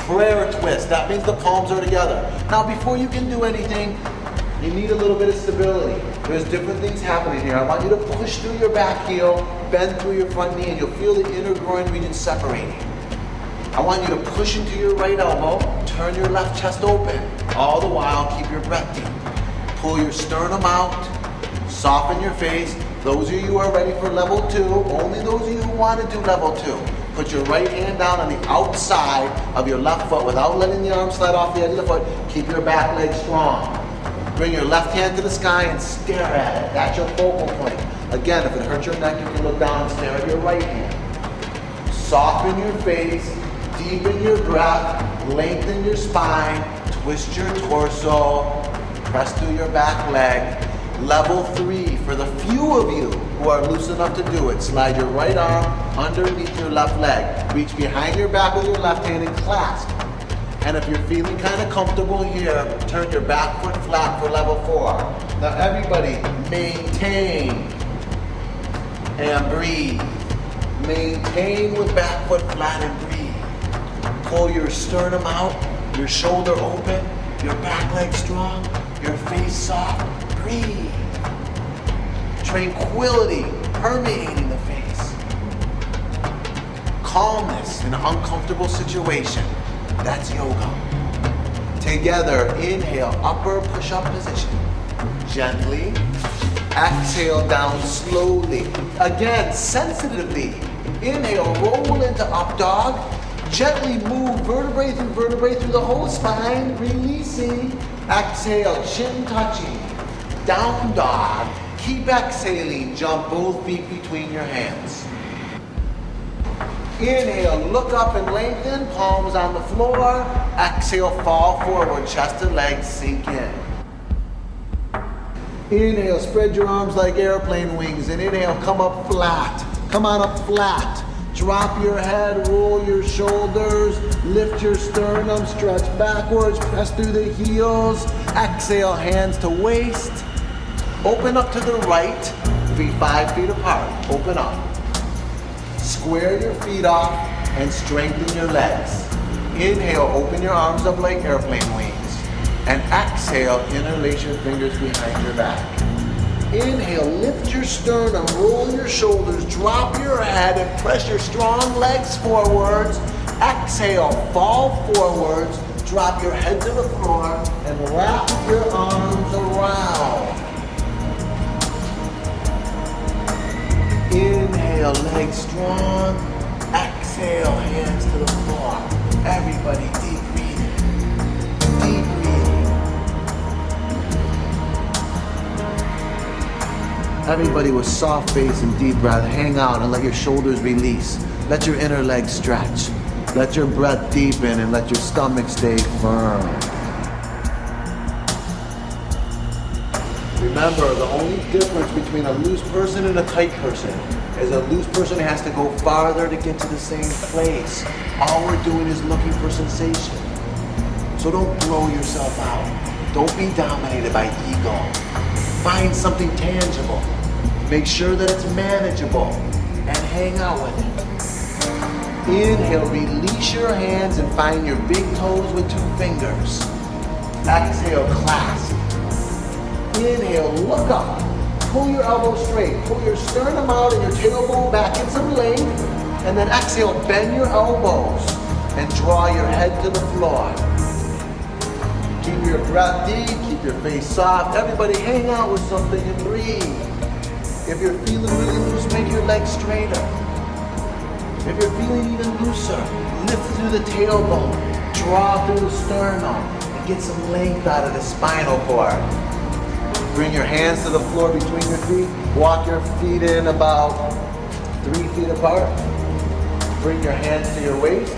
prayer twist. That means the palms are together. Now, before you can do anything, you need a little bit of stability. There's different things happening here. I want you to push through your back heel, bend through your front knee, and you'll feel the inner groin region separating. I want you to push into your right elbow, turn your left chest open. All the while, keep your breath deep. Pull your sternum out, soften your face. Those of you who are ready for level 2, only those of you who want to do level 2, put your right hand down on the outside of your left foot without letting the arm slide off the edge of the foot. Keep your back leg strong. Bring your left hand to the sky and stare at it. That's your focal point. Again, if it hurts your neck, you can look down and stare at your right hand. Soften your face, deepen your breath, lengthen your spine, twist your torso, press through your back leg. Level 3, for the few of you who are loose enough to do it, slide your right arm underneath your left leg. Reach behind your back with your left hand and clasp. And if you're feeling kind of comfortable here, turn your back foot flat for level 4. Now everybody, maintain and breathe. Maintain with back foot flat and breathe. Pull your sternum out, your shoulder open, your back leg strong, your face soft. Breathe. Tranquility permeating the face. Calmness in an uncomfortable situation. That's yoga. Together, inhale, upper push-up position. Gently. Exhale down slowly. Again, sensitively. Inhale, roll into up dog. Gently move vertebrae through the whole spine, releasing. Exhale, chin touching. Down dog. Keep exhaling. Jump both feet between your hands. Inhale, look up and lengthen, palms on the floor. Exhale, fall forward, chest and legs sink in. Inhale, spread your arms like airplane wings, and inhale, come up flat. Come on up flat. Drop your head, roll your shoulders, lift your sternum, stretch backwards, press through the heels. Exhale, hands to waist. Open up to the right, feet 5 feet apart. Open up. Square your feet off and strengthen your legs. Inhale, open your arms up like airplane wings. And exhale, interlace your fingers behind your back. Inhale, lift your sternum, roll your shoulders, drop your head and press your strong legs forwards. Exhale, fall forwards, drop your head to the floor and wrap your arms around. Inhale, legs strong. Exhale, hands to the floor. Everybody deep breathing. Deep breathing. Everybody with soft face and deep breath. Hang out and let your shoulders release. Let your inner legs stretch. Let your breath deepen and let your stomach stay firm. Remember, the only difference between a loose person and a tight person is a loose person has to go farther to get to the same place. All we're doing is looking for sensation. So don't blow yourself out. Don't be dominated by ego. Find something tangible. Make sure that it's manageable and hang out with it. Inhale, release your hands and find your big toes with 2 fingers. Exhale, clasp. Inhale, look up. Pull your elbows straight. Pull your sternum out and your tailbone back in some length. And then exhale, bend your elbows and draw your head to the floor. Keep your breath deep, keep your face soft. Everybody hang out with something and breathe. If you're feeling really loose, make your legs straighter. If you're feeling even looser, lift through the tailbone, draw through the sternum, and get some length out of the spinal cord. Bring your hands to the floor between your feet. Walk your feet in about 3 feet apart. Bring your hands to your waist.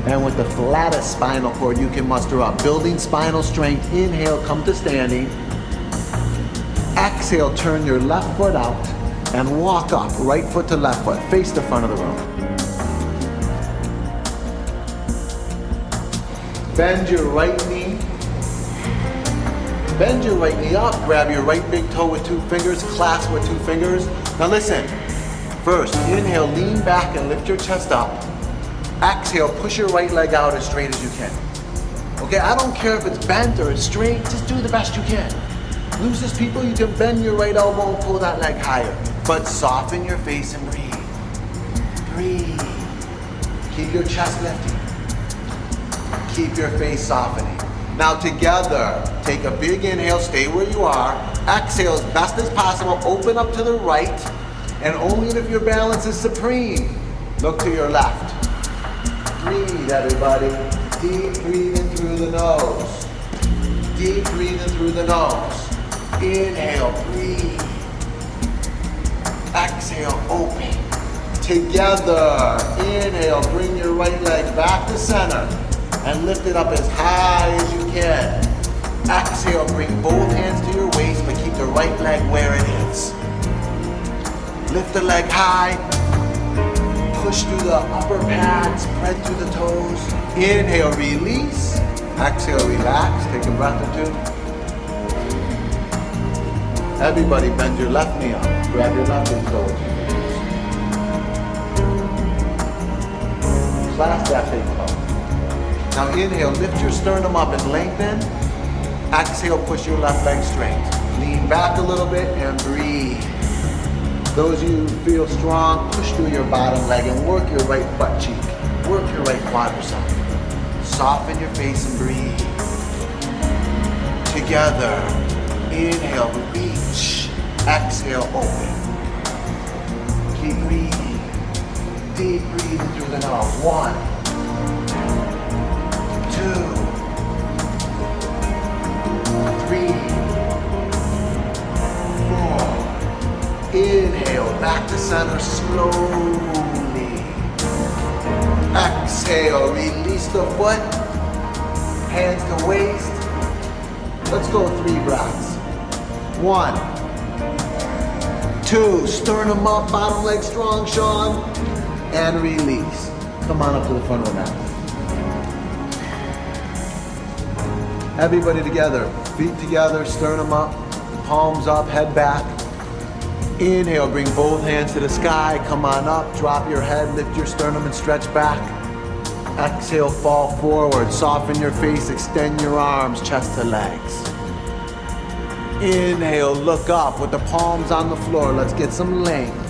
And with the flattest spinal cord you can muster up, building spinal strength, inhale, come to standing. Exhale, turn your left foot out and walk up, right foot to left foot, face the front of the room. Bend your right knee. Bend your right knee up, grab your right big toe with 2 fingers, clasp with 2 fingers. Now listen, first, inhale, lean back and lift your chest up. Exhale, push your right leg out as straight as you can. Okay, I don't care if it's bent or it's straight, just do the best you can. Loosest people, you can bend your right elbow and pull that leg higher. But soften your face and breathe. Breathe. Keep your chest lifting. Keep your face softening. Now together, take a big inhale, stay where you are. Exhale as best as possible, open up to the right. And only if your balance is supreme, look to your left. Breathe, everybody. Deep breathing through the nose. Deep breathing through the nose. Inhale, breathe. Exhale, open. Together, inhale, bring your right leg back to center and lift it up as high as you can. Exhale, bring both hands to your waist, but keep the right leg where it is. Lift the leg high, push through the upper pad, spread through the toes. Inhale, release. Exhale, relax, take a breath or two. Everybody bend your left knee up, grab your left knee toes. Clasp that big toe. Now inhale, lift your sternum up and lengthen. Exhale, push your left leg straight. Lean back a little bit and breathe. Those of you who feel strong, push through your bottom leg and work your right butt cheek. Work your right quadricep. Soften your face and breathe. Together, inhale, reach. Exhale, open. Keep breathing. Deep breathing through the nose. 1, 2, 3, 4. Inhale, back to center slowly. Exhale, release the foot. Hands to waist. Let's go 3 breaths. 1, 2, sternum up, bottom leg strong, Sean. And release. Come on up to the front of the mat. Everybody together, feet together, sternum up, palms up, head back. Inhale, bring both hands to the sky, come on up, drop your head, lift your sternum and stretch back. Exhale, fall forward, soften your face, extend your arms, chest to legs. Inhale, look up with the palms on the floor, let's get some length.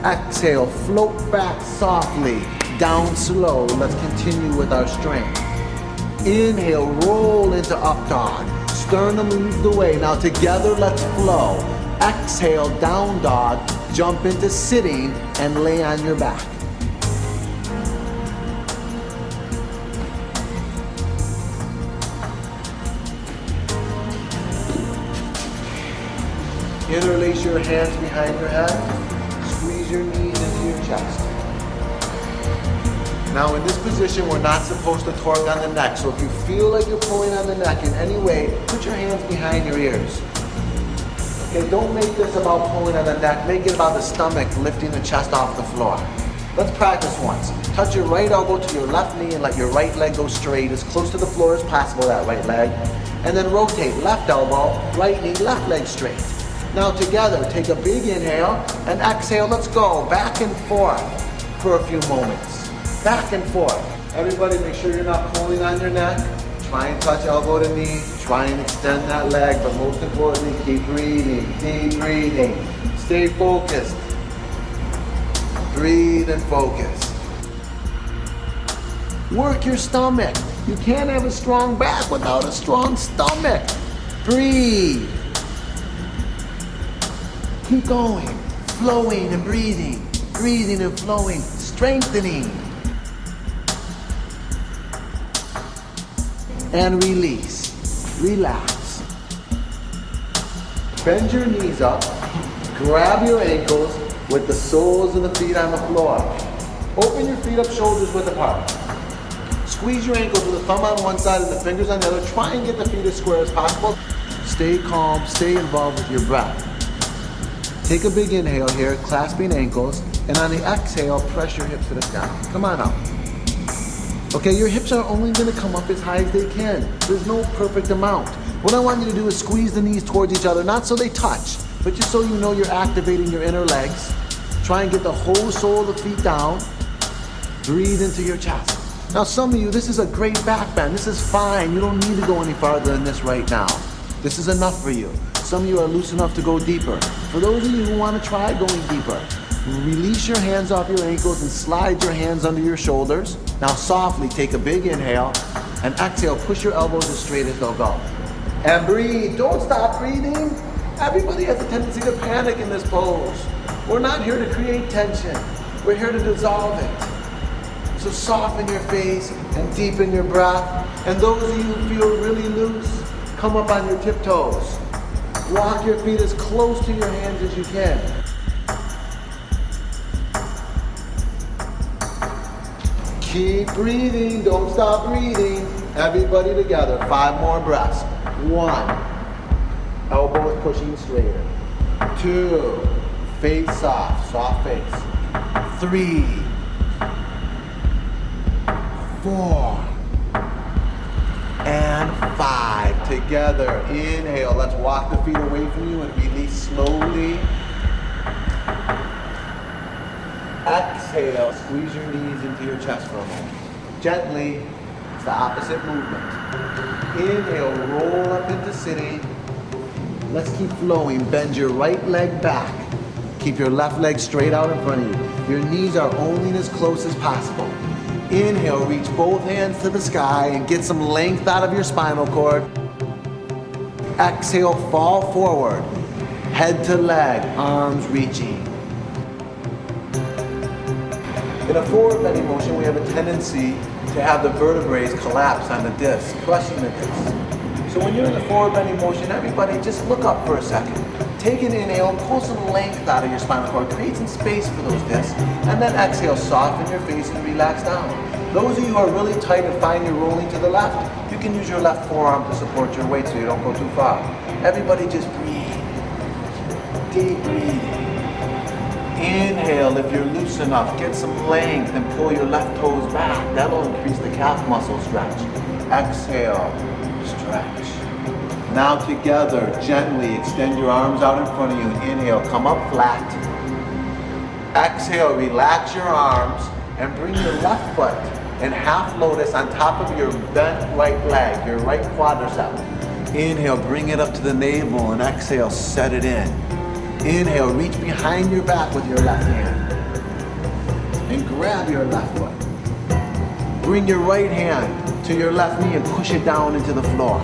Exhale, float back softly, down slow, let's continue with our strength. Inhale, roll into up dog, sternum leads the way, now together let's flow. Exhale, down dog, jump into sitting and lay on your back. Interlace your hands behind your head, squeeze your knees into your chest. Now in this position, we're not supposed to torque on the neck, so if you feel like you're pulling on the neck in any way, put your hands behind your ears. Okay, don't make this about pulling on the neck, make it about the stomach lifting the chest off the floor. Let's practice once. Touch your right elbow to your left knee and let your right leg go straight, as close to the floor as possible, that right leg. And then rotate, left elbow, right knee, left leg straight. Now together, take a big inhale and exhale, let's go. Back and forth for a few moments. Back and forth. Everybody make sure you're not pulling on your neck. Try and touch elbow to knee. Try and extend that leg, but most importantly, keep breathing, deep breathing. Stay focused. Breathe and focus. Work your stomach. You can't have a strong back without a strong stomach. Breathe. Keep going, flowing and breathing, breathing and flowing, strengthening. And release, relax. Bend your knees up, grab your ankles with the soles of the feet on the floor. Open your feet up, shoulders width apart. Squeeze your ankles with the thumb on one side and the fingers on the other. Try and get the feet as square as possible. Stay calm, stay involved with your breath. Take a big inhale here, clasping ankles, and on the exhale, press your hips to the sky. Come on up. Okay, your hips are only gonna come up as high as they can. There's no perfect amount. What I want you to do is squeeze the knees towards each other, not so they touch, but just so you know you're activating your inner legs. Try and get the whole sole of the feet down. Breathe into your chest. Now some of you, this is a great back bend. This is fine. You don't need to go any farther than this right now. This is enough for you. Some of you are loose enough to go deeper. For those of you who want to try going deeper, release your hands off your ankles and slide your hands under your shoulders. Now softly take a big inhale and exhale, push your elbows as straight as they'll go. And breathe, don't stop breathing. Everybody has a tendency to panic in this pose. We're not here to create tension. We're here to dissolve it. So soften your face and deepen your breath. And those of you who feel really loose, come up on your tiptoes. Walk your feet as close to your hands as you can. Keep breathing, don't stop breathing. Everybody together, 5 more breaths. 1, elbows pushing straighter. 2, face soft face. 3, 4, and 5. Together, inhale. Let's walk the feet away from you and release slowly. Exhale, squeeze your knees into your chest for a moment. Gently, it's the opposite movement. Inhale, roll up into sitting. Let's keep flowing. Bend your right leg back. Keep your left leg straight out in front of you. Your knees are only as close as possible. Inhale, reach both hands to the sky and get some length out of your spinal cord. Exhale, fall forward. Head to leg, arms reaching. In a forward bending motion, we have a tendency to have the vertebrae collapse on the disc, crushing the disc. So when you're in the forward bending motion, everybody just look up for a second. Take an inhale and pull some length out of your spinal cord. Create some space for those discs. And then exhale, soften your face and relax down. Those of you who are really tight and find you're rolling to the left, you can use your left forearm to support your weight so you don't go too far. Everybody just breathe. Deep breathing. Inhale, if you're loose enough, get some length and pull your left toes back. That'll increase the calf muscle stretch. Exhale, stretch. Now together, gently extend your arms out in front of you. Inhale, come up flat. Exhale, relax your arms and bring your left foot in half lotus on top of your bent right leg, your right quadricep. Inhale, bring it up to the navel and exhale, set it in. Inhale, reach behind your back with your left hand and grab your left foot. Bring your right hand to your left knee and push it down into the floor.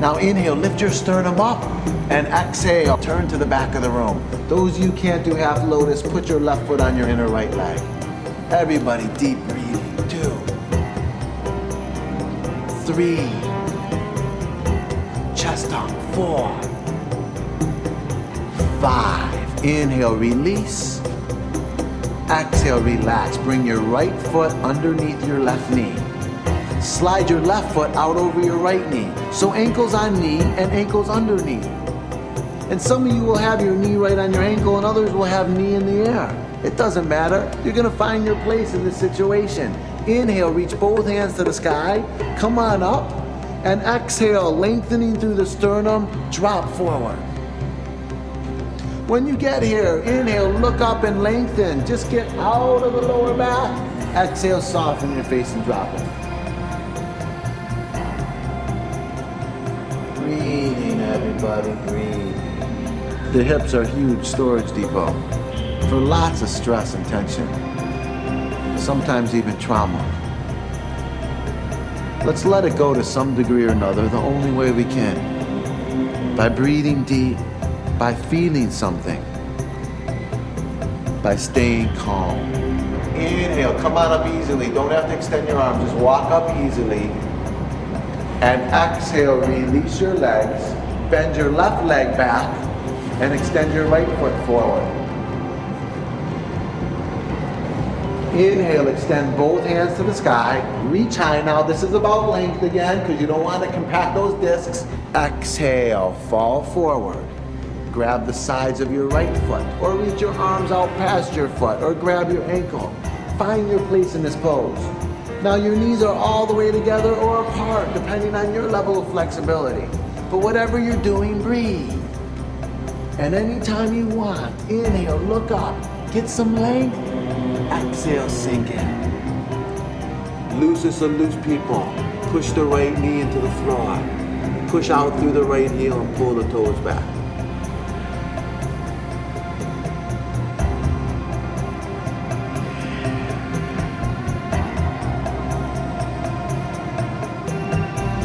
Now inhale, lift your sternum up and exhale, turn to the back of the room. Those of you who can't do half lotus, put your left foot on your inner right leg. Everybody, deep breathing. 2, 3, chest up. 4, 5. Inhale, release. Exhale, relax. Bring your right foot underneath your left knee. Slide your left foot out over your right knee. So ankles on knee and ankles under knee. And some of you will have your knee right on your ankle and others will have knee in the air. It doesn't matter. You're gonna find your place in this situation. Inhale, reach both hands to the sky. Come on up. And exhale, lengthening through the sternum, drop forward. When you get here, inhale, look up and lengthen. Just get out of the lower back. Exhale, soften your face and drop it. Breathing, everybody, breathe. The hips are a huge storage depot for lots of stress and tension, sometimes even trauma. Let's let it go to some degree or another the only way we can. By breathing deep, by feeling something, by staying calm. Inhale, come on up easily. Don't have to extend your arms, just walk up easily. And exhale, release your legs, bend your left leg back, and extend your right foot forward. Inhale, extend both hands to the sky, reach high. Now this is about length again, because you don't want to compact those discs. Exhale, fall forward. Grab the sides of your right foot, or reach your arms out past your foot, or grab your ankle. Find your place in this pose. Now your knees are all the way together or apart, depending on your level of flexibility. But whatever you're doing, breathe. And anytime you want, inhale, look up, get some length. Exhale, sink in. Loosest of loose people. Push the right knee into the floor. Push out through the right heel and pull the toes back.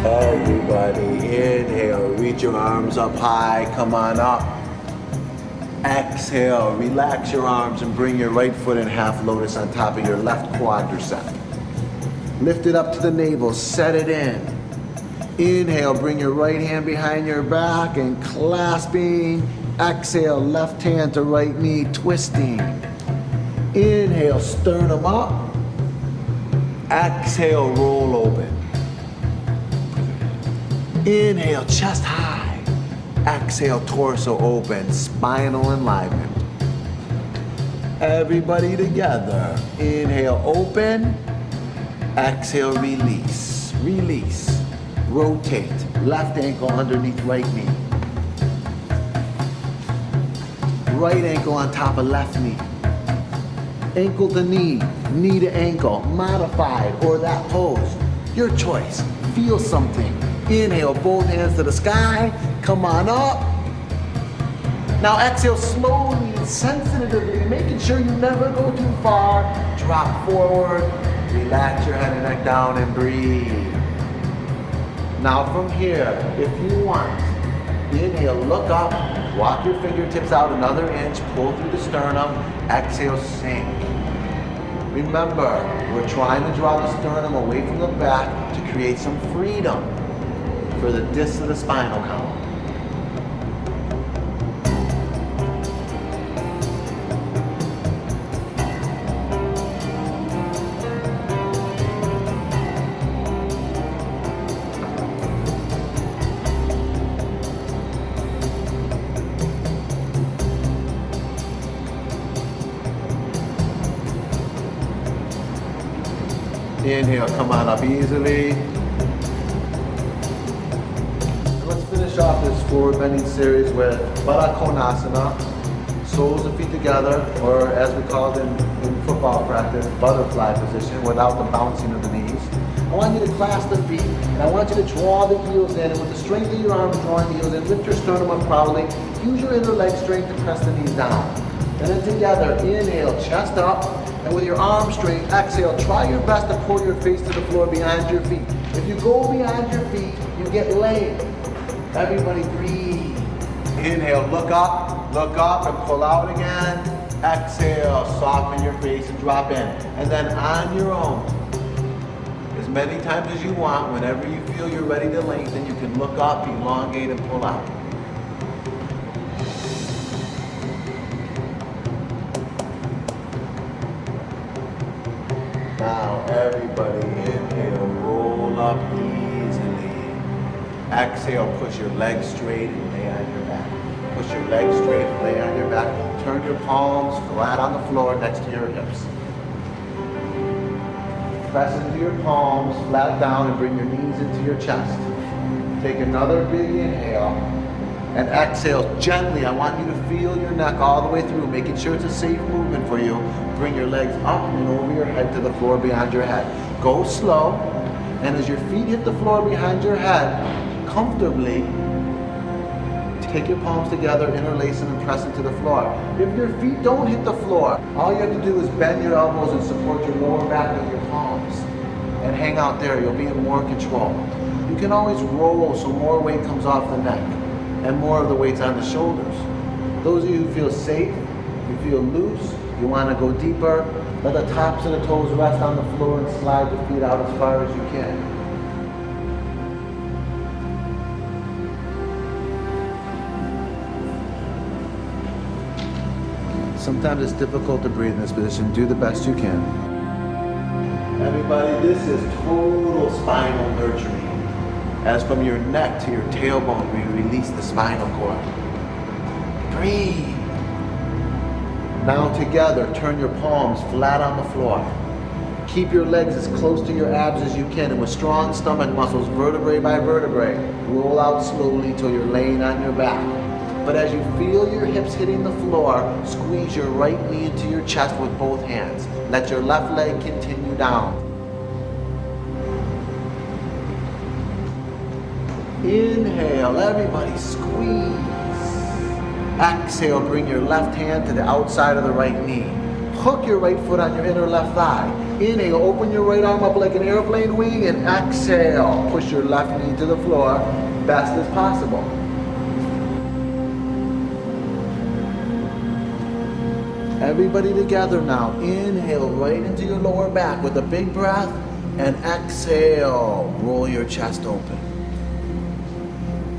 Everybody, inhale, reach your arms up high, come on up. Exhale, relax your arms and bring your right foot in half lotus on top of your left quadricep. Lift it up to the navel, set it in. Inhale, bring your right hand behind your back and clasping. Exhale, left hand to right knee, twisting. Inhale, sternum up. Exhale, roll open. Inhale, chest high. Exhale, torso open, spinal enlivenment. Everybody together. Inhale, open. Exhale, release. Release. Rotate. Left ankle underneath right knee. Right ankle on top of left knee. Ankle to knee, knee to ankle, modified or that pose. Your choice. Feel something. Inhale, both hands to the sky. Come on up. Now exhale slowly and sensitively, making sure you never go too far. Drop forward. Relax your head and neck down and breathe. Now from here, if you want, inhale, look up, walk your fingertips out another inch, pull through the sternum, exhale, sink. Remember, we're trying to draw the sternum away from the back to create some freedom for the disc of the spinal column. Inhale, come on up easily. And let's finish off this forward bending series with Baddha Konasana, soles of feet together, or as we call it in football practice, butterfly position without the bouncing of the knees. I want you to clasp the feet, and I want you to draw the heels in, and with the strength of your arms drawing the heels in, lift your sternum up proudly, use your inner leg strength to press the knees down. And then together, inhale, chest up. And with your arms straight, exhale, try your best to pull your face to the floor behind your feet. If you go behind your feet, you get lame. Everybody breathe. Inhale, look up and pull out again. Exhale, soften your face and drop in. And then on your own, as many times as you want, whenever you feel you're ready to lengthen, you can look up, elongate, and pull out. Now everybody inhale, roll up easily. Exhale, push your legs straight and lay on your back. Push your legs straight and lay on your back. Turn your palms flat on the floor next to your hips. Press into your palms, flat down, and bring your knees into your chest. Take another big inhale. And exhale gently. I want you to feel your neck all the way through, making sure it's a safe movement for you. Bring your legs up and over your head to the floor behind your head. Go slow, and as your feet hit the floor behind your head, comfortably, take your palms together, interlace them, and press into the floor. If your feet don't hit the floor, all you have to do is bend your elbows and support your lower back with your palms. And hang out there, you'll be in more control. You can always roll so more weight comes off the neck and more of the weight's on the shoulders. Those of you who feel safe, you feel loose, you want to go deeper, let the tops of the toes rest on the floor and slide the feet out as far as you can. Sometimes it's difficult to breathe in this position. Do the best you can. Everybody, this is total spinal nurturing. As from your neck to your tailbone, we release the spinal cord. Breathe. Now together, turn your palms flat on the floor. Keep your legs as close to your abs as you can, and with strong stomach muscles, vertebrae by vertebrae, roll out slowly till you're laying on your back. But as you feel your hips hitting the floor, squeeze your right knee into your chest with both hands. Let your left leg continue down. Inhale, everybody squeeze. Exhale, bring your left hand to the outside of the right knee. Hook your right foot on your inner left thigh. Inhale, open your right arm up like an airplane wing, and exhale, push your left knee to the floor best as possible. Everybody together now. Inhale right into your lower back with a big breath, and exhale, roll your chest open.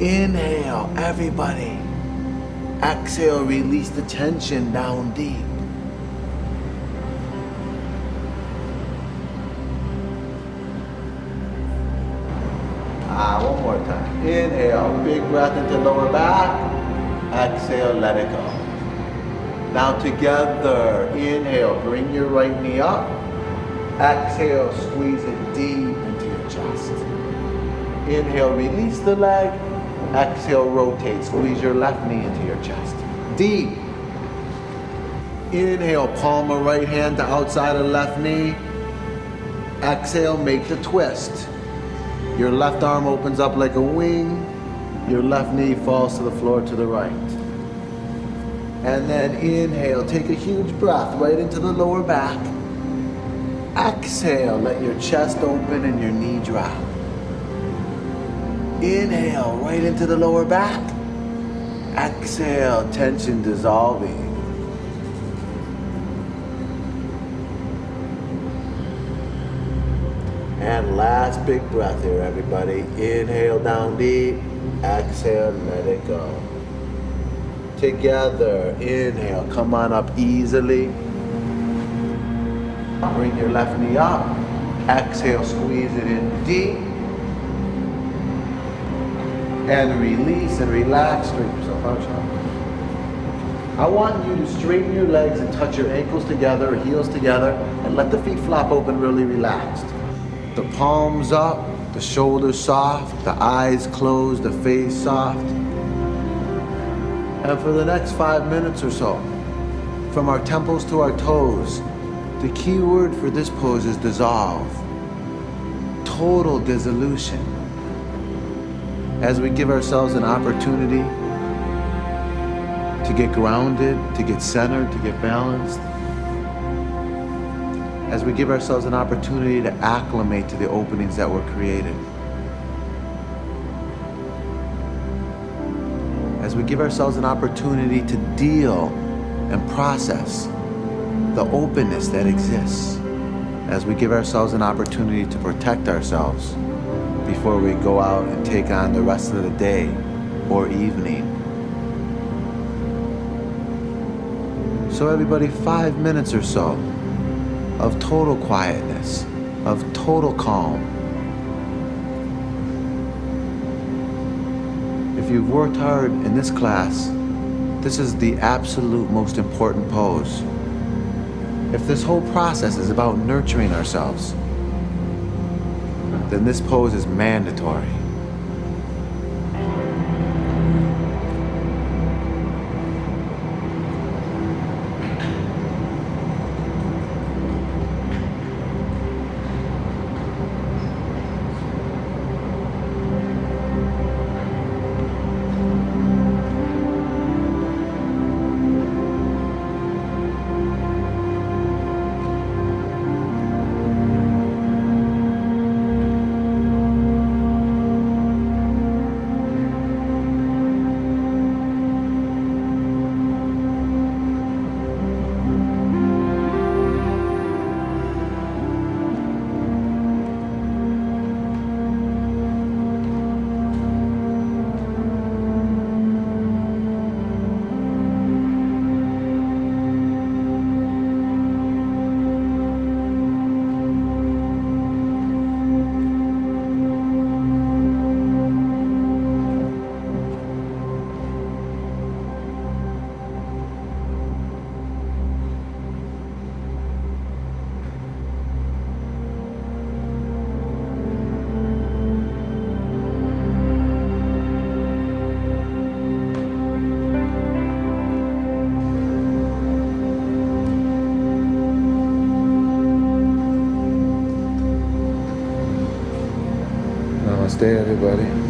Inhale, everybody. Exhale, release the tension down deep. One more time. Inhale, big breath into lower back. Exhale, let it go. Now together, inhale, bring your right knee up. Exhale, squeeze it deep into your chest. Inhale, release the leg. Exhale, rotate, squeeze your left knee into your chest. Deep. Inhale, palm of right hand to outside of left knee. Exhale, make the twist. Your left arm opens up like a wing. Your left knee falls to the floor to the right. And then inhale, take a huge breath right into the lower back. Exhale, let your chest open and your knee drop. Inhale, right into the lower back. Exhale, tension dissolving. And last big breath here, everybody. Inhale down deep. Exhale, let it go. Together, inhale, come on up easily. Bring your left knee up. Exhale, squeeze it in deep. And release and relax. Straighten yourself out, child. I want you to straighten your legs and touch your ankles together or heels together and let the feet flop open really relaxed. The palms up, the shoulders soft, the eyes closed, the face soft. And for the next 5 minutes or so, from our temples to our toes, the key word for this pose is dissolve. Total dissolution. As we give ourselves an opportunity to get grounded, to get centered, to get balanced. As we give ourselves an opportunity to acclimate to the openings that were created. As we give ourselves an opportunity to deal and process the openness that exists. As we give ourselves an opportunity to protect ourselves before we go out and take on the rest of the day or evening. So everybody, 5 minutes or so of total quietness, of total calm. If you've worked hard in this class, this is the absolute most important pose. If this whole process is about nurturing ourselves, then this pose is mandatory. Namaste, everybody.